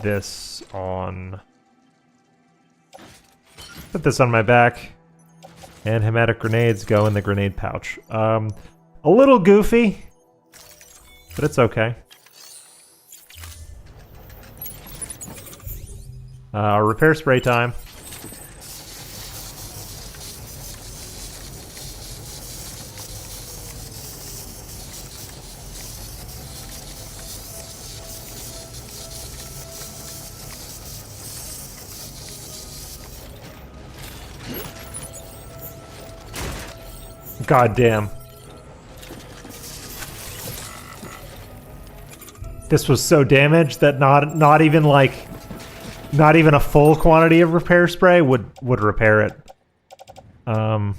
this on... Put this on my back. And hematic grenades go in the grenade pouch. A little goofy, but it's okay. Repair spray time. God damn. This was so damaged that not even a full quantity of repair spray would repair it. Oh,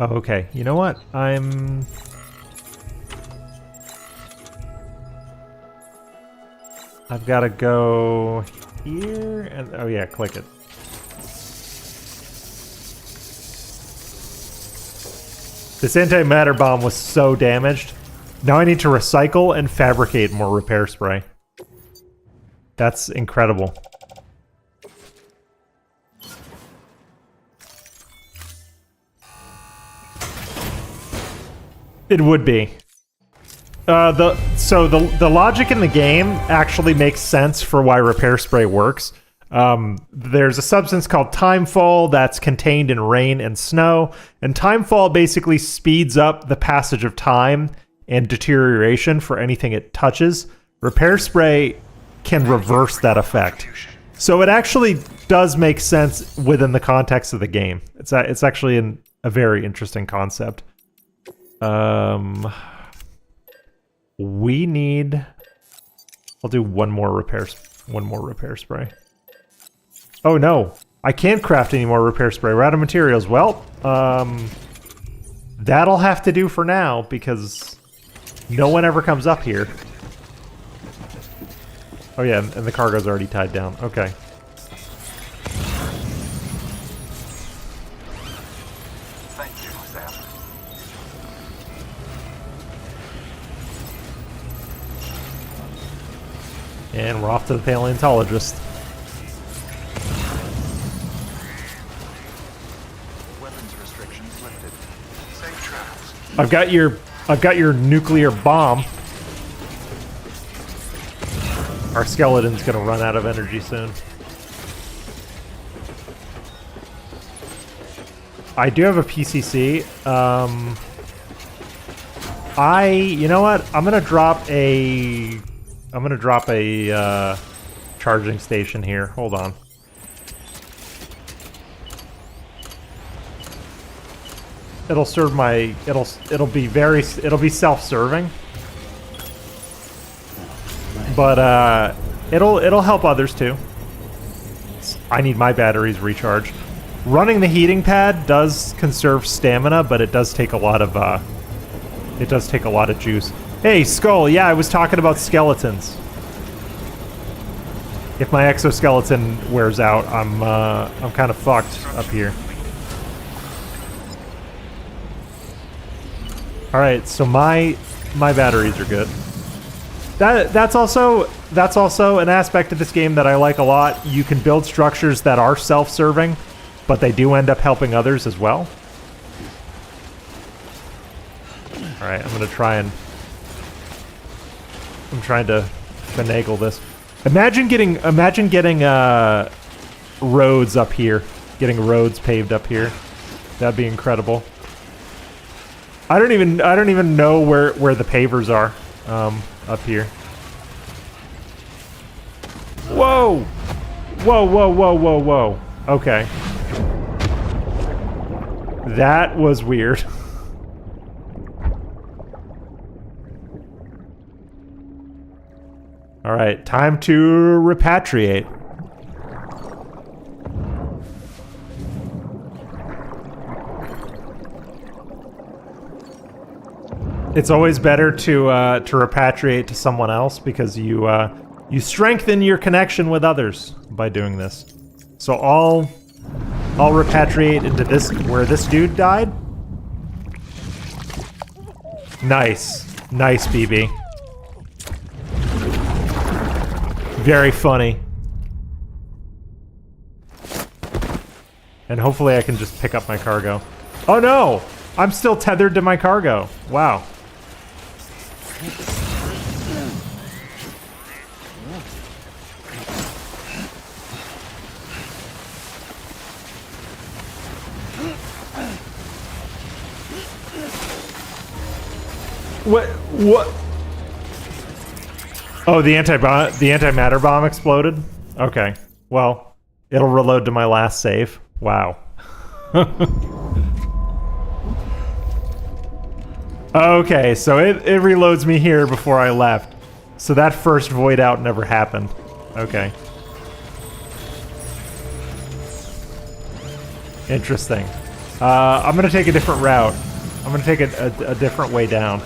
okay. You know what? I've got to go here and oh yeah, click it. This antimatter bomb was so damaged. Now I need to recycle and fabricate more repair spray. That's incredible. It would be. The logic in the game actually makes sense for why repair spray works. There's a substance called timefall that's contained in rain and snow, and timefall basically speeds up the passage of time and deterioration for anything it touches. Repair spray can reverse that effect. So it actually does make sense within the context of the game. It's actually a very interesting concept. We need... I'll do one more repair spray. Oh no, I can't craft any more repair spray. We're out of materials. Well, that'll have to do for now because no one ever comes up here. Oh yeah, and the cargo's already tied down. Okay. Thank you, Sam. And we're off to the paleontologist. I've got your nuclear bomb. Our skeleton's gonna run out of energy soon. I do have a PCC. You know what? I'm gonna drop a charging station here. Hold on. It'll serve my, it'll be self-serving. But it'll help others too. I need my batteries recharged. Running the heating pad does conserve stamina, but it does take a lot of juice. Hey, Skull, yeah, I was talking about skeletons. If my exoskeleton wears out, I'm kind of fucked up here. All right, so my batteries are good. That's also an aspect of this game that I like a lot. You can build structures that are self-serving, but they do end up helping others as well. All right, I'm trying to finagle this. Imagine getting roads up here, getting roads paved up here. That'd be incredible. I don't even know where the pavers are up here. Whoa! Whoa, whoa, whoa, whoa, whoa. Okay. That was weird. All right, time to repatriate. It's always better to repatriate to someone else because you strengthen your connection with others by doing this. So I'll repatriate into where this dude died. Nice, BB. Very funny. And hopefully I can just pick up my cargo. Oh no! I'm still tethered to my cargo. Wow. What? Oh, the antimatter bomb exploded? Okay. Well, it'll reload to my last save. Wow. Okay, so it reloads me here before I left. So that first void out never happened. Okay. Interesting. I'm gonna take a different route. I'm gonna take a different way down.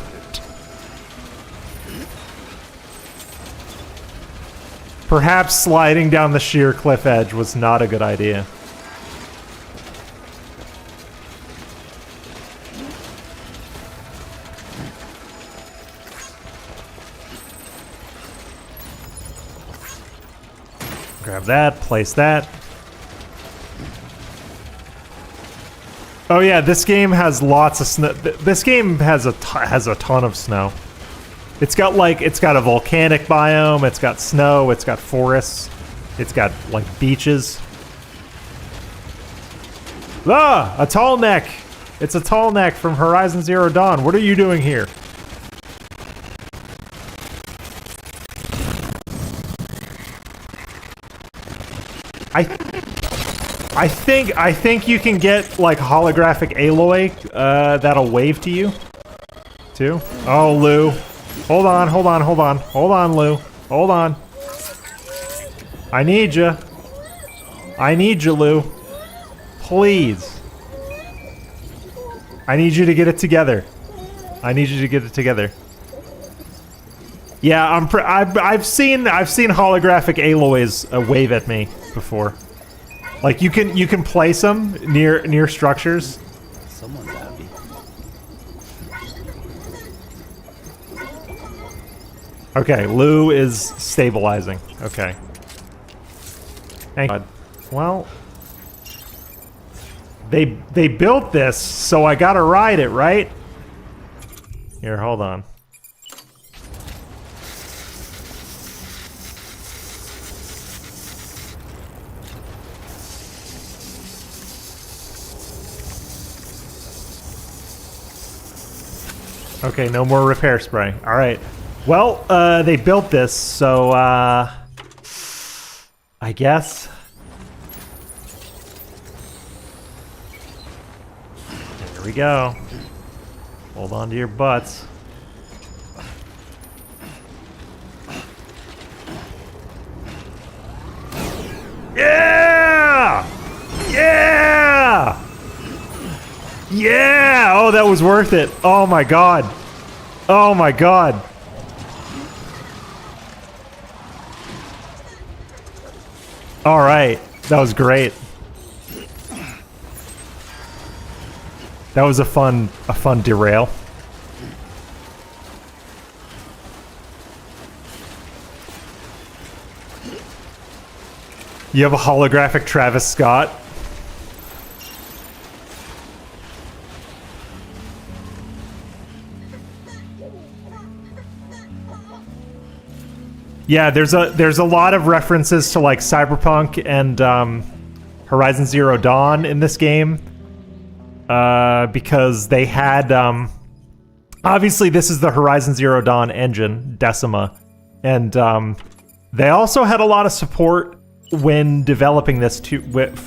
Perhaps sliding down the sheer cliff edge was not a good idea. Grab that, place that. Oh yeah, this game has lots of snow. This game has a ton of snow. It's got a volcanic biome, it's got snow, it's got forests, it's got like beaches. Ah, a tall neck. It's a tall neck from Horizon Zero Dawn. What are you doing here? I think you can get like holographic Aloy that'll wave to you too. Oh, Lou. Hold on, Lou. Hold on. I need you. Lou. Please. I need you to get it together. Yeah, I've seen holographic Aloys wave at me before. Like you can place them near structures. Someone's happy. Okay, Lou is stabilizing. Okay. Thank God. Well, they built this, so I gotta ride it, right? Here, hold on. Okay, no more repair spray. All right. Well, they built this, so I guess. There we go. Hold on to your butts. Yeah! Yeah! Yeah! Oh, that was worth it. Oh my god. Oh my god. All right, that was great. That was a fun derail. You have a holographic Travis Scott. Yeah, there's a lot of references to like Cyberpunk and Horizon Zero Dawn in this game, because they had obviously this is the Horizon Zero Dawn engine, Decima, and they also had a lot of support when developing this with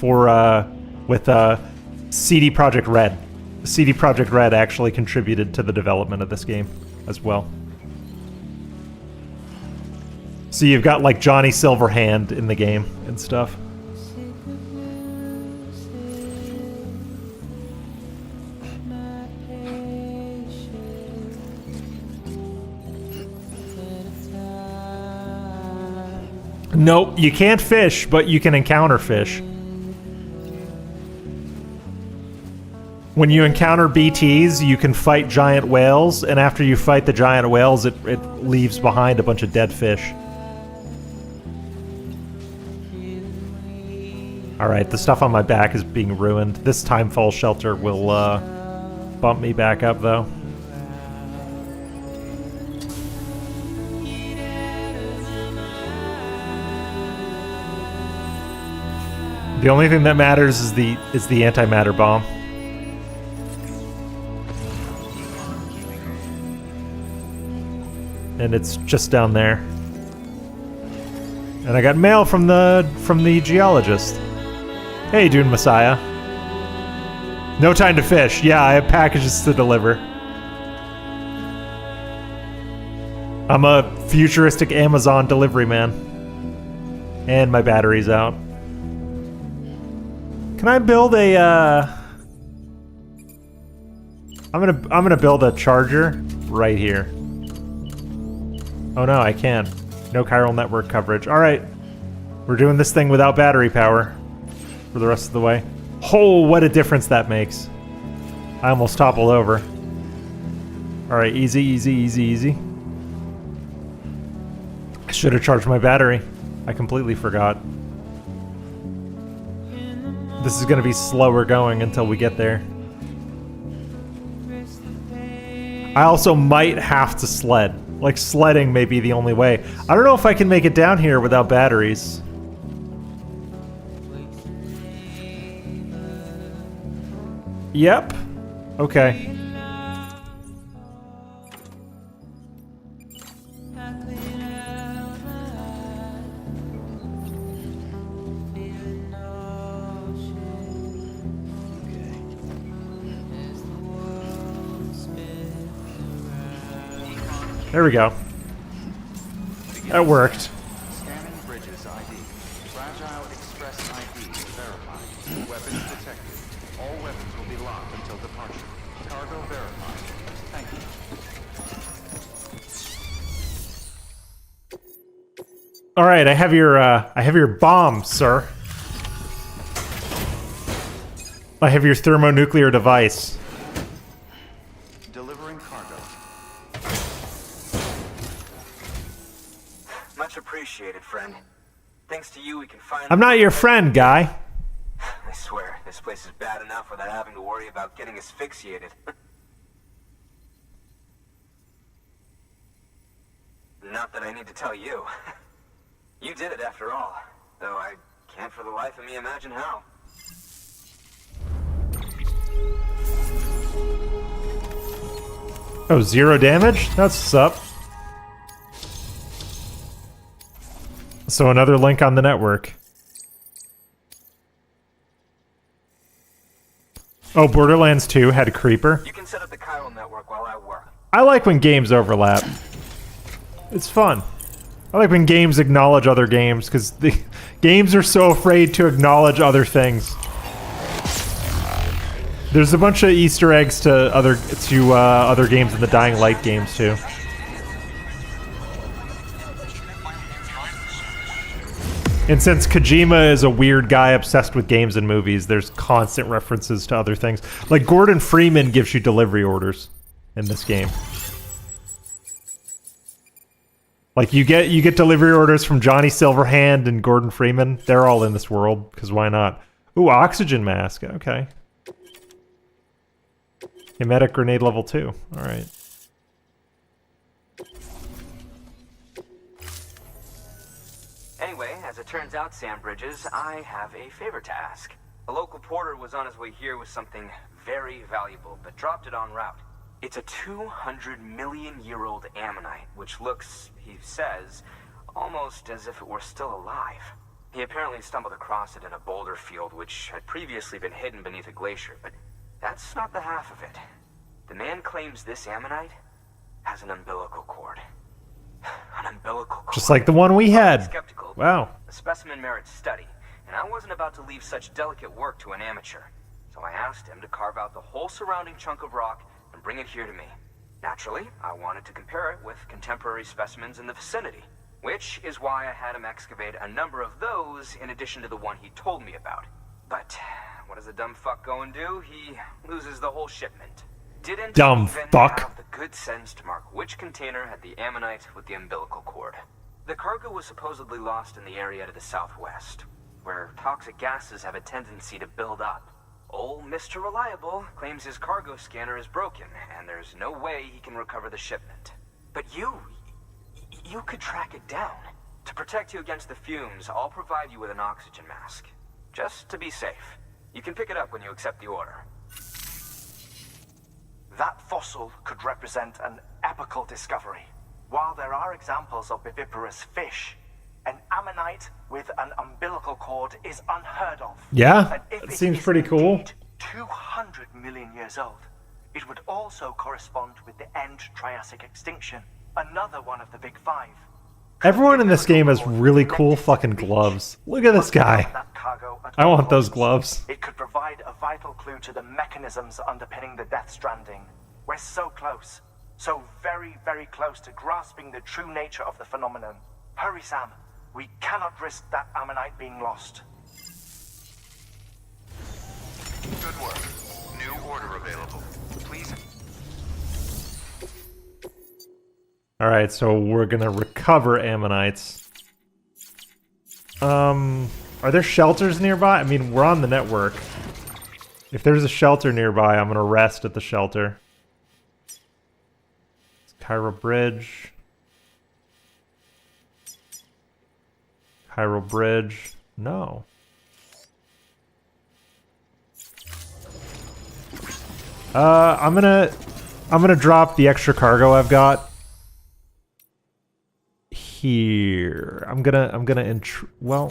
CD Projekt Red. CD Projekt Red actually contributed to the development of this game as well. So you've got like Johnny Silverhand in the game and stuff. Nope, you can't fish, but you can encounter fish. When you encounter BTs, you can fight giant whales, and after you fight the giant whales, it leaves behind a bunch of dead fish. Alright, the stuff on my back is being ruined. This Timefall shelter will bump me back up, though. The only thing that matters is the antimatter bomb. And it's just down there. And I got mail from the geologist. Hey, Dune Messiah. No time to fish. Yeah, I have packages to deliver. I'm a futuristic Amazon delivery man. And my battery's out. Can I build a I'm gonna build a charger right here. Oh no, I can't. No chiral network coverage. Alright. We're doing this thing without battery power for the rest of the way. Oh, what a difference that makes. I almost toppled over. Alright, easy, easy, easy, easy. I should have charged my battery. I completely forgot. This is going to be slower going until we get there. I also might have to sled. Like, sledding may be the only way. I don't know if I can make it down here without batteries. Yep. Okay. There we go. That worked. Scanning bridges ID. Fragile Express ID verified. Weapons detected. All weapons will be locked until departure. Cargo verified. Thank you. All right, I have your bomb, sir. I have your thermonuclear device. Delivering cargo. Much appreciated, friend. Thanks to you, we can finally... I'm not your friend, guy. I swear, this place is bad enough without having to worry about getting asphyxiated. Not that I need to tell you. You did it after all. Though I can't for the life of me imagine how. Oh, 0 damage? That's what's up. So another link on the network. Oh, Borderlands 2 had a creeper. You can set up the chiral network while I work. I like when games overlap. It's fun. I like when games acknowledge other games, because the games are so afraid to acknowledge other things. There's a bunch of Easter eggs to other games in the Dying Light games too. And since Kojima is a weird guy obsessed with games and movies, there's constant references to other things. Like Gordon Freeman gives you delivery orders in this game. Like you get delivery orders from Johnny Silverhand and Gordon Freeman. They're all in this world, because why not? Ooh, oxygen mask. Okay. Emetic grenade level 2. Alright. Anyway, as it turns out, Sam Bridges, I have a favor to ask. A local porter was on his way here with something very valuable, but dropped it en route. It's a 200-million-year-old ammonite, which looks, he says, almost as if it were still alive. He apparently stumbled across it in a boulder field which had previously been hidden beneath a glacier, but that's not the half of it. The man claims this ammonite has an umbilical cord. An umbilical cord. Just like the one we had. Skeptical. Wow. The specimen merits study, and I wasn't about to leave such delicate work to an amateur. So I asked him to carve out the whole surrounding chunk of rock and bring it here to me. Naturally, I wanted to compare it with contemporary specimens in the vicinity, which is why I had him excavate a number of those in addition to the one he told me about. But what does a dumb fuck go and do? He loses the whole shipment. Didn't Dumb even fuck. have the good sense to mark which container had the ammonite with the umbilical cord. The cargo was supposedly lost in the area to the southwest, where toxic gases have a tendency to build up. Old Mr. Reliable claims his cargo scanner is broken, and there's no way he can recover the shipment. But you could track it down. To protect you against the fumes, I'll provide you with an oxygen mask. Just to be safe. You can pick it up when you accept the order. That fossil could represent an epical discovery. While there are examples of viviparous fish, an ammonite with an umbilical cord is unheard of. Yeah, And if it it seems is pretty cool. indeed 200 million years old, it would also correspond with the end Triassic extinction, another one of the big five. Everyone in this game has really cool fucking gloves. Look at this guy. I want those gloves. It could provide a vital clue to the mechanisms underpinning the Death Stranding. We're so close. So very, very close to grasping the true nature of the phenomenon. Hurry, Sam. We cannot risk that ammonite being lost. Good work. New order available. Please. Alright, so we're gonna recover ammonites. Are there shelters nearby? I mean, we're on the network. If there's a shelter nearby, I'm gonna rest at the shelter. Cairo Bridge. Cairo Bridge. No. I'm gonna drop the extra cargo I've got here. Well,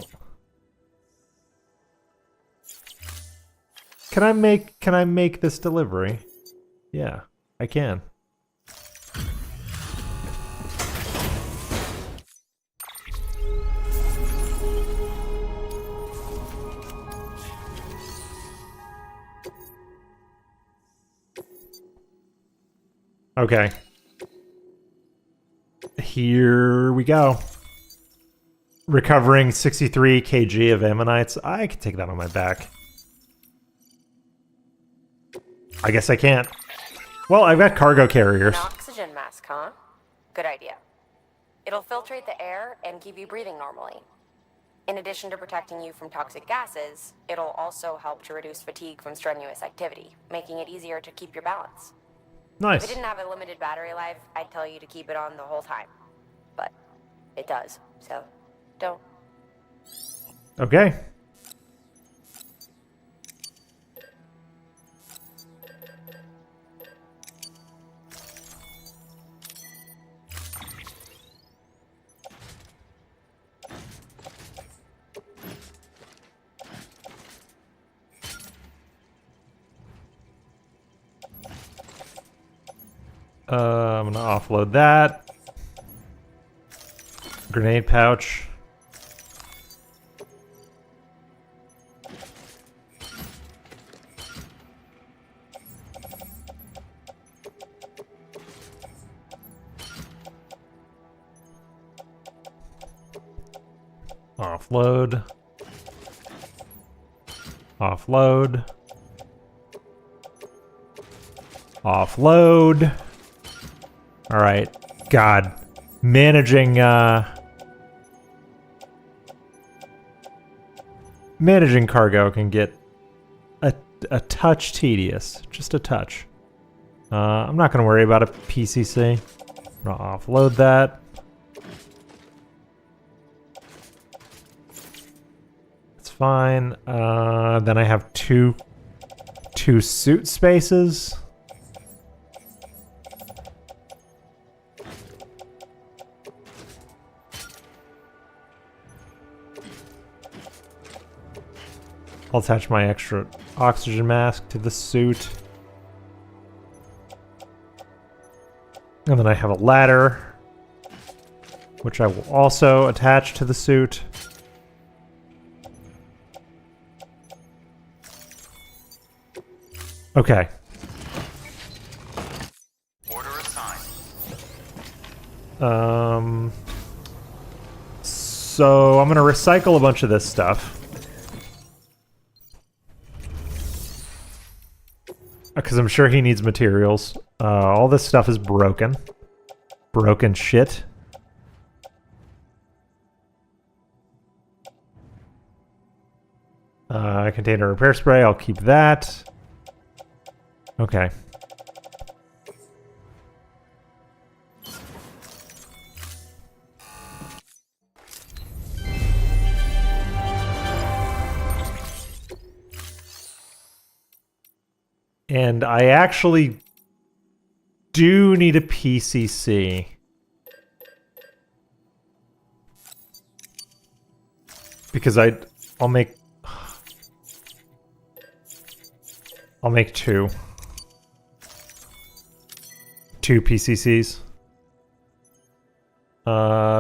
can I make this delivery? Yeah, I can. Okay. Here we go. Recovering 63 kg of ammonites. I can take that on my back. I guess I can't. Well, I've got cargo carriers. An oxygen mask, huh? Good idea. It'll filtrate the air and keep you breathing normally. In addition to protecting you from toxic gases, it'll also help to reduce fatigue from strenuous activity, making it easier to keep your balance. Nice. If it didn't have a limited battery life, I'd tell you to keep it on the whole time. But it does, so don't. Okay. I'm gonna offload that. Grenade pouch. Offload. Offload. Offload. All right. God. Managing cargo can get a touch tedious. Just a touch. I'm not going to worry about a PCC. I'm going to offload that. It's fine. Then I have two suit spaces. I'll attach my extra oxygen mask to the suit. And then I have a ladder, which I will also attach to the suit. Okay. Order assigned. So I'm gonna recycle a bunch of this stuff. Because I'm sure he needs materials. All this stuff is broken. Broken shit. Container repair spray, I'll keep that. Okay. And I actually do need a PCC. Because I'll make two. Two PCCs.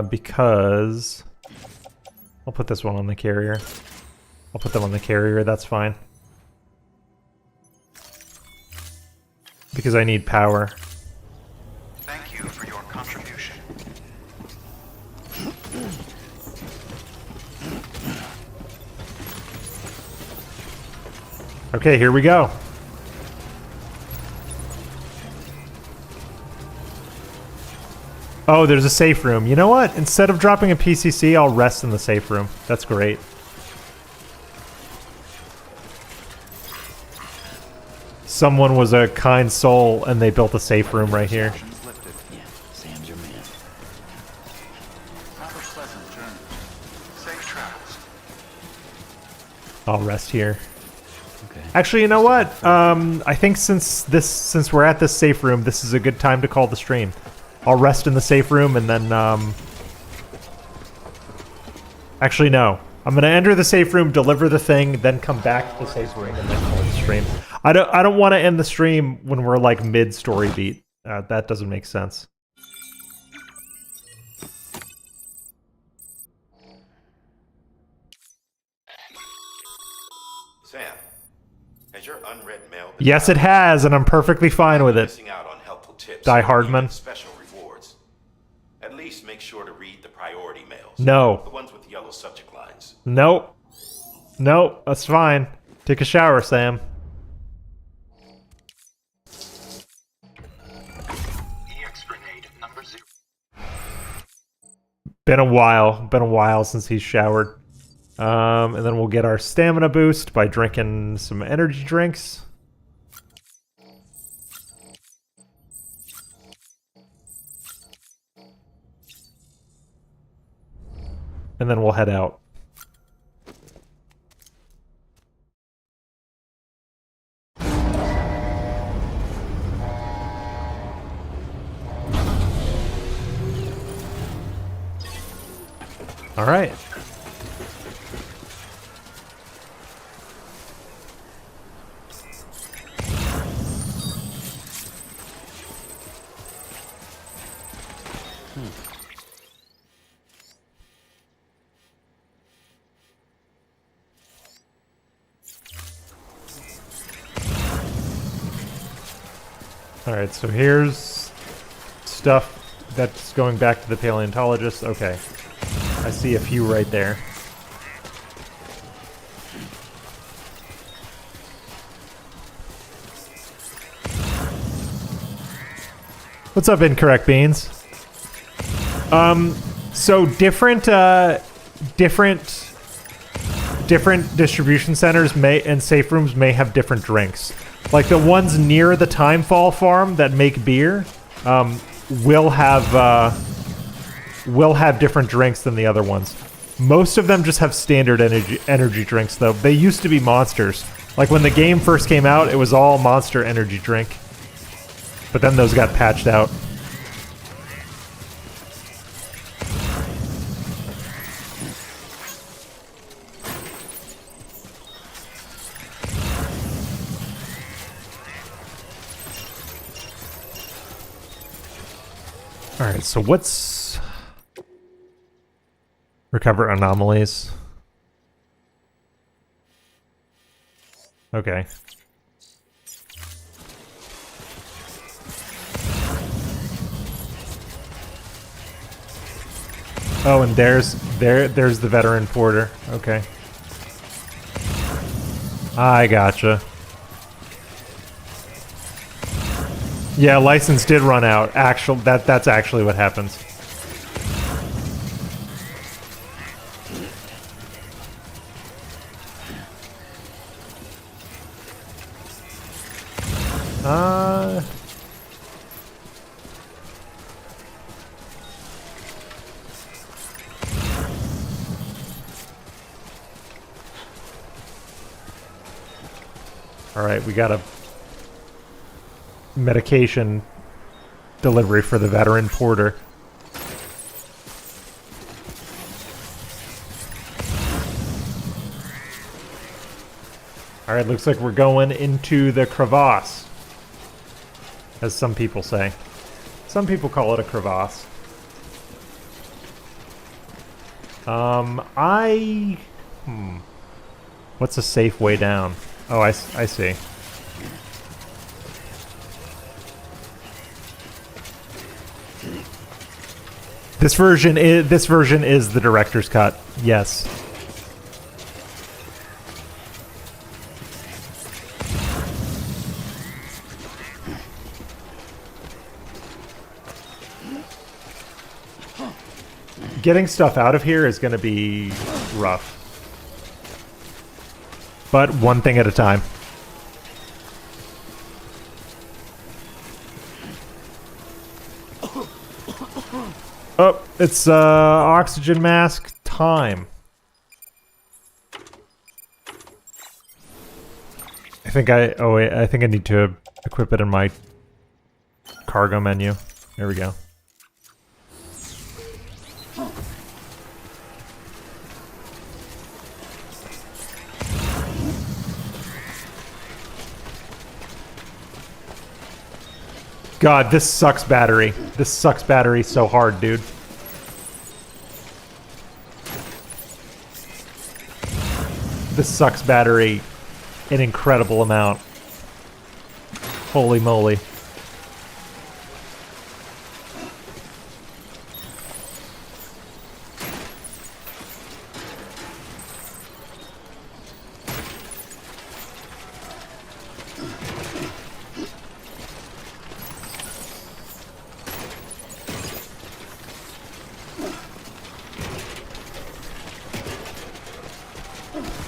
Because I'll put this one on the carrier. I'll put them on the carrier, that's fine. Because I need power. Thank you for your contribution. Okay, here we go. Oh, there's a safe room. You know what? Instead of dropping a PCC, I'll rest in the safe room. That's great. Someone was a kind soul and they built a safe room right here. Yeah, Sam's your man. Have a pleasant journey. Safe travels. I'll rest here. Okay. Actually, you know what? I think since we're at this safe room, this is a good time to call the stream. I'll rest in the safe room and then actually no. I'm gonna enter the safe room, deliver the thing, then come back to the safe room and then call the stream. I don't want to end the stream when we're like mid-story beat. That doesn't make sense. Sam, has your unread mail been Yes, it has, and I'm perfectly fine with it. missing out on helpful tips? Die or Hardman. even special rewards. At least make sure to read the priority mails. No. The ones with yellow subject lines. Nope. Nope, that's fine. Take a shower, Sam. EX grenade number 0. Been a while since he's showered. And then we'll get our stamina boost by drinking some energy drinks. And then we'll head out. All right. Alright, so here's stuff that's going back to the paleontologist. Okay. I see a few right there. What's up, Incorrect Beans? So different distribution centers and safe rooms may have different drinks. Like the ones near the Timefall farm that make beer, will have different drinks than the other ones. Most of them just have standard energy drinks, though. They used to be monsters. Like when the game first came out, it was all Monster energy drink. But then those got patched out. Alright, so what's... Recover anomalies. Okay. Oh, and there's the veteran porter. Okay. I gotcha. Yeah, license did run out. That's actually what happens. Alright, we got a medication delivery for the veteran porter. Alright, looks like we're going into the crevasse, as some people say. Some people call it a crevasse. What's a safe way down? Oh, I see. This version is the director's cut. Yes. Getting stuff out of here is going to be rough. But one thing at a time. Oh, it's oxygen mask time. I think I need to equip it in my cargo menu. There we go. God, this sucks battery. This sucks battery so hard, dude. This sucks battery an incredible amount. Holy moly.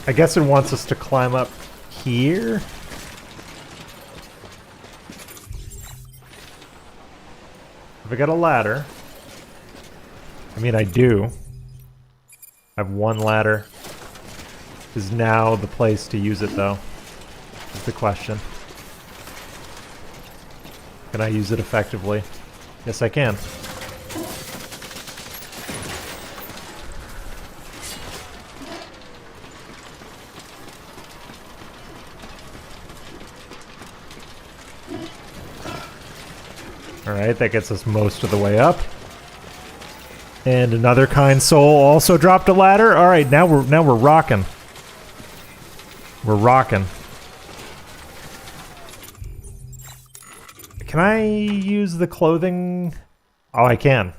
I guess it wants us to climb up here. Have I got a ladder? I mean, I do. I have one ladder. Is now the place to use it, though? Is the question. Can I use it effectively? Yes, I can. Alright, that gets us most of the way up. And another kind soul also dropped a ladder. Alright, now we're rocking. We're rocking. Can I use the clothing? Oh, I can.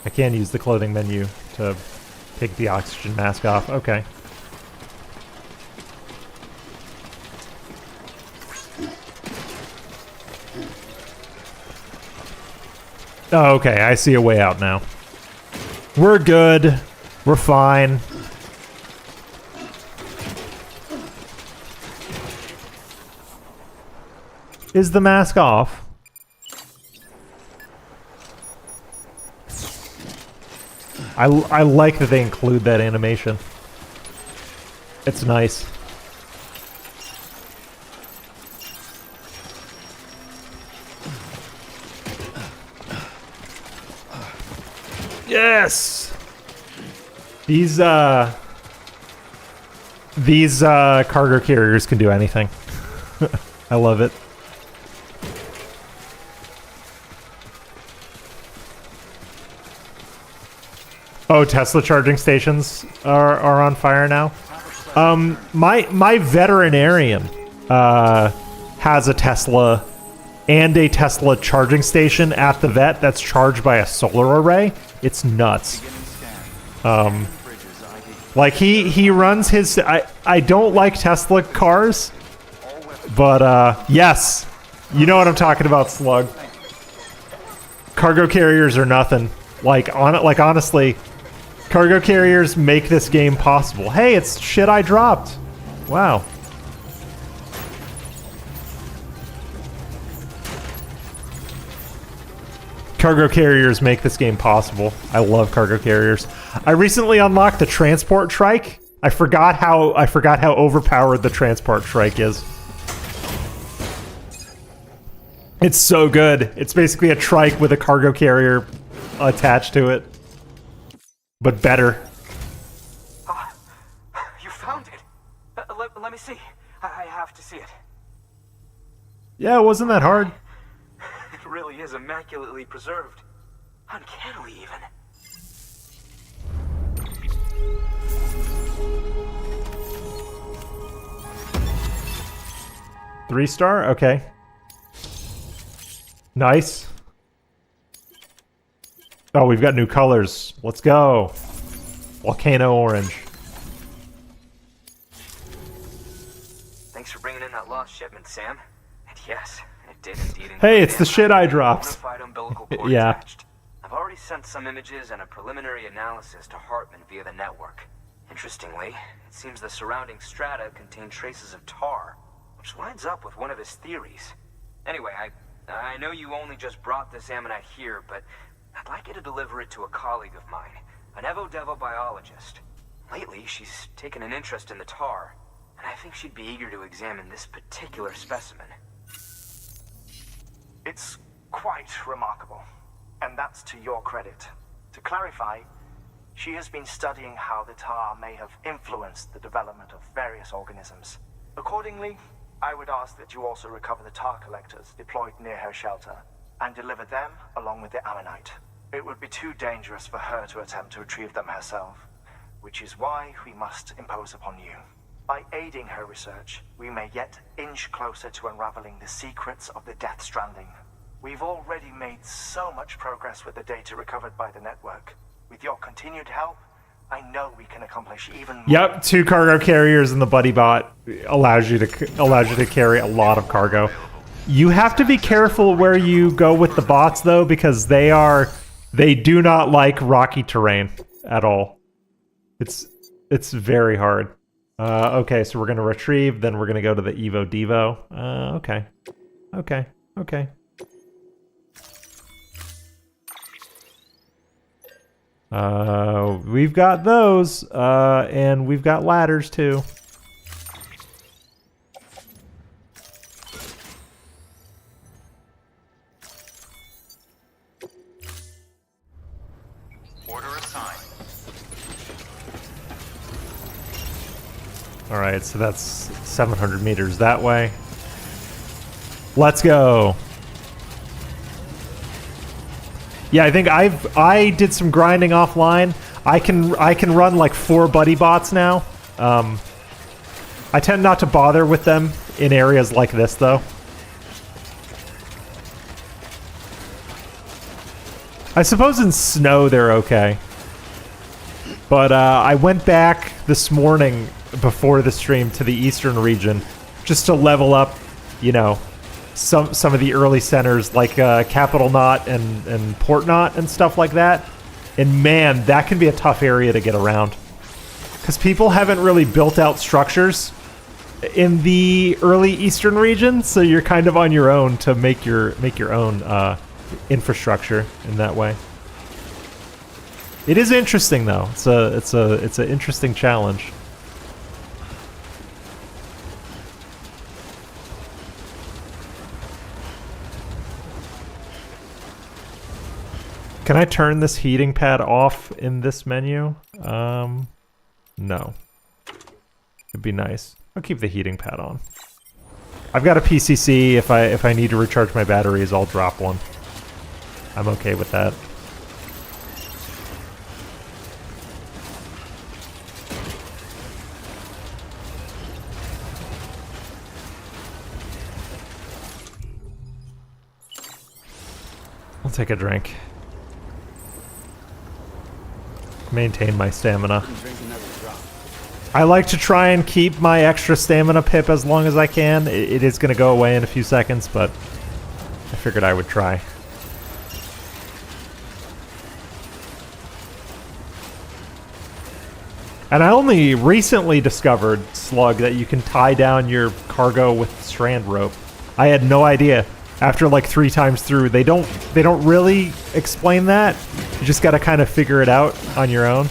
I can use the clothing menu to take the oxygen mask off. Okay. Oh, okay, I see a way out now. We're good. We're fine. Is the mask off? I like that they include that animation. It's nice. Yes! These cargo carriers can do anything. I love it. Oh, Tesla charging stations are on fire now. My veterinarian has a Tesla and a Tesla charging station at the vet that's charged by a solar array. It's nuts. Like he runs his. I don't like Tesla cars, but yes, you know what I'm talking about, Slug. Cargo carriers are nothing. Like honestly. Cargo carriers make this game possible. Hey, it's shit I dropped. Wow. Cargo carriers make this game possible. I love cargo carriers. I recently unlocked the transport trike. I forgot how overpowered the transport trike is. It's so good. It's basically a trike with a cargo carrier attached to it. But better. You found it. Let me see. I have to see it. Yeah, it wasn't that hard. It really is immaculately preserved. Uncannily, even. Three star? Okay. Nice. Oh, we've got new colors. Let's go. Volcano orange. Thanks for bringing in that lost shipment, Sam. And yes, it did indeed. Hey, it's the shit I dropped. Yeah. Attached. I've already sent some images and a preliminary analysis to Hartman via the network. Interestingly, it seems the surrounding strata contain traces of tar, which lines up with one of his theories. Anyway, I know you only just brought this ammonite here, but I'd like you to deliver it to a colleague of mine, an Evo-Devo biologist. Lately, she's taken an interest in the tar, and I think she'd be eager to examine this particular specimen. It's quite remarkable, and that's to your credit. To clarify, she has been studying how the tar may have influenced the development of various organisms. Accordingly, I would ask that you also recover the tar collectors deployed near her shelter, and deliver them along with the ammonite. It would be too dangerous for her to attempt to retrieve them herself, which is why we must impose upon you. By aiding her research, we may yet inch closer to unraveling the secrets of the Death Stranding. We've already made so much progress with the data recovered by the network. With your continued help, I know we can accomplish even more. Yep, 2 cargo carriers and the buddy bot allows you to carry a lot of cargo. You have to be careful where you go with the bots though, because they do not like rocky terrain at all. It's very hard. Okay, so we're gonna retrieve, then we're gonna go to the Evo Devo. Okay. We've got those, and we've got ladders too. Order assigned. Alright, so that's 700 meters that way. Let's go. Yeah, I think I did some grinding offline. I can run like 4 buddy bots now. I tend not to bother with them in areas like this though. I suppose in snow they're okay. But I went back this morning before the stream to the eastern region just to level up, you know, some of the early centers like Capital Knot and Port Knot and stuff like that. And man, that can be a tough area to get around because people haven't really built out structures in the early eastern region, so you're kind of on your own to make your own infrastructure in that way. It is interesting though. It's an interesting challenge. Can I turn this heating pad off in this menu? No. It'd be nice. I'll keep the heating pad on. I've got a PCC. If I need to recharge my batteries, I'll drop one. I'm okay with that. I'll take a drink. Maintain my stamina. I like to try and keep my extra stamina pip as long as I can. It is going to go away in a few seconds, but I figured I would try. And I only recently discovered, Slug, that you can tie down your cargo with strand rope. I had no idea. After like 3 times through, they don't really explain that. You just got to kind of figure it out on your own.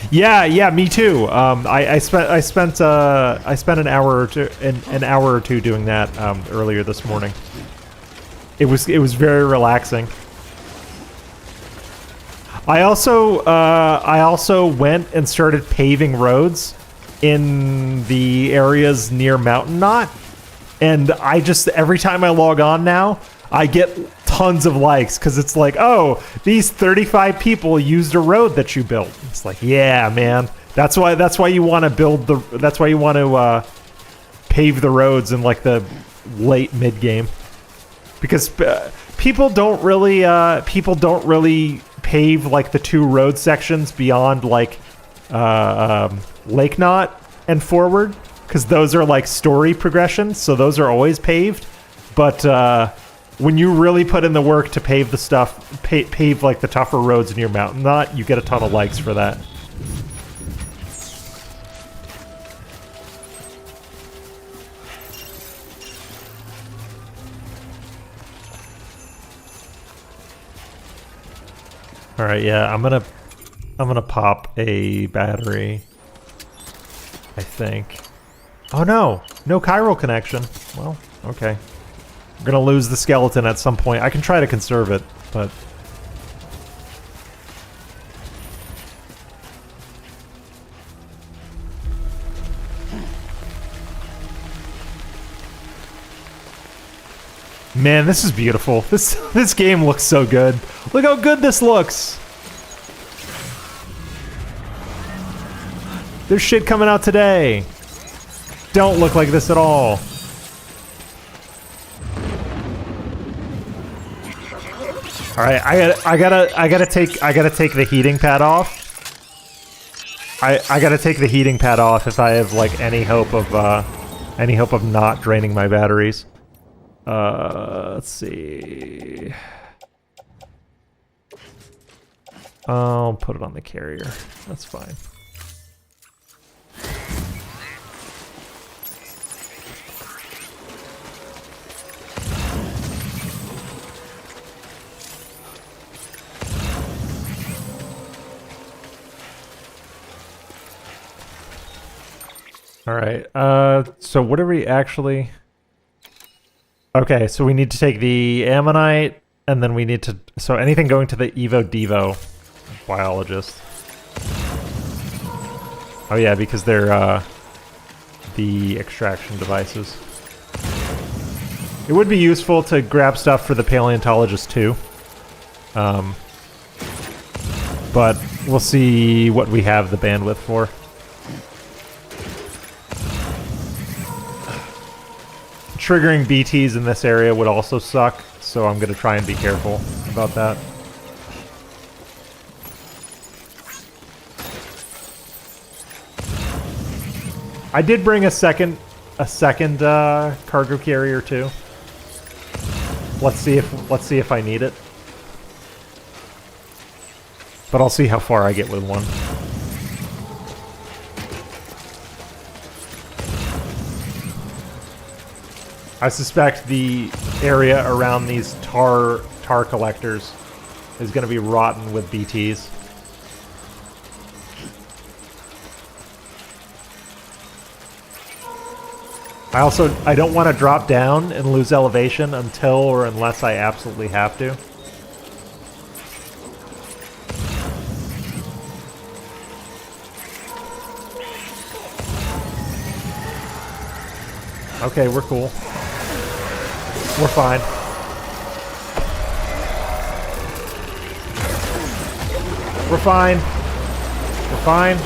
Yeah, me too. I spent an hour or two doing that earlier this morning. It was very relaxing. I also went and started paving roads in the areas near Mountain Knot, and I just every time I log on now, I get tons of likes because it's like, oh, these 35 people used a road that you built. It's like, yeah, man, that's why you want to pave the roads in like the late mid game, because people don't really pave like the 2 road sections beyond like Lake Knot and forward, because those are like story progressions, so those are always paved. But when you really put in the work to pave the stuff, pave like the tougher roads near Mountain Knot, you get a ton of likes for that. All right, yeah, I'm gonna pop a battery, I think. Oh no chiral connection. Well, okay. We're gonna lose the skeleton at some point. I can try to conserve it, but man, this is beautiful. This game looks so good. Look how good this looks. There's shit coming out today. Don't look like this at all. All right, I gotta take the heating pad off. I gotta take the heating pad off if I have like any hope of not draining my batteries. Let's see. I'll put it on the carrier. That's fine. All right. So what are we actually? Okay, so we need to take the ammonite, and then we need to. So anything going to the Evo Devo biologist. Oh yeah, because they're the extraction devices. It would be useful to grab stuff for the paleontologist too. But we'll see what we have the bandwidth for. Triggering BTs in this area would also suck, so I'm going to try and be careful about that. I did bring a second cargo carrier too. Let's see if I need it. But I'll see how far I get with one. I suspect the area around these tar collectors is going to be rotten with BTs. I don't want to drop down and lose elevation until or unless I absolutely have to. Okay, we're cool. We're fine. We're fine. We're fine.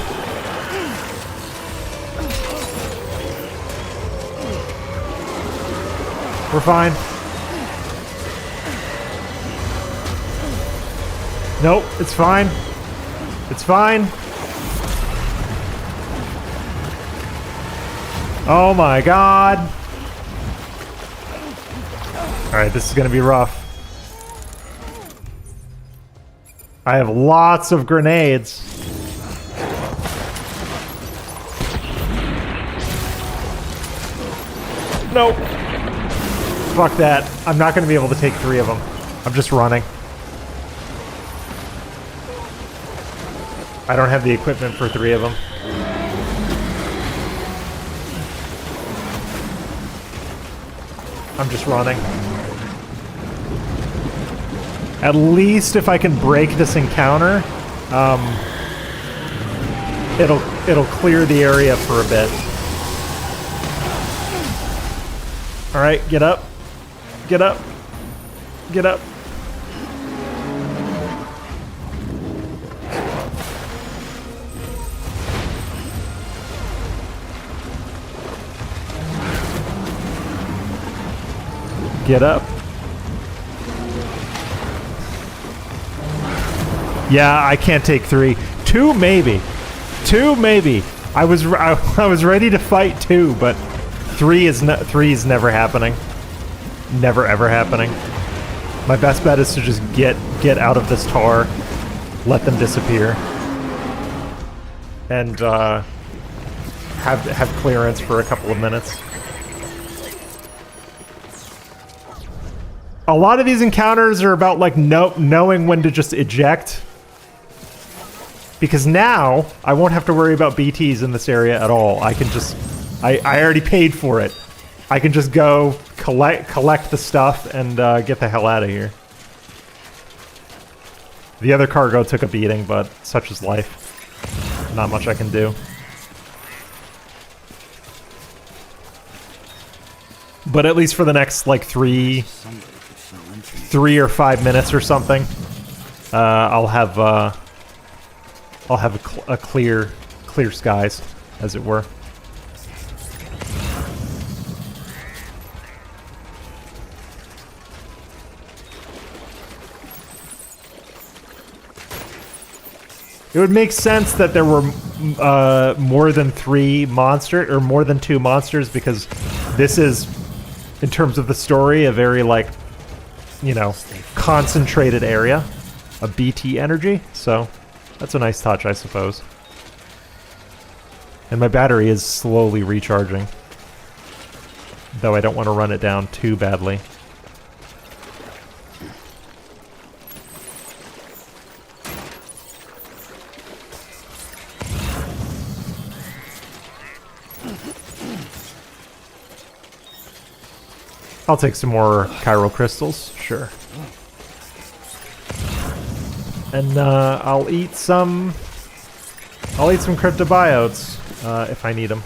We're fine. Nope, it's fine. It's fine. Oh my god. Alright, this is gonna be rough. I have lots of grenades. Nope. Fuck that. I'm not gonna be able to take 3 of them. I'm just running. I don't have the equipment for 3 of them. I'm just running. At least if I can break this encounter, it'll clear the area for a bit. All right, get up. Get up. Get up. Get up. Yeah, I can't take 3. 2 maybe. 2 maybe. I was ready to fight 2, but 3 is never happening. Never ever happening. My best bet is to just get out of this tar, let them disappear, and have clearance for a couple of minutes. A lot of these encounters are about like knowing when to just eject. Because now I won't have to worry about BTs in this area at all. I can just I already paid for it. I can just go collect the stuff and get the hell out of here. The other cargo took a beating, but such is life. Not much I can do. But at least for the next like 3 or 5 minutes or something, I'll have a clear skies, as it were. It would make sense that there were more than 3 monsters, or more than 2 monsters, because this is, in terms of the story, a very, like, you know, concentrated area of BT energy, so that's a nice touch, I suppose. And my battery is slowly recharging, though I don't want to run it down too badly. I'll take some more chiral crystals, sure. And I'll eat some cryptobiotes if I need them.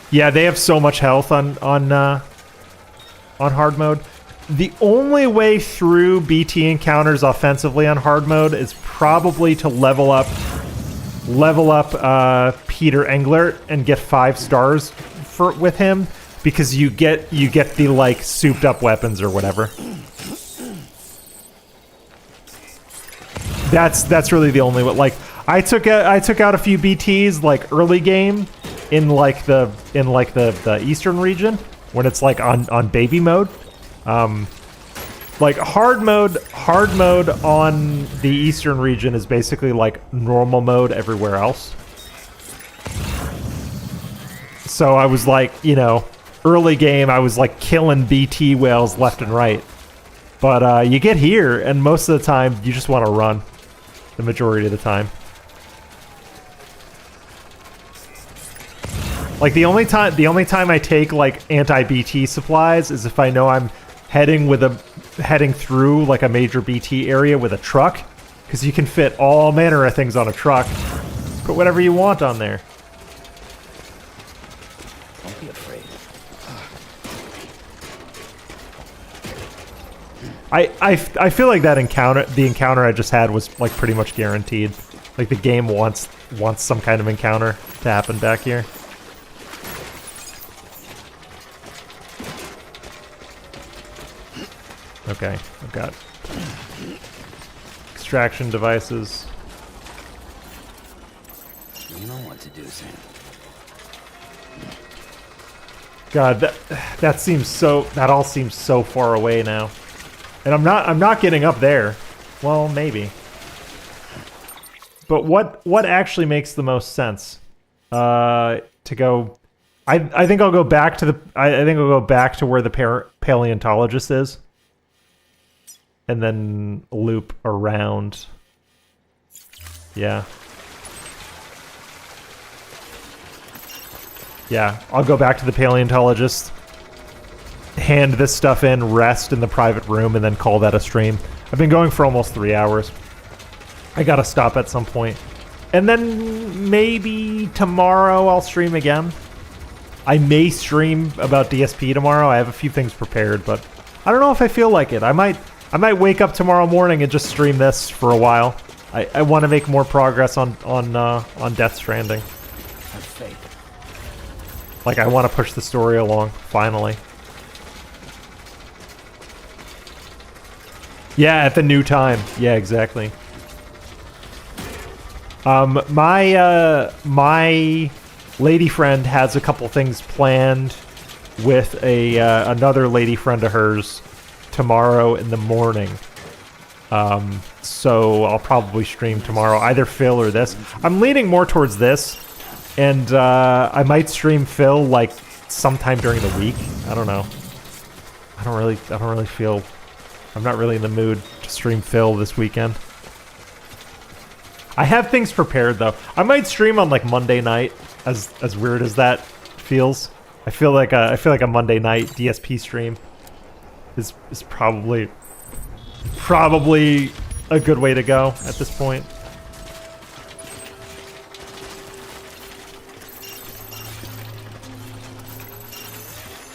Yeah, they have so much health on hard mode. The only way through BT encounters offensively on hard mode is probably to level up Peter Englert and get 5 stars with him, because you get the like souped up weapons or whatever. That's really the only way. Like, I took out a few BTs like early game in like the eastern region when it's like on baby mode. Like hard mode on the eastern region is basically like normal mode everywhere else. So I was like, you know, early game I was like killing BT whales left and right. But you get here and most of the time you just want to run the majority of the time. Like the only time I take like anti-BT supplies is if I know I'm heading through like a major BT area with a truck, because you can fit all manner of things on a truck. Put whatever you want on there. Don't be afraid. I feel like the encounter I just had was like pretty much guaranteed. Like the game wants some kind of encounter to happen back here. Okay, I've got extraction devices. You know what to do, Sam. God, that all seems so far away now. And I'm not getting up there. Well, maybe. But what actually makes the most sense? To go I think I'll go back to where the paleontologist is. And then loop around. Yeah. Yeah, I'll go back to the paleontologist, hand this stuff in, rest in the private room, and then call that a stream. I've been going for almost 3 hours. I gotta stop at some point. And then maybe tomorrow I'll stream again. I may stream about DSP tomorrow. I have a few things prepared, but I don't know if I feel like it. I might wake up tomorrow morning and just stream this for a while. I want to make more progress on Death Stranding. Have faith. Like, I want to push the story along, finally. Yeah, at the new time. Yeah, exactly. My lady friend has a couple things planned with another lady friend of hers tomorrow in the morning. So I'll probably stream tomorrow, either Phil or this. I'm leaning more towards this, and I might stream Phil like sometime during the week. I don't know. I don't really feel. I'm not really in the mood to stream Phil this weekend. I have things prepared though. I might stream on like Monday night, as weird as that feels. I feel like a Monday night DSP stream is probably a good way to go at this point.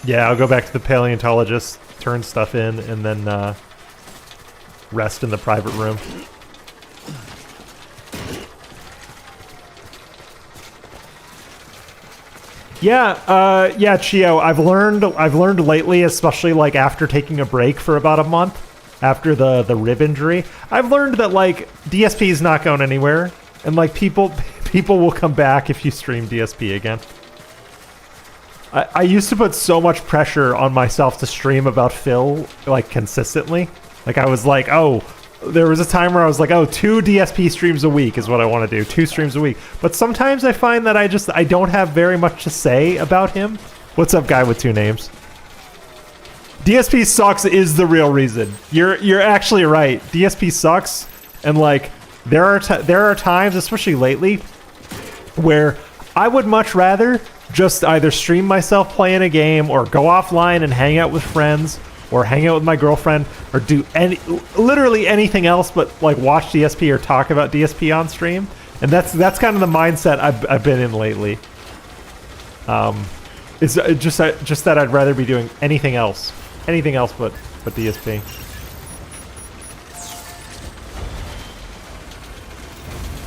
Yeah, I'll go back to the paleontologist, turn stuff in, and then rest in the private room. Yeah, yeah, Chio. I've learned lately, especially like after taking a break for about a month after the rib injury, I've learned that like DSP is not going anywhere, and like people will come back if you stream DSP again. I used to put so much pressure on myself to stream about Phil like consistently. Like I was like, oh, there was a time where I was like, oh, 2 DSP streams a week is what I want to do. 2 streams a week. But sometimes I find that I don't have very much to say about him. What's up, guy with 2 names? DSP sucks is the real reason. You're actually right. DSP sucks, and like there are times, especially lately, where I would much rather just either stream myself playing a game or go offline and hang out with friends or hang out with my girlfriend or do literally anything else but like watch DSP or talk about DSP on stream. And that's kind of the mindset I've been in lately. It's just that I'd rather be doing anything else but DSP.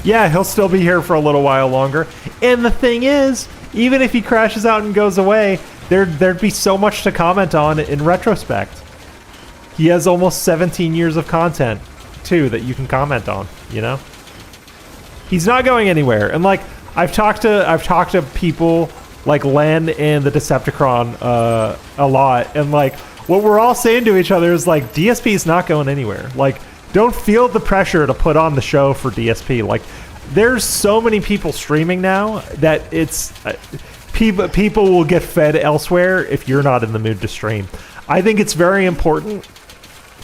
Yeah, he'll still be here for a little while longer. And the thing is, even if he crashes out and goes away, there'd be so much to comment on in retrospect. He has almost 17 years of content, too, that you can comment on, you know? He's not going anywhere. And like I've talked to people like Len and the Decepticon a lot, and like what we're all saying to each other is like DSP is not going anywhere. Like don't feel the pressure to put on the show for DSP. Like there's so many people streaming now that it's people will get fed elsewhere if you're not in the mood to stream. I think it's very important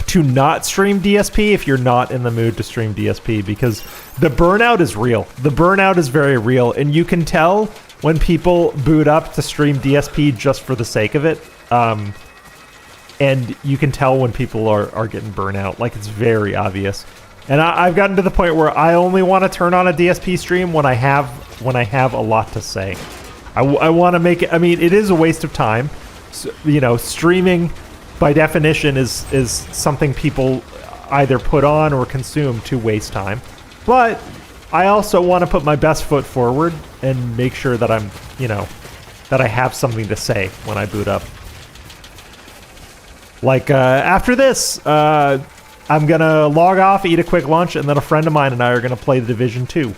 to not stream DSP if you're not in the mood to stream DSP, because the burnout is real. The burnout is very real, and you can tell when people boot up to stream DSP just for the sake of it. And you can tell when people are getting burnout. Like, it's very obvious. And I've gotten to the point where I only want to turn on a DSP stream when I have a lot to say. I want to make it. I mean, it is a waste of time. So, you know, streaming by definition is something people either put on or consume to waste time. But I also want to put my best foot forward and make sure that I'm, you know, that I have something to say when I boot up. Like, after this, I'm going to log off, eat a quick lunch, and then a friend of mine and I are going to play The Division 2.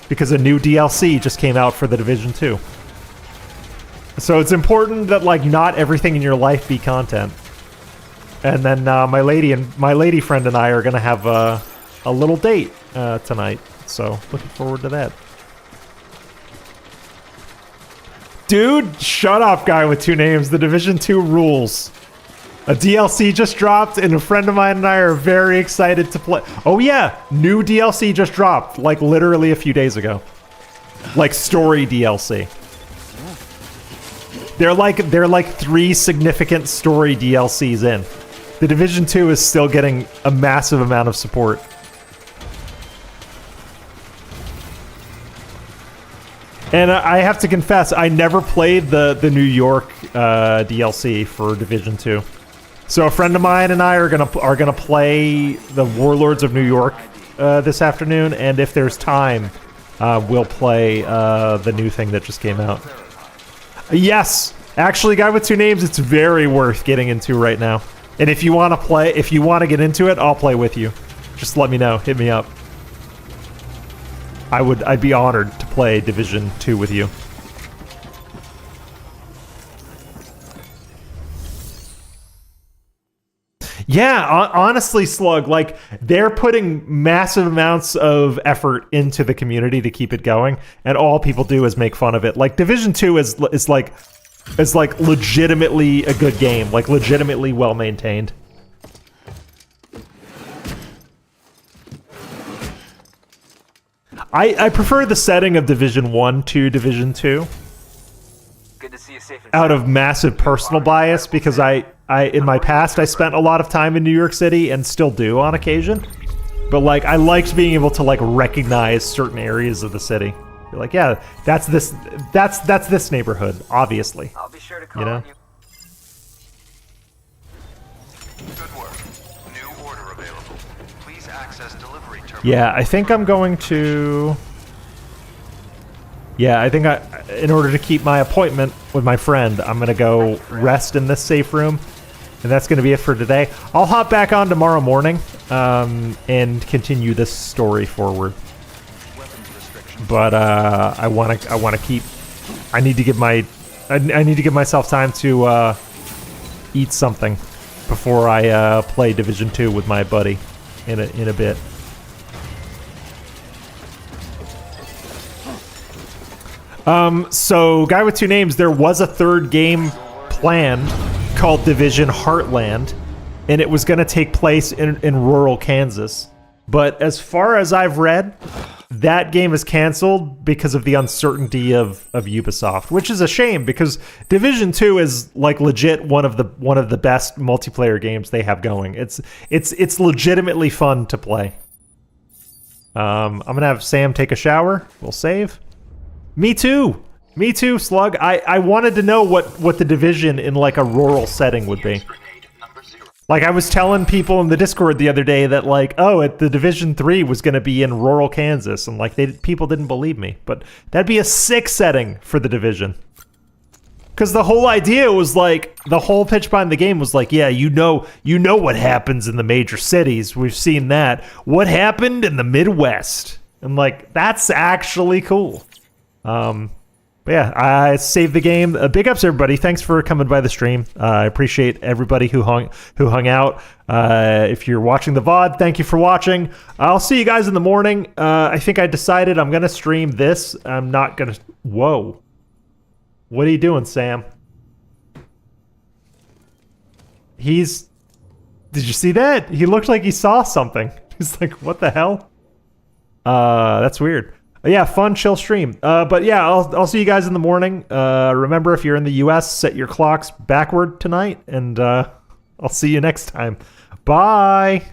Because a new DLC just came out for The Division 2. So it's important that, like, not everything in your life be content. And then my lady friend and I are going to have a little date tonight. So looking forward to that. Dude, shut up, guy with two names. The Division 2 rules. A DLC just dropped, and a friend of mine and I are very excited to play. Oh yeah, new DLC just dropped, like literally a few days ago. Like story DLC. They're like 3 significant story DLCs in. The Division 2 is still getting a massive amount of support. And I have to confess, I never played the New York DLC for Division 2. So a friend of mine and I are gonna play the Warlords of New York this afternoon, and if there's time, we'll play the new thing that just came out. Yes, actually, guy with two names, it's very worth getting into right now. And if you want to get into it, I'll play with you. Just let me know. Hit me up. I'd be honored to play Division 2 with you. Yeah, honestly, Slug, like, they're putting massive amounts of effort into the community to keep it going, and all people do is make fun of it. Like, Division 2 is like legitimately a good game, like legitimately well maintained. I prefer the setting of Division 1 to Division 2. Good to see you safe and Out of massive personal bias, because I in my past I spent a lot of time in New York City and still do on occasion. But like I liked being able to like recognize certain areas of the city. You're like, yeah, that's this neighborhood, obviously. I'll be sure to call you know? on you. Good work. New order available. Please access delivery terminal. Yeah, I think I'm going to... Yeah, I think in order to keep my appointment with my friend, I'm going to go rest in this safe room. And that's going to be it for today. I'll hop back on tomorrow morning and continue this story forward. But I want to keep... I need to give myself time to eat something before I play Division 2 with my buddy in a bit. So, guy with two names, there was a third game planned called Division Heartland, and it was going to take place in rural Kansas. But as far as I've read, that game is canceled because of the uncertainty of Ubisoft, which is a shame because Division 2 is like legit one of the best multiplayer games they have going. It's legitimately fun to play. I'm going to have Sam take a shower. We'll save. Me too, Slug. I wanted to know what the Division in like a rural setting would be. Like I was telling people in the Discord the other day that like, oh, the Division 3 was going to be in rural Kansas, and like people didn't believe me, but that'd be a sick setting for the Division. Because the whole idea was like, the whole pitch behind the game was like, yeah, you know what happens in the major cities. We've seen that. What happened in the Midwest? And like, that's actually cool. But yeah, I saved the game. Big ups, everybody. Thanks for coming by the stream. I appreciate everybody who hung out. If you're watching the VOD, thank you for watching. I'll see you guys in the morning. I think I decided I'm going to stream this. I'm not going to... Whoa. What are you doing, Sam? Did you see that? He looked like he saw something. He's like, what the hell? That's weird. Yeah, fun, chill stream. But yeah, I'll see you guys in the morning. Remember, if you're in the US, set your clocks backward tonight, and I'll see you next time. Bye!